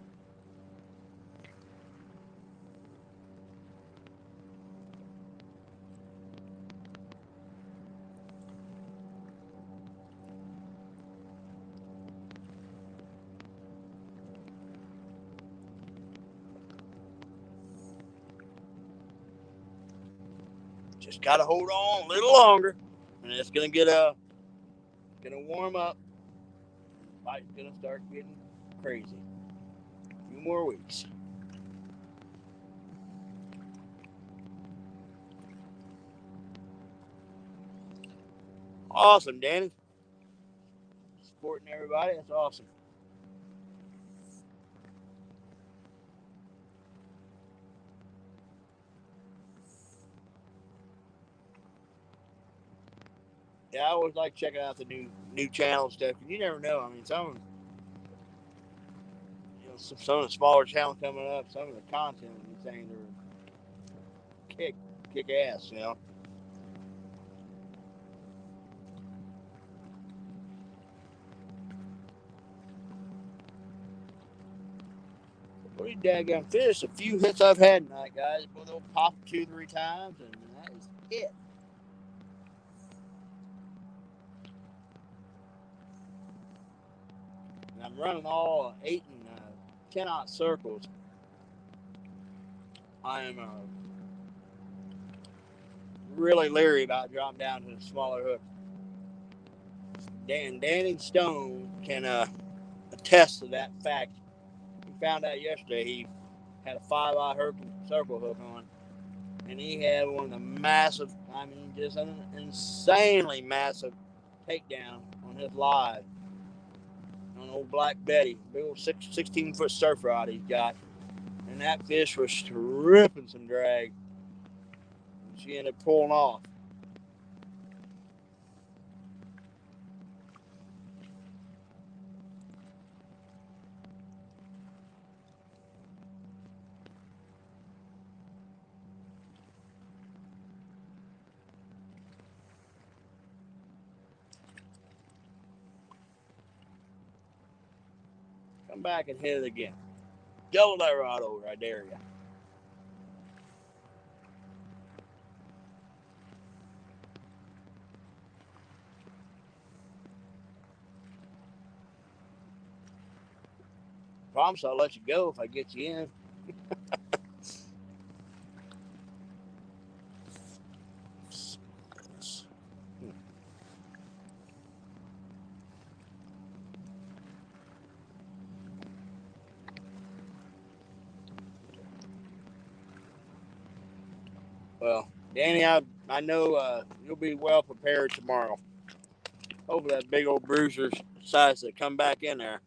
Just gotta hold on a little longer, and it's gonna gonna warm up. Light's gonna start getting crazy. A few more weeks. Awesome, Danny. Supporting everybody. That's awesome. Yeah, I always like checking out the new channel stuff. You never know. I mean, some of them, some of the smaller channels coming up, some of the content and things are kick ass. Pretty daggone fish. A few hits I've had tonight, guys. But they'll pop 2-3 times, and that is it. And I'm running all 8 and 10-aught circles. I am really leery about dropping down to the smaller hook. Danny Stone can attest to that fact. He found out yesterday he had a 5-aught circle hook on, and he had one of the massive, I mean, just an insanely massive takedown on his live on old Black Betty, big old 16-foot surf rod he's got, and that fish was stripping some drag. She ended up pulling off. Come back and hit it again. Double that rod over, I dare you. Promise I'll let you go if I get you in. Well, Danny, I know you'll be well prepared tomorrow. Hopefully that big old bruiser decides to come back in there.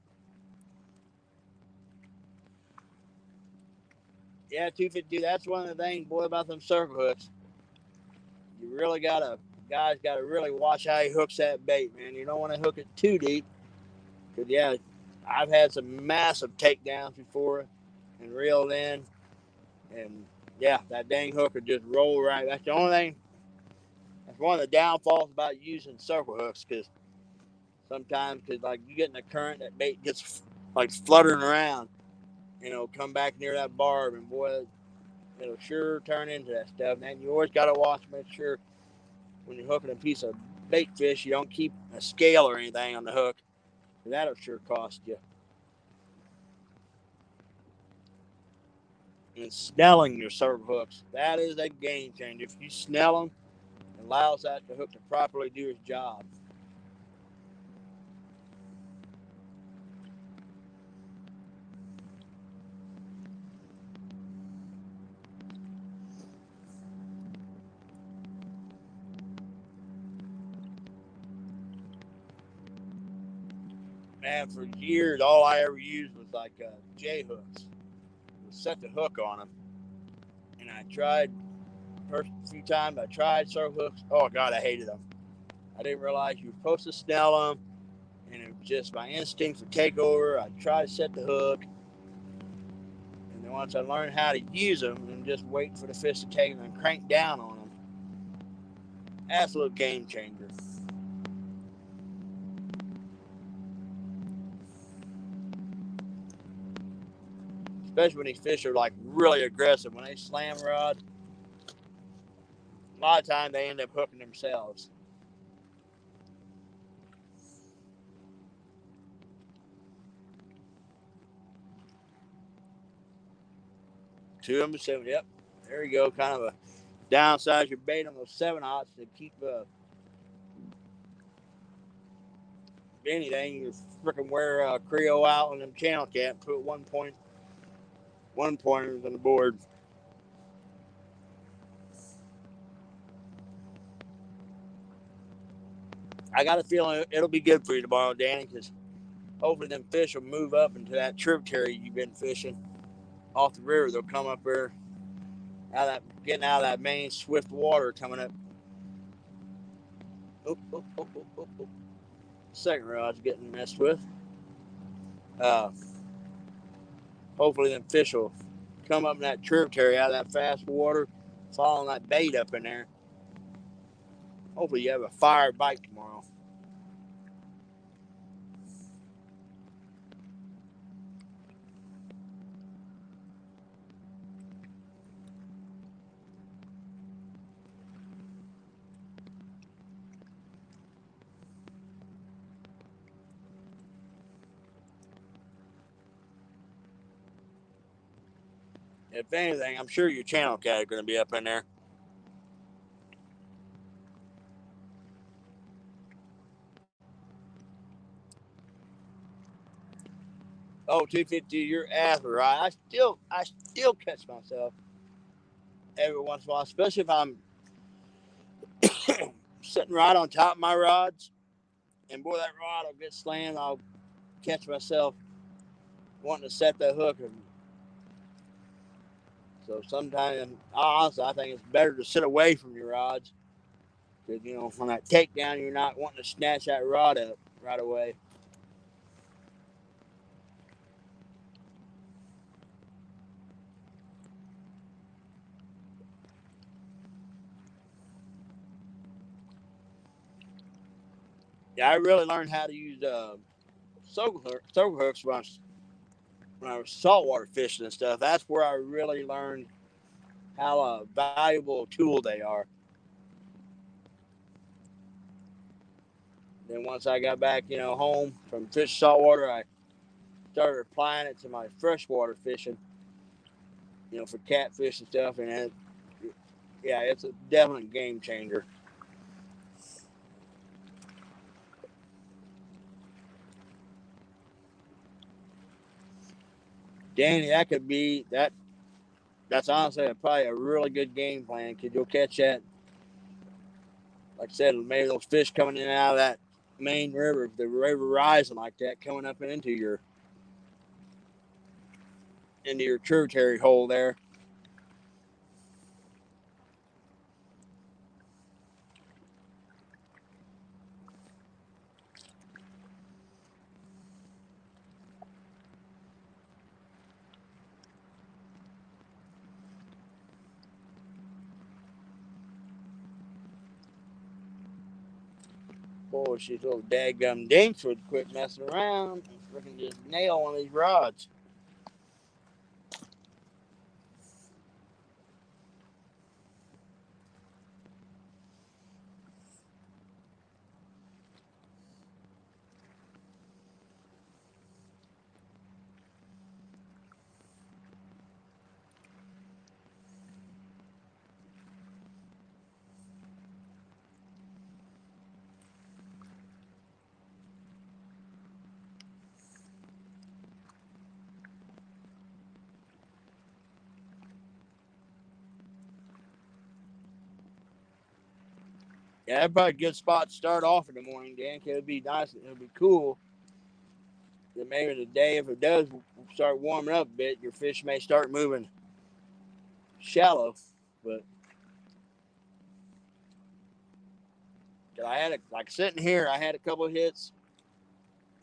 Yeah, 252. That's one of the things, boy, about them circle hooks. You really guys gotta really watch how he hooks that bait, man. You don't want to hook it too deep, because yeah, I've had some massive takedowns before and reeled in, and yeah, that dang hook would just roll right. That's the only thing. That's one of the downfalls about using circle hooks, because sometimes, like you get in a current, that bait gets like fluttering around, come back near that barb, and boy, it'll sure turn into that stuff. And you always got to watch, make sure when you're hooking a piece of bait fish, you don't keep a scale or anything on the hook. That'll sure cost you. And snelling your circle hooks, that is a game changer. If you snell them, it allows that the hook to properly do its job. Man, for years, all I ever used was like J hooks. Set the hook on them, and I tried first few times. I tried circle hooks. Oh God, I hated them. I didn't realize you were supposed to snell them, and it was just my instincts would take over. I tried to set the hook, and And once I learned how to use them and just wait for the fish to take them and crank down on them, absolute game changer. Especially when these fish are like really aggressive. When they slam rod, a lot of times they end up hooking themselves. Two of them, 7. Yep, there you go. Kind of a downsize your bait on those 7/0 to keep anything. You freaking wear Creo out on them channel cat and put 1 pointers on the board. I got a feeling it'll be good for you tomorrow, Danny, because hopefully them fish will move up into that tributary you've been fishing off the river. They'll come up there, getting out of that main swift water coming up. Oh. Second rod's getting messed with. Hopefully them fish will come up in that tributary out of that fast water, following that bait up in there. Hopefully you have a fire bite tomorrow. If anything, I'm sure your channel cat are going to be up in there. Oh, 250, you're after right. I still catch myself every once in a while, especially if I'm sitting right on top of my rods, and boy, that rod will get slammed. I'll catch myself wanting to set the hook. So sometimes, honestly, I think it's better to sit away from your rods, because on that takedown, you're not wanting to snatch that rod up right away. Yeah, I really learned how to use soaker hooks when I was saltwater fishing and stuff. That's where I really learned how a valuable tool they are. Then once I got back, home from fish saltwater, I started applying it to my freshwater fishing, for catfish and stuff. And it's a definite game changer. Danny, that could be that. That's honestly probably a really good game plan, because you'll catch that. Like I said, maybe those fish coming in and out of that main river, if the river rising like that, coming up and into your tributary hole there. Boy, these little dadgum dinks would quit messing around and freaking just nail one of these rods. Yeah, that'd probably a good spot to start off in the morning, Dan. It'd be nice. It'd be cool. Then maybe the day, if it does start warming up a bit, your fish may start moving shallow. But like sitting here, I had a couple of hits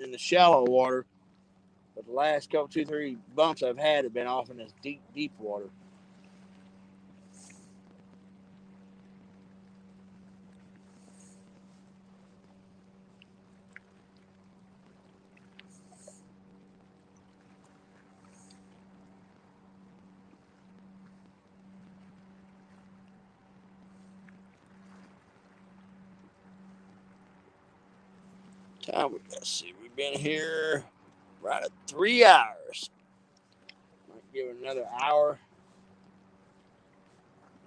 in the shallow water, But the last couple, 2-3 bumps I've had have been off in this deep, deep water. Let's see, we've been here right at 3 hours. Might give it another hour.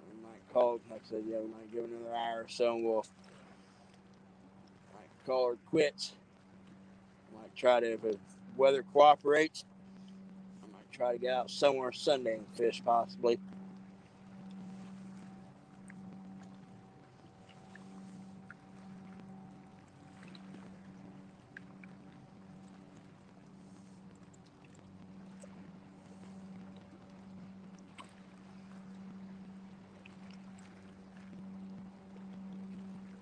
We might call it, like I said, yeah, we might give it another hour or so, and we'll might call her quits. Might try to, if the weather cooperates, I might try to get out somewhere Sunday and fish possibly.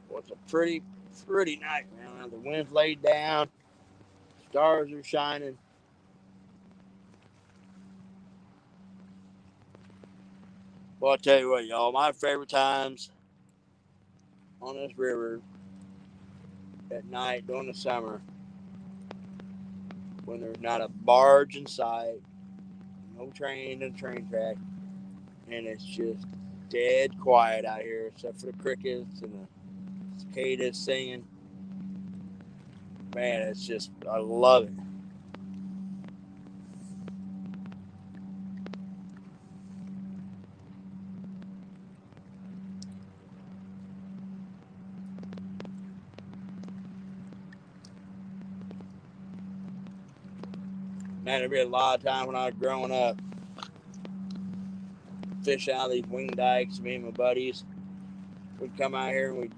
Well, it's a pretty night, man. The wind's laid down, stars are shining. Well, I'll tell you what, y'all, my favorite times on this river at night during the summer when there's not a barge in sight, no train in the train track, and it's just dead quiet out here except for the crickets and the cicadas singing. Man, it's just, I love it. Man, there'd be a lot of time when I was growing up fishing out of these wing dikes. Me and my buddies, we'd come out here and we'd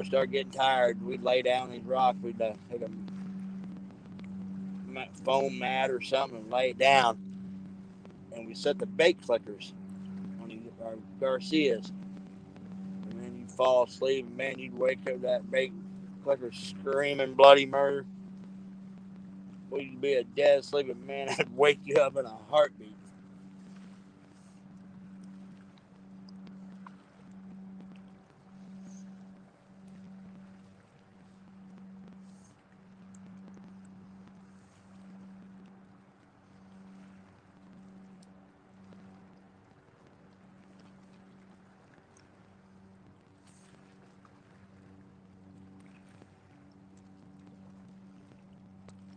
start getting tired. We'd lay down these rocks. We'd take a foam mat or something and lay it down, and we set the bait clickers on our Garcias. And then you'd fall asleep, and man, you'd wake up that bait clicker screaming bloody murder. Well, you'd be a dead asleep, and man, I'd wake you up in a heartbeat.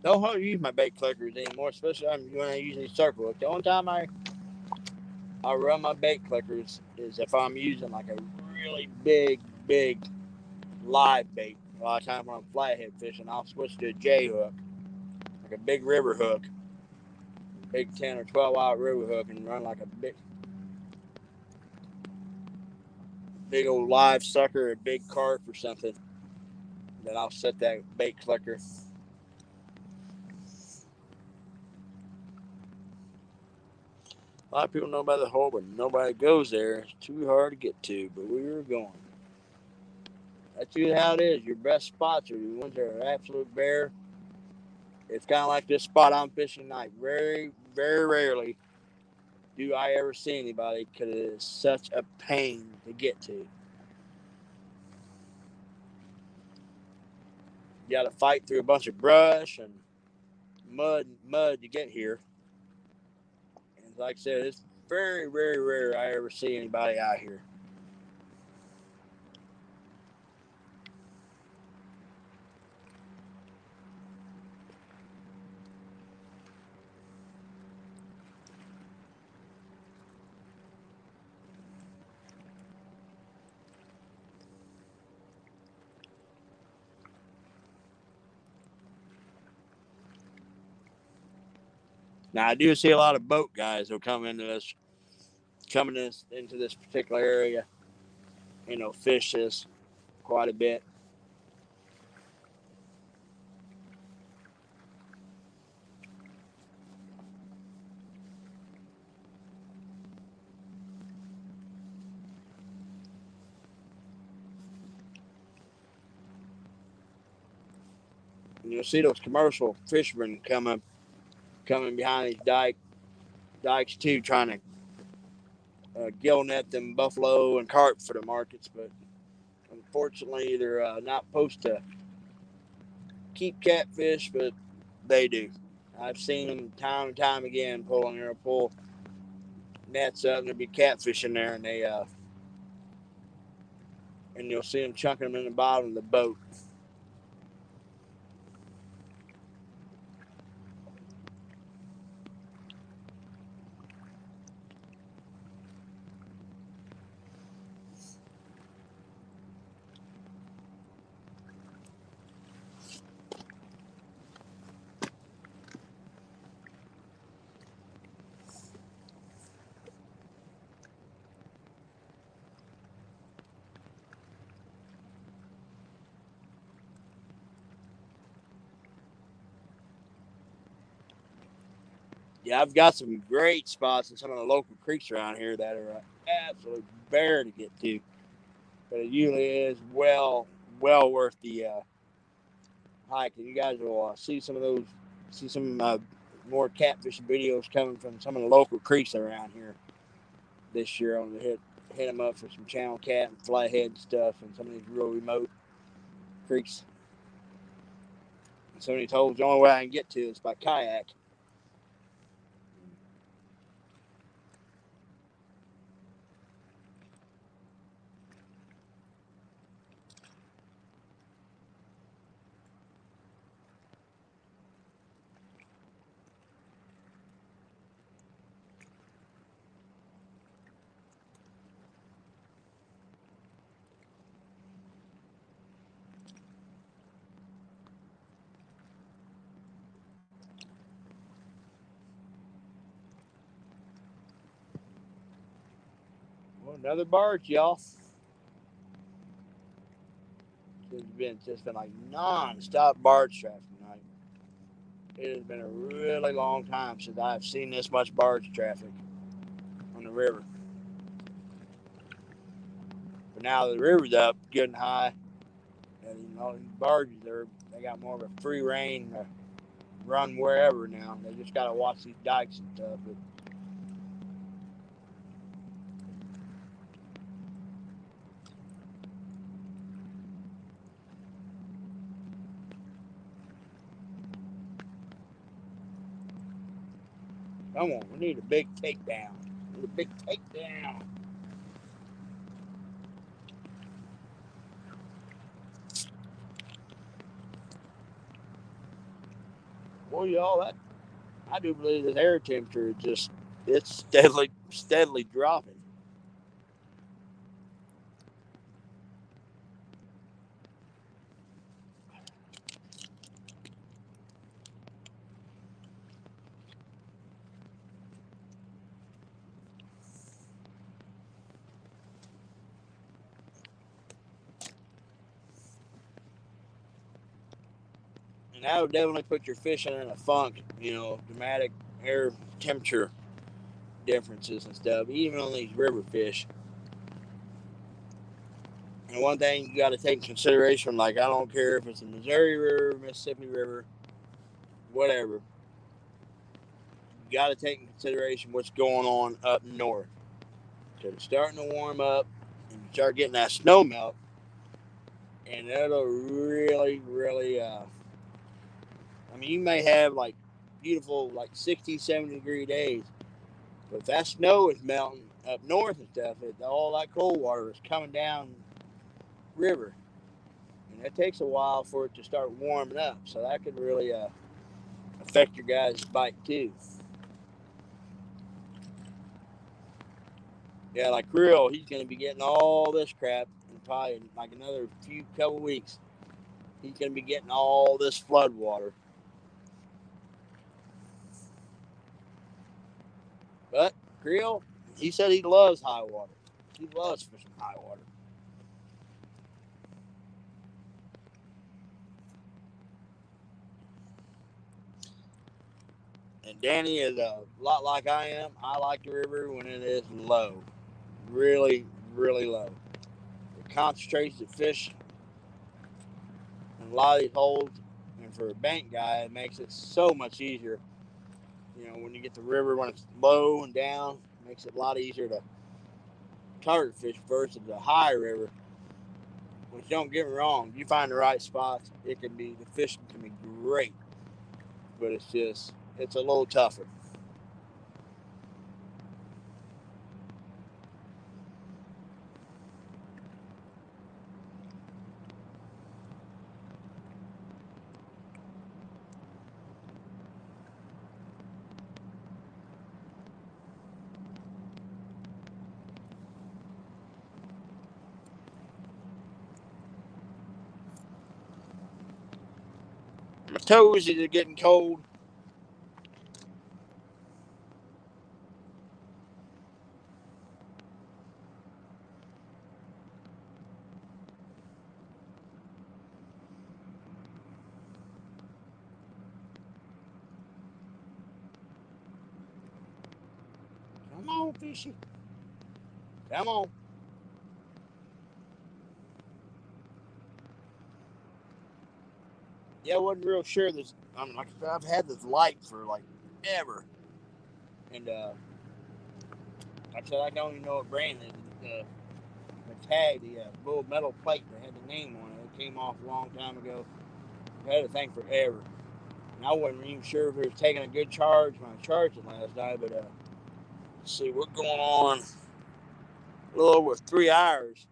Don't use my bait clickers anymore, especially when I use these circle hooks. The only time I run my bait clickers is if I'm using like a really big live bait. A lot of times when I'm flathead fishing, I'll switch to a J hook, like a big river hook, big 10 or 12 out river hook, and run like a big old live sucker, a big carp or something. Then I'll set that bait clicker. A lot of people know about the hole, but nobody goes there. It's too hard to get to, but we were going. That's usually how it is. Your best spots are the ones that are absolute bare. It's kind of like this spot I'm fishing tonight. Very, very rarely do I ever see anybody because it is such a pain to get to. You got to fight through a bunch of brush and mud to get here. And like I said, it's very, very rare I ever see anybody out here. Now I do see a lot of boat guys who come into this, into this particular area. Fish this quite a bit. you'll see those commercial fishermen coming behind these dikes too, trying to gill net them buffalo and carp for the markets. But unfortunately, they're not supposed to keep catfish, but they do. I've seen them time and time again pull nets up, and there'll be catfish in there, and and you'll see them chunking them in the bottom of the boat. Yeah, I've got some great spots in some of the local creeks around here that are absolutely bare to get to. But it usually is well worth the hike. And you guys will see some more catfish videos coming from some of the local creeks around here this year. I'm gonna hit them up for some channel cat and flathead and stuff, and some of these real remote creeks. And some of these holes, the only way I can get to is by kayak. Well, another barge, y'all. It's just been like non-stop barge traffic tonight. It has been a really long time since I've seen this much barge traffic on the river. But now the river's up, good and high, and these barges they got more of a free reign to run wherever now. They just got to watch these dikes and stuff. But come on, we need a big takedown. We need a big takedown. Well, y'all, I do believe this air temperature is it's steadily dropping. And that would definitely put your fishing in a funk, dramatic air temperature differences and stuff, even on these river fish. And one thing you got to take in consideration, like I don't care if it's the Missouri River, Mississippi River, whatever, you got to take in consideration what's going on up north. Because it's starting to warm up, and you start getting that snow melt, and it'll really, really, you may have like beautiful, like 60, 70-degree days, but if that snow is melting up north and stuff, all that cold water is coming down river. And it takes a while for it to start warming up, so that could really affect your guys' bite too. Yeah, like Krill, he's going to be getting all this crap in probably like another couple weeks. He's going to be getting all this flood water. But Krill, he said he loves high water. He loves fishing high water. And Danny is a lot like I am. I like the river when it is low. Really, really low. It concentrates the fish in a lot of these holes And for a bank guy, it makes it so much easier. You know, when you get the river when it's low and down, it makes it a lot easier to target fish versus the high river. Which, don't get me wrong, if you find the right spots, the fishing can be great. But it's a little tougher. My toes are getting cold. Come on, fishy. Come on. Yeah, I wasn't real sure this. I've had this light for like ever, and like I said, I don't even know what brand it is. The tag, the little metal plate that had the name on it, it came off a long time ago. I've had the thing forever, and I wasn't even sure if it was taking a good charge when I charged it last night. But let's see what's going on. A little over 3 hours,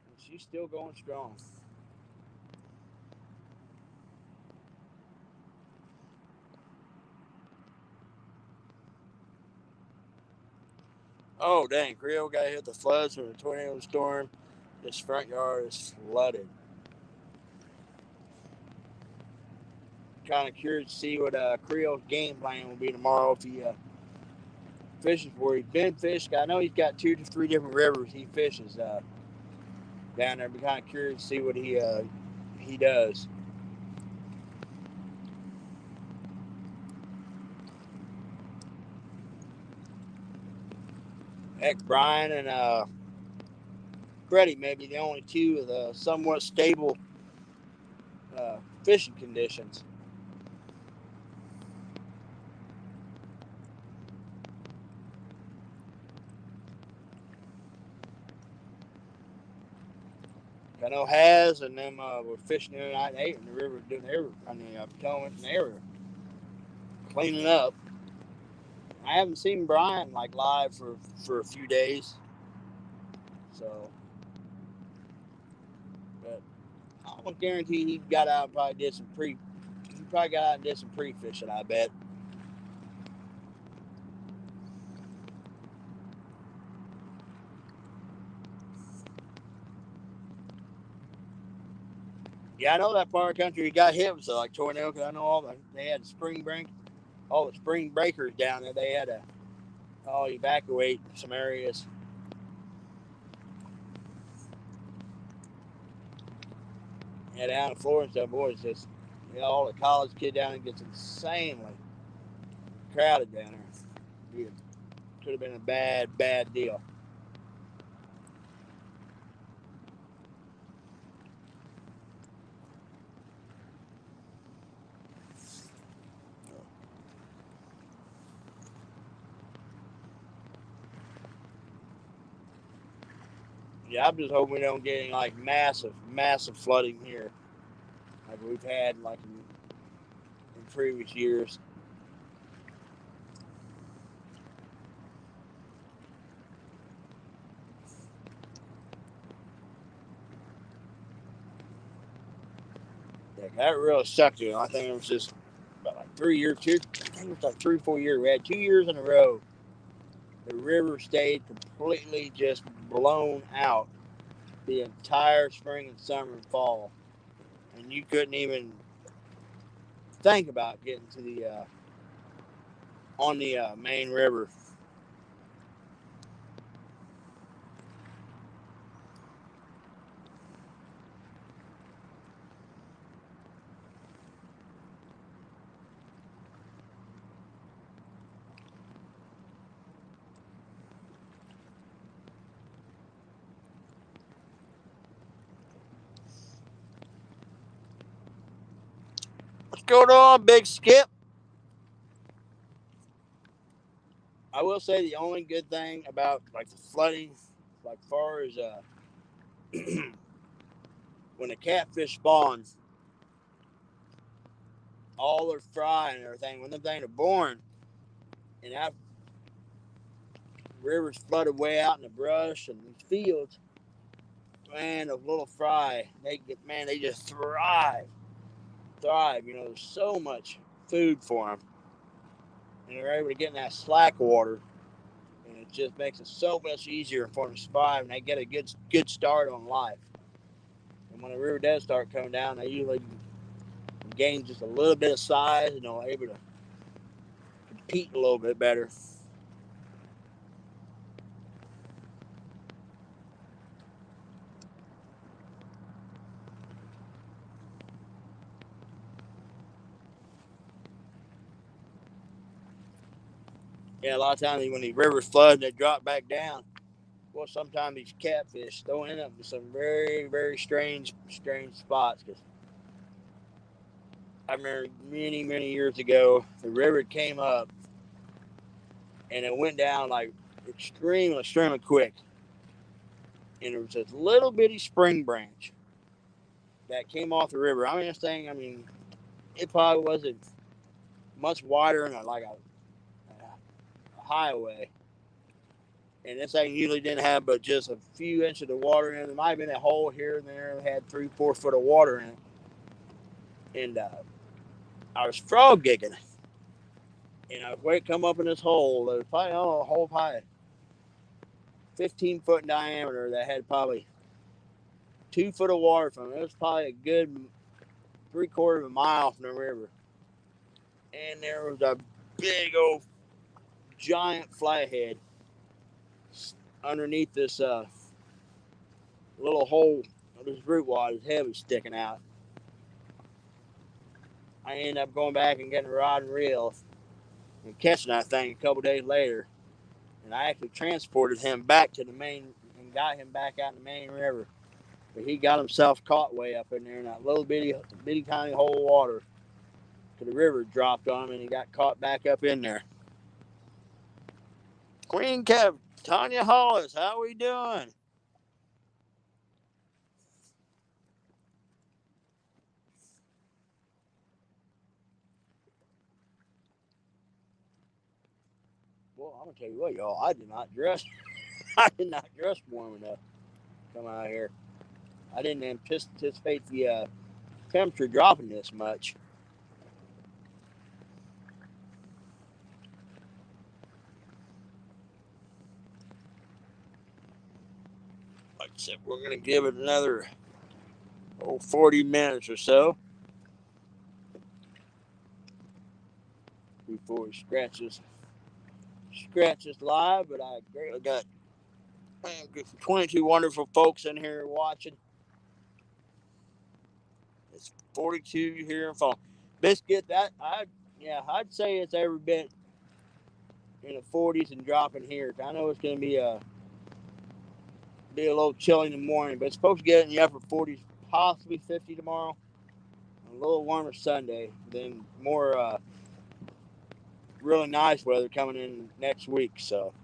and she's still going strong. Oh dang! Creole got hit the floods from the tornado storm. This front yard is flooded. Kind of curious to see what Creole's game plan will be tomorrow if he fishes where he's been fishing. I know he's got 2 to 3 different rivers he fishes down there. Be kind of curious to see what he does. Heck, Brian and Freddie may be the only two of the somewhat stable fishing conditions. I know Has and them were fishing the other night and ate in the river doing their Potomac, and they were cleaning up. I haven't seen Brian like live for a few days, so but I almost guarantee he got out and probably did some pre. He probably got out and did some pre fishing. I bet. Yeah, I know that part of the country got hit with like tornado. Cause I know they had all the spring breakers down there. They had to evacuate some areas. Yeah, down in Florida and stuff, boys, just all the college kid down there gets insanely crowded down there. It could have been a bad deal. Yeah, I'm just hoping we don't get any like massive flooding here, like we've had like in previous years. Yeah, that really sucked. I think it was just about like 3 years. I think it was like 3 or 4 years. We had 2 years in a row. The river stayed completely just blown out the entire spring and summer and fall, and you couldn't even think about getting to the on the main river. going on, Big Skip? I will say the only good thing about like the flooding, like far as when the catfish spawns, all their fry and everything, when them things are born, and that river's flooded way out in the brush and these fields, man, the little fry, they just thrive. There's so much food for them, and they're able to get in that slack water, and it just makes it so much easier for them to survive, and they get a good start on life. And when the river does start coming down, they usually gain just a little bit of size, and they're able to compete a little bit better. Yeah, a lot of times when the rivers flood, they drop back down. Well, sometimes these catfish they'll end up in some very, very strange spots. Because I remember many years ago, the river came up and it went down like extremely quick. And there was this little bitty spring branch that came off the river. I mean, this thing, it probably wasn't much wider than like a highway. And this thing usually didn't have but just a few inches of water in it. There might have been a hole here and there that had 3-4 foot of water in it. And I was frog gigging. And I was come up in this hole. There was probably a hole probably 15 foot in diameter that had probably 2 foot of water from it. It was probably a good 3/4 of a mile from the river. And there was a big old giant flathead underneath this little hole. This root wad is heavy sticking out. I ended up going back and getting a rod and reel and catching that thing a couple days later. And I actually transported him back to the main and got him back out in the main river. But he got himself caught way up in there in that little bitty tiny hole of water. The river dropped on him and he got caught back up in there. Queen Kev, Tanya Hollis, how we doing? Well, I'm gonna tell you what, y'all. I did not dress. I did not dress warm enough to come out here. I didn't anticipate the temperature dropping this much. Like I said, we're gonna give it another 40 minutes or so before we scratch this live. But I got 22 wonderful folks in here watching. It's 42 here in fall. Biscuit, I'd say it's every bit in the 40s and dropping here. I know it's going to be a little chilly in the morning, but it's supposed to get in the upper 40s, possibly 50 tomorrow. A little warmer Sunday. Then more really nice weather coming in next week. So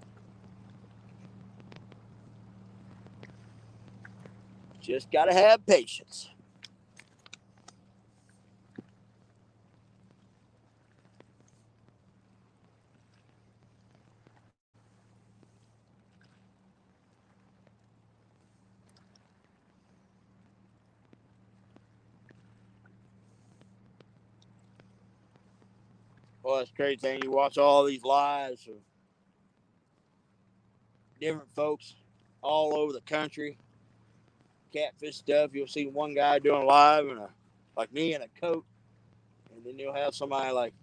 just got to have patience. Well, that's a great thing. You watch all these lives of different folks all over the country. Catfish stuff. You'll see one guy doing live like me in a coat, and then you'll have somebody like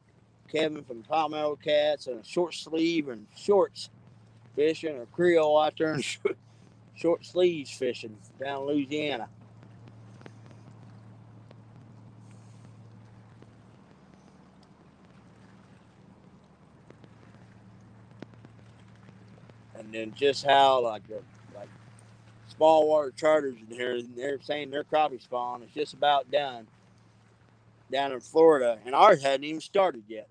Kevin from Palmetto Cats and a short sleeve and shorts fishing, or Creole out there and short sleeves fishing down in Louisiana. And then just how like small water charters in here, they're saying their crappie spawn is just about done. down in Florida, and ours hadn't even started yet.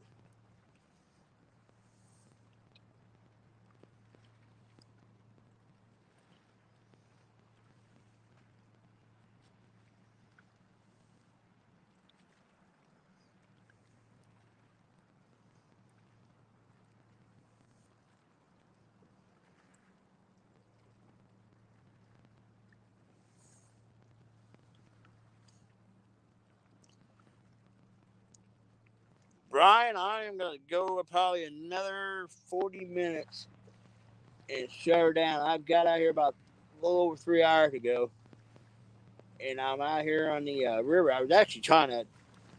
Brian, I am going to go probably another 40 minutes and shut her down. I've got out here about a little over 3 hours ago, and I'm out here on the river. I was actually trying to.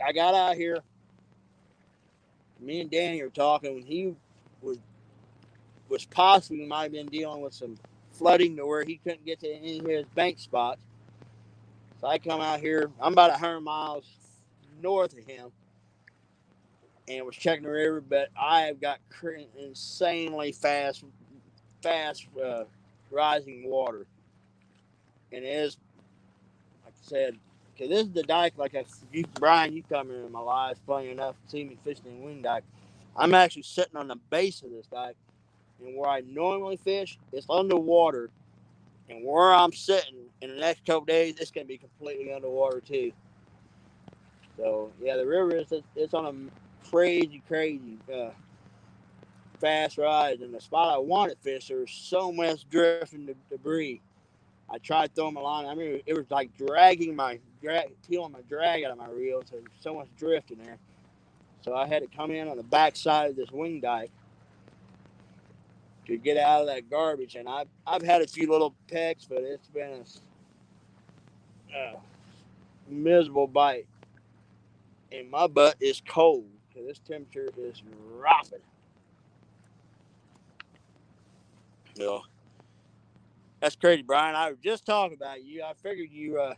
I got out here. Me and Danny were talking. When he was possibly might have been dealing with some flooding to where he couldn't get to any of his bank spots. So I come out here. I'm about 100 miles north of him, and was checking the river. But I have got insanely fast rising water, and it is, like I said, because this is the dike. Like Brian, you come in my life funny enough to see me fishing in Wing Dike. I'm actually sitting on the base of this dike, and where I normally fish, it's underwater. And where I'm sitting in the next couple days, it's gonna be completely underwater too. So yeah, the river it's on a crazy fast rise. And the spot I wanted to fish, there was so much drifting debris. I tried throwing my line. I mean, it was like peeling my drag out of my reel. So there's so much drift in there. So I had to come in on the back side of this wing dike to get out of that garbage. And I've had a few little pecks, but it's been a miserable bite. And my butt is cold because this temperature is rough. You know, that's crazy, Brian. I was just talking about you. I figured you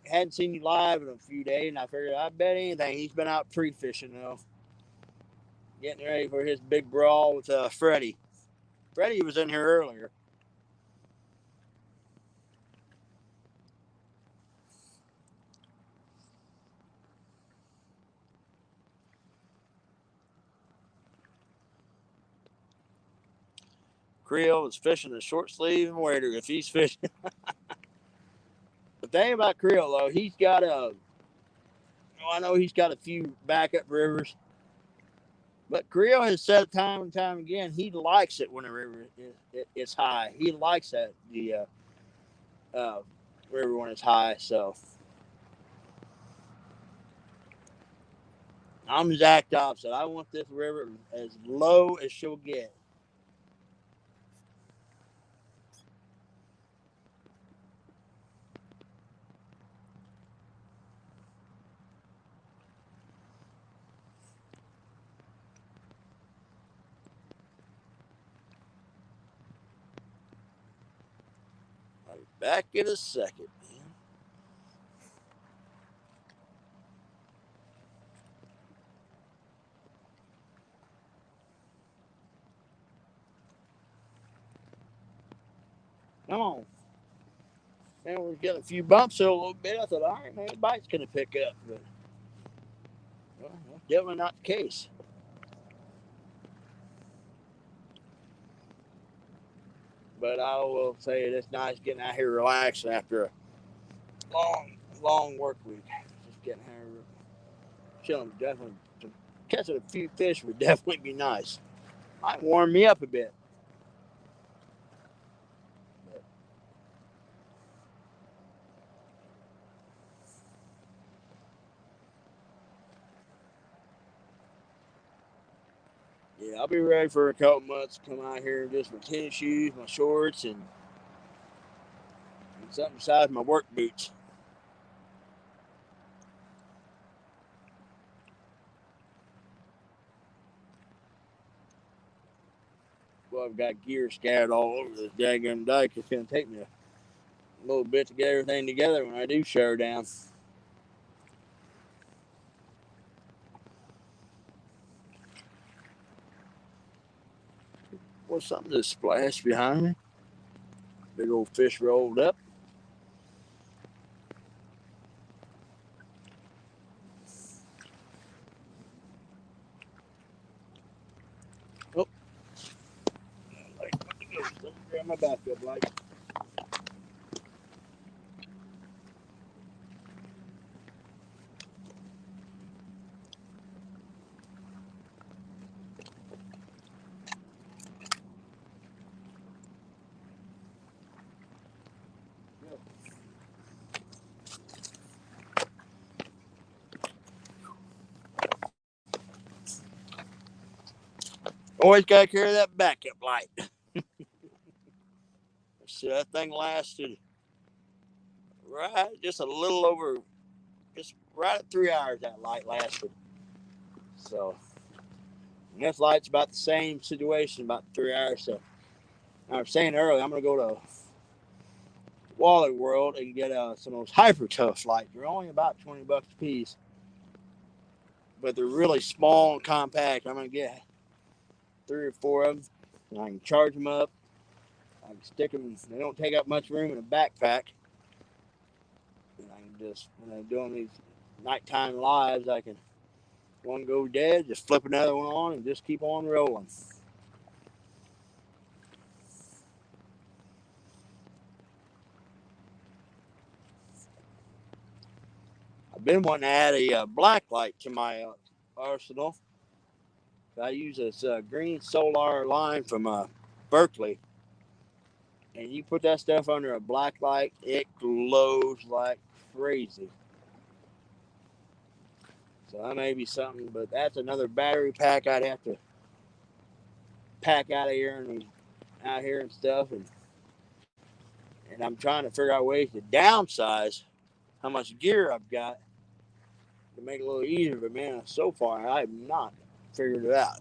hadn't seen you live in a few days, and I figured I bet anything he's been out pre-fishing though, getting ready for his big brawl with Freddie. Freddie was in here earlier. Creel is fishing a short sleeve and wader if he's fishing. The thing about Creel though, he's got I know he's got a few backup rivers. But Creel has said time and time again he likes it when the river is high. He likes that the river when it's high. So I'm the exact opposite. I want this river as low as she'll get. I'll be back in a second. Come on. Man, we're getting a few bumps here a little bit. I thought, all right, man, the bite's going to pick up. But well, definitely not the case. But I will say it's nice getting out here relaxing after a long work week. Just getting here chilling. Definitely catching a few fish would definitely be nice. Might warm me up a bit. But yeah, I'll be ready for a couple months to come out here just with tennis shoes, my shorts, and something besides my work boots. Well, I've got gear scattered all over this daggum dike. It's going to take me a little bit to get everything together when I do show down. Well, something just splashed behind me. Big old fish rolled up. Let me grab my backup light. Always got to carry that backup light. So that thing lasted right just a little over, just right at 3 hours that light lasted. So, and this light's about the same situation, about 3 hours. So, I was saying earlier, I'm going to go to Wally World and get some of those hyper tough lights. They're only about $20 a piece, but they're really small and compact. I'm going to get 3 or 4 of them, and I can charge them up. I can stick them. They don't take up much room in a backpack. And I can just, when I'm doing these nighttime lives, I can, one go dead, just flip another one on and just keep on rolling. I've been wanting to add a black light to my arsenal. I use this green solar line from Berkeley. And you put that stuff under a black light, it glows like crazy. So that may be something, but that's another battery pack I'd have to pack out of here and stuff. And I'm trying to figure out ways to downsize how much gear I've got to make it a little easier. But man, so far I have not figured it out.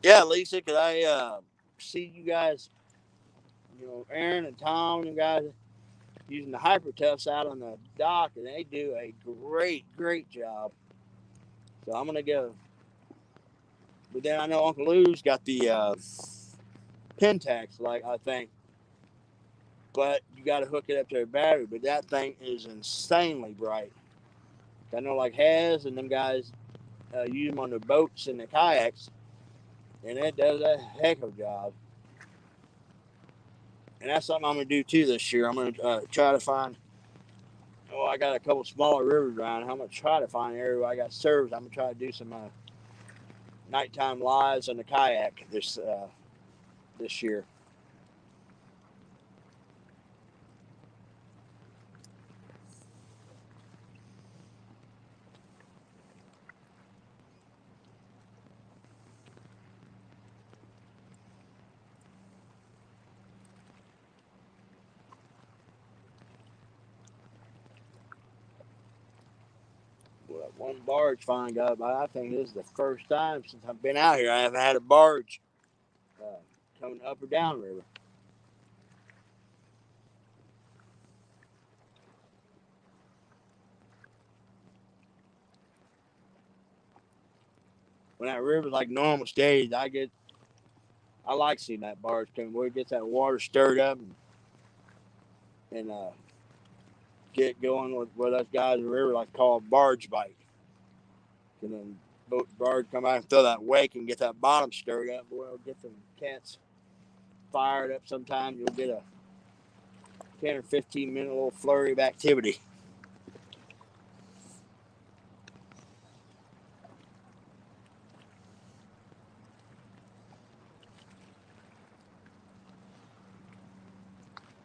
Yeah, Lisa, could I see you guys, Aaron and Tom and you guys using the Hyper Toughs out on the dock, and they do a great job. So I'm gonna go. But then I know Uncle Lou's got the Pentax, like I think, but you got to hook it up to a battery. But that thing is insanely bright. I know like Has and them guys use them on their boats and the kayaks, and it does a heck of a job. And that's something I'm gonna do too this year. I'm gonna try to find. Oh, I got a couple smaller rivers around. I'm gonna try to find an area where I got service. I'm gonna try to do some nighttime lives on the kayak this year. Well, one barge finally got by. I think this is the first time since I've been out here I haven't had a barge coming up or down river. When that river's like normal stage, I like seeing that barge coming where it gets that water stirred up and get going with what us guys in the river like call barge bite. And then barge come out and throw that wake and get that bottom stirred up. Well, get them cats fired up. Sometimes you'll get a 10 or 15-minute little flurry of activity.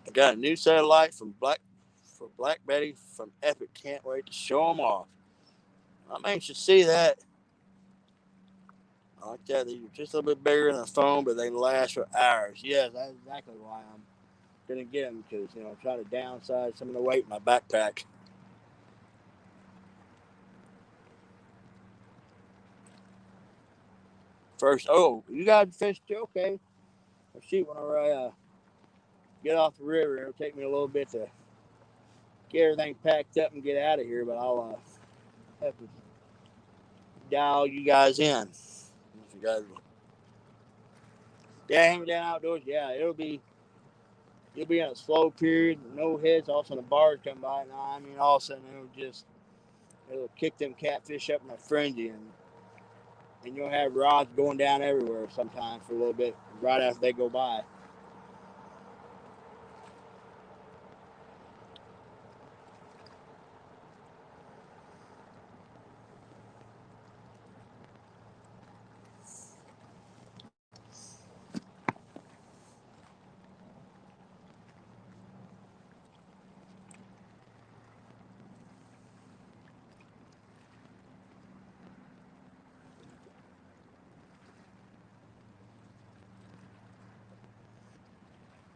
I got a new satellite for Black Betty from Epic. Can't wait to show them off. I'm anxious to see that. I like that. They're just a little bit bigger than a phone, but they last for hours. Yeah, that's exactly why I'm going to get them because, I'm trying to downsize some of the weight in my backpack. First, you guys fish too? Okay. Well, shoot, whenever I get off the river, it'll take me a little bit to get everything packed up and get out of here, but I'll have to dial you guys in. You guys, yeah, hanging down outdoors. Yeah, you'll be in a slow period, no heads. All of a sudden, a barge come by, and all of a sudden it'll kick them catfish up in a frenzy, and and you'll have rods going down everywhere sometimes for a little bit right after they go by.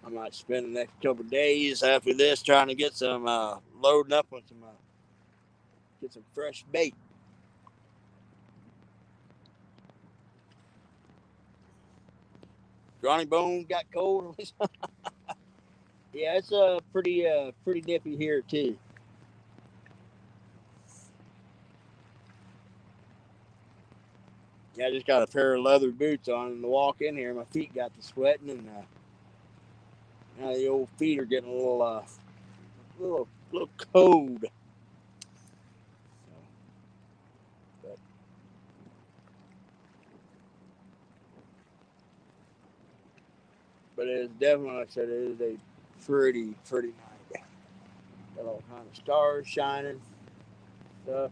I might spend the next couple of days after this trying to get some loading up on some get some fresh bait. Johnny Bone got cold. Yeah, it's pretty nippy here too. Yeah, I just got a pair of leather boots on and to walk in here. My feet got to sweating, and now the old feet are getting a little cold. But, but it is definitely, like I said, it is a pretty night. Got all kind of stars shining, stuff.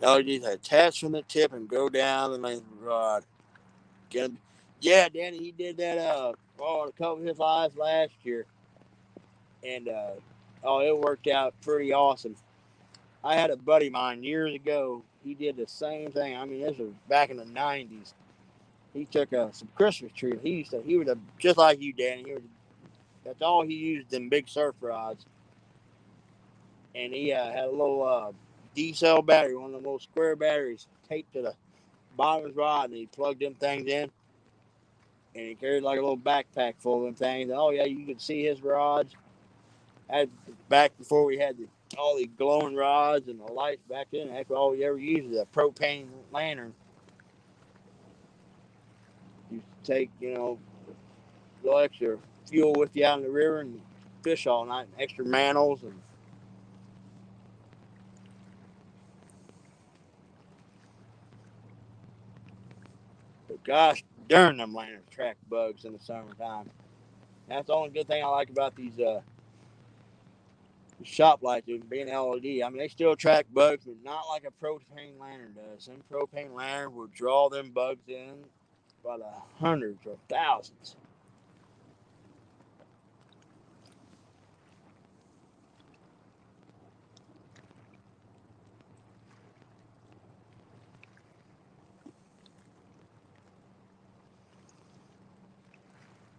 All you need to attach from the tip and go down the main rod. Get him. Yeah, Danny, he did that a couple of his lives last year, and it worked out pretty awesome. I had a buddy of mine years ago. He did the same thing. I mean, this was back in the '90s. He took some Christmas tree. He was just like you, Danny. That's all he used them big surf rods, and he had a little D-cell battery, one of the little square batteries, taped to the bottom of his rod, and he plugged them things in, and he carried like a little backpack full of them things. And, oh yeah, you could see his rods. Back before we had all the glowing rods and the lights back then, that's all we ever used was a propane lantern. You take, a little extra fuel with you out in the river and fish all night, and extra mantles. But gosh darn, them lanterns track bugs in the summertime. That's the only good thing I like about these shop lights being LED. I mean, they still track bugs, but not like a propane lantern does. Some propane lantern will draw them bugs in by the hundreds or thousands.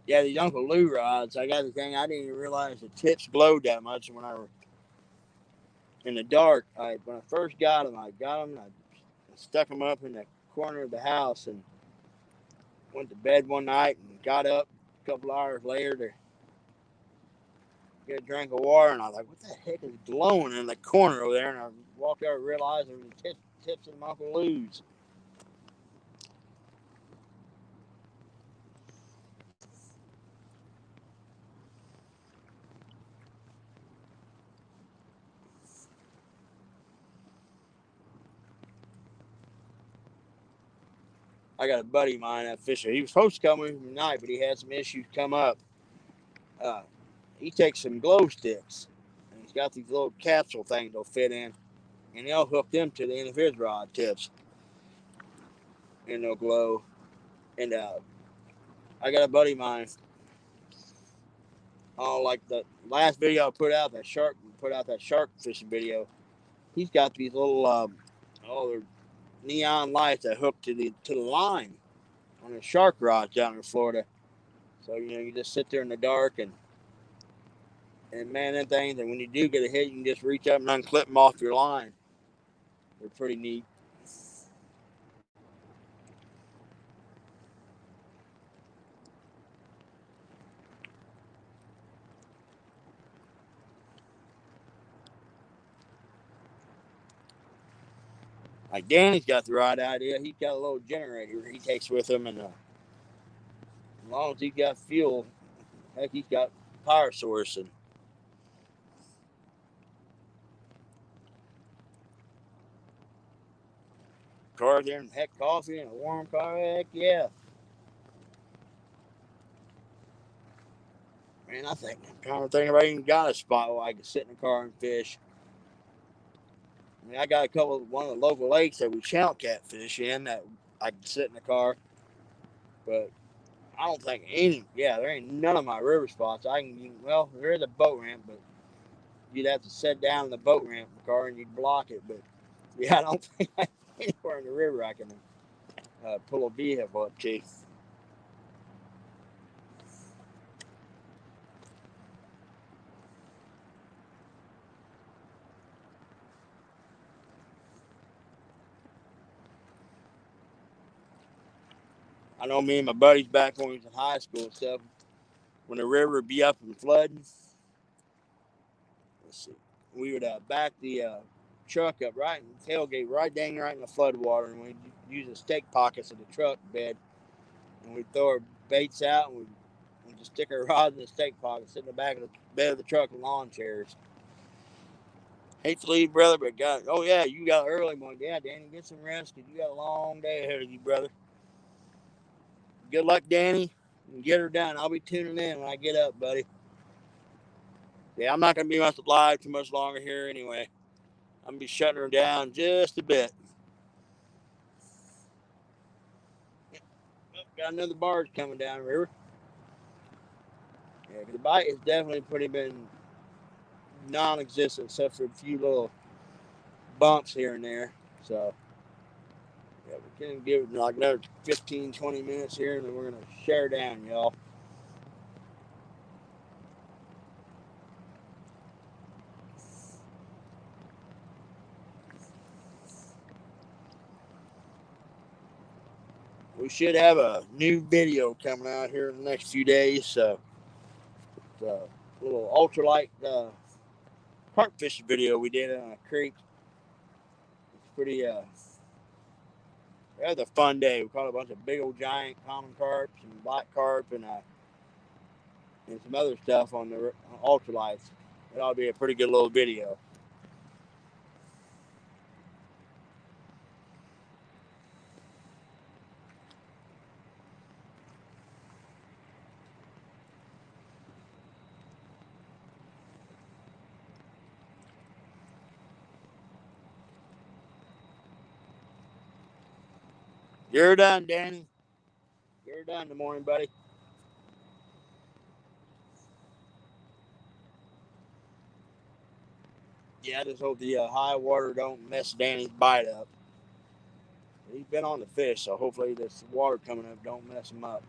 Yeah, these Uncle Lou rods, I got the thing, I didn't even realize the tips glowed that much when I were in the dark. When I first got them, I stuck them up in the corner of the house and went to bed one night and got up a couple hours later to get a drink of water, and I was like, what the heck is glowing in the corner over there? And I walked over and realized it was the tips of my Uncle Lou's. I got a buddy of mine, that fisher. He was supposed to come with me tonight, but he had some issues come up. Uh, he takes some glow sticks, and he's got these little capsule things they'll fit in, and he'll hook them to the end of his rod tips, and they'll glow. And I got a buddy of mine. Oh, like the last video I put out that shark fishing video. He's got these little they're neon lights that hook to the line on the shark rods down in Florida. So you just sit there in the dark and man, them things. And when you do get a hit, you can just reach up and unclip them off your line. They're pretty neat. Like Danny's got the right idea. He's got a little generator he takes with him, and as long as he's got fuel, heck, he's got power source. And car there, and heck, coffee and a warm car, heck yeah. Man, I'm trying to think if I even got a spot where I can sit in the car and fish. I mean, I got one of the local lakes that we channel catfish in that I can sit in the car, but I don't think there ain't none of my river spots. There is a boat ramp, but you'd have to sit down in the boat ramp in the car and you'd block it. But yeah, I don't think anywhere in the river I can pull a vehicle up to. I know me and my buddies back when we was in high school and stuff, when the river would be up and flooding, let's see, we would back the truck up right in the tailgate, right in the flood water, and we'd use the stake pockets of the truck bed, and we'd throw our baits out, and we'd just stick our rods in the stake pockets, sit in the back of the bed of the truck with lawn chairs. Hate to leave, brother, but you got early morning. Yeah, Danny, get some rest, because you got a long day ahead of you, brother. Good luck, Danny, and get her done. I'll be tuning in when I get up, buddy. Yeah, I'm not going to be live too much longer here anyway. I'm going to be shutting her down just a bit. Got another barge coming down the river. Yeah, the bite has definitely been non-existent except for a few little bumps here and there. So, yeah, we can give it like another 15, 20 minutes here, and then we're going to share down, y'all. We should have a new video coming out here in the next few days. So, it's a little ultralight carp fishing video we did on a creek. It's pretty, we had a fun day. We caught a bunch of big old giant common carp, some black carp, and some other stuff on the ultralights. It ought to be a pretty good little video. You're done, Danny. You're done in the morning, buddy. Yeah, I just hope the high water don't mess Danny's bite up. He's been on the fish, so hopefully this water coming up don't mess him up.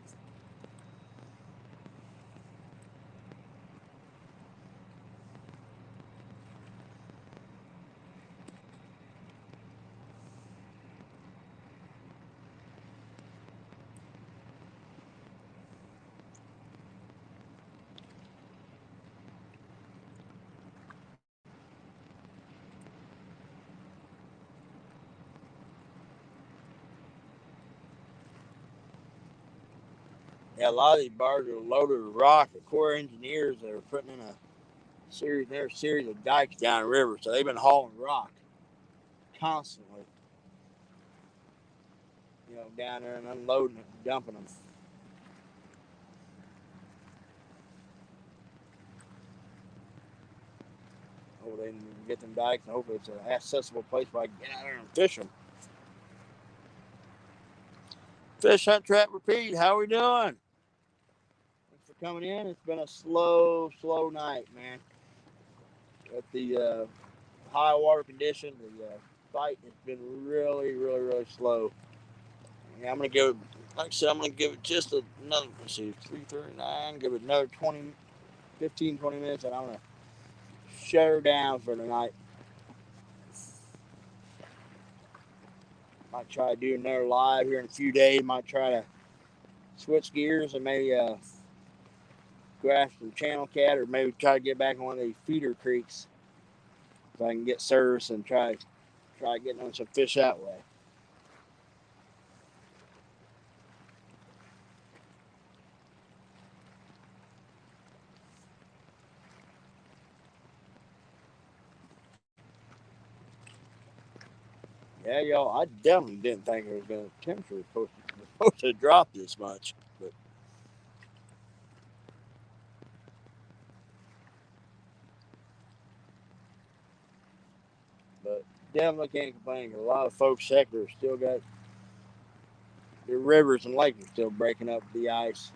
Yeah, a lot of these barges are loaded with rock. The Corps engineers that are putting in a series of dikes down the river, so they've been hauling rock constantly. Down there and unloading it and dumping them. Hopefully they can get them dikes, and hopefully it's an accessible place where I can get out there and fish them. Fish Hunt Trap Repeat, how we doing? Thanks for coming in. It's been a slow night, man. With the high water condition, the fight has been really slow. Yeah, I'm gonna give it. Like I said, I'm gonna give it just another. Let's see, 3:39. Give it another 15, 20 minutes, and I'm gonna shut her down for the night. Might try to do another live here in a few days. Might try to switch gears and maybe go after some channel cat, or maybe try to get back on one of these feeder creeks so I can get service and try to try getting on some fish that way. Yeah, y'all, I definitely didn't think it was going to, temperature was supposed to drop this much. But definitely can't complain. A lot of folks' sectors still got their rivers and lakes are still breaking up the ice.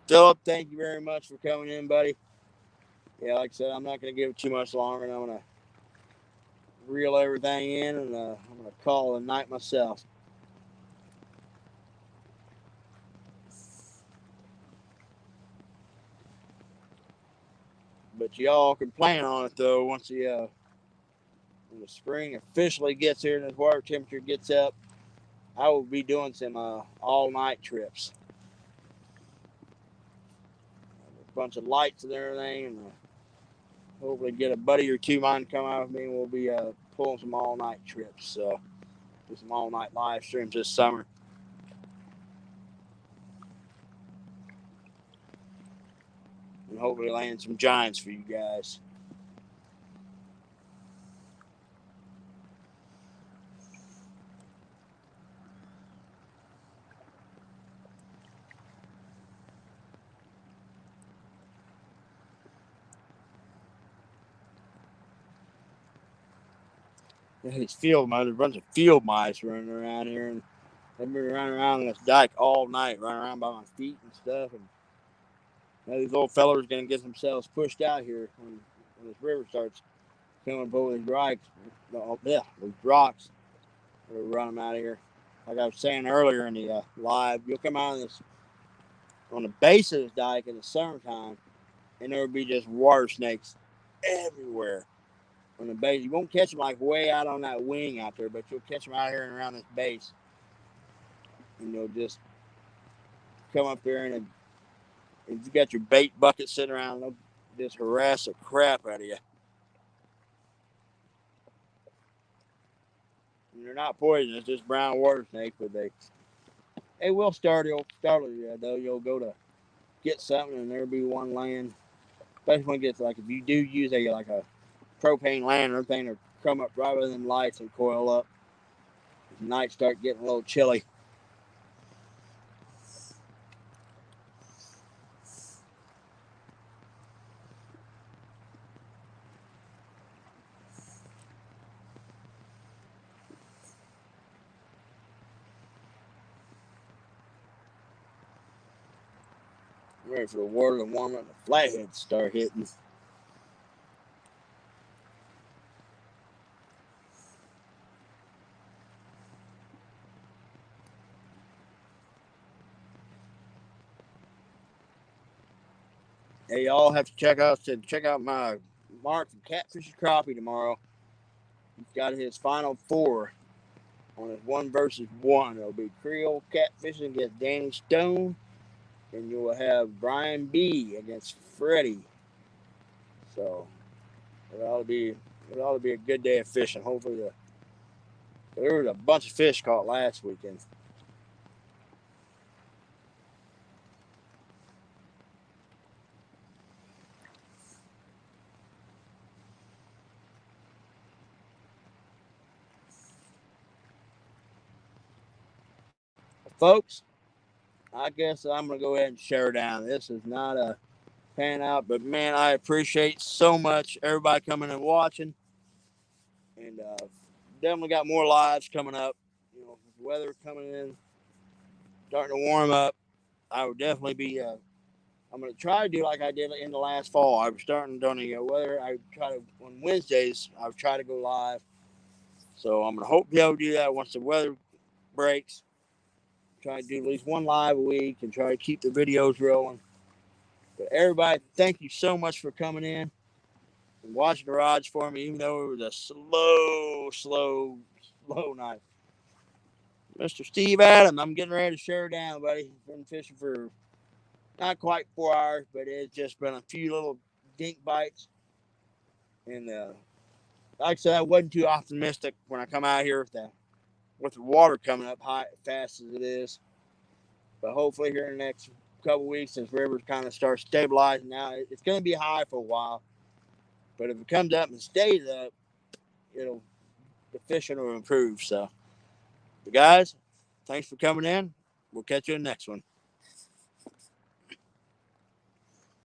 Philip, thank you very much for coming in, buddy. Yeah, like I said, I'm not going to give it too much longer, and I'm going to reel everything in, and I'm going to call it a night myself. But y'all can plan on it, though, once when the spring officially gets here and the water temperature gets up. I will be doing some all-night trips. A bunch of lights and everything, and hopefully get a buddy or two mine to come out with me, and we'll be pulling some all-night trips. So do some all-night live streams this summer. And hopefully land some giants for you guys. These field mice, there's a bunch of field mice running around here, and they've been running around on this dike all night, running around by my feet and stuff. And these old fellers are gonna get themselves pushed out here when this river starts coming over these rocks. Yeah, these rocks. We'll run them out of here. Like I was saying earlier in the live, you'll come out on the base of this dike in the summertime, and there will be just water snakes everywhere on the base. You won't catch them like way out on that wing out there, but you'll catch them out here and around this base. And you'll just come up there, and if you got your bait bucket sitting around, they'll just harass the crap out of you. And they're not poisonous, just brown water snakes, but they will startle you, though. You'll go to get something, and there'll be one laying. Especially when it gets, like, if you do use a propane lantern, everything will come up right with them lights and coil up. The nights start getting a little chilly. I'm ready for the water to warm up and the flatheads start hitting. Hey, y'all have to check out my Mark from Catfish and Crappie tomorrow. He's got his final four on his 1-versus-1. It'll be Creole Catfishing against Danny Stone, and you will have Brian B against Freddie. So it ought to be a good day of fishing. Hopefully, there was a bunch of fish caught last weekend. Folks, I guess I'm gonna go ahead and share down. This is not a pan out, but man, I appreciate so much everybody coming and watching, and definitely got more lives coming up. You know, weather coming in, starting to warm up. I would definitely be. I'm gonna try to do like I did in the last fall. I was starting on the weather. I try to on Wednesdays. I would try to go live. So I'm gonna hope to be able to do that once the weather breaks. Try to do at least one live a week and try to keep the videos rolling. But everybody, thank you so much for coming in and watching the rods for me, even though it was a slow night. Mr. Steve Adam, I'm getting ready to share down, buddy. Been fishing for not quite 4 hours, but it's just been a few little dink bites. And like I said, I wasn't too optimistic when I come out here with the water coming up high fast as it is. But hopefully here in the next couple weeks, since rivers kind of start stabilizing now, it's going to be high for a while. But if it comes up and stays up, it'll the fishing will improve. So, but guys, thanks for coming in. We'll catch you in the next one.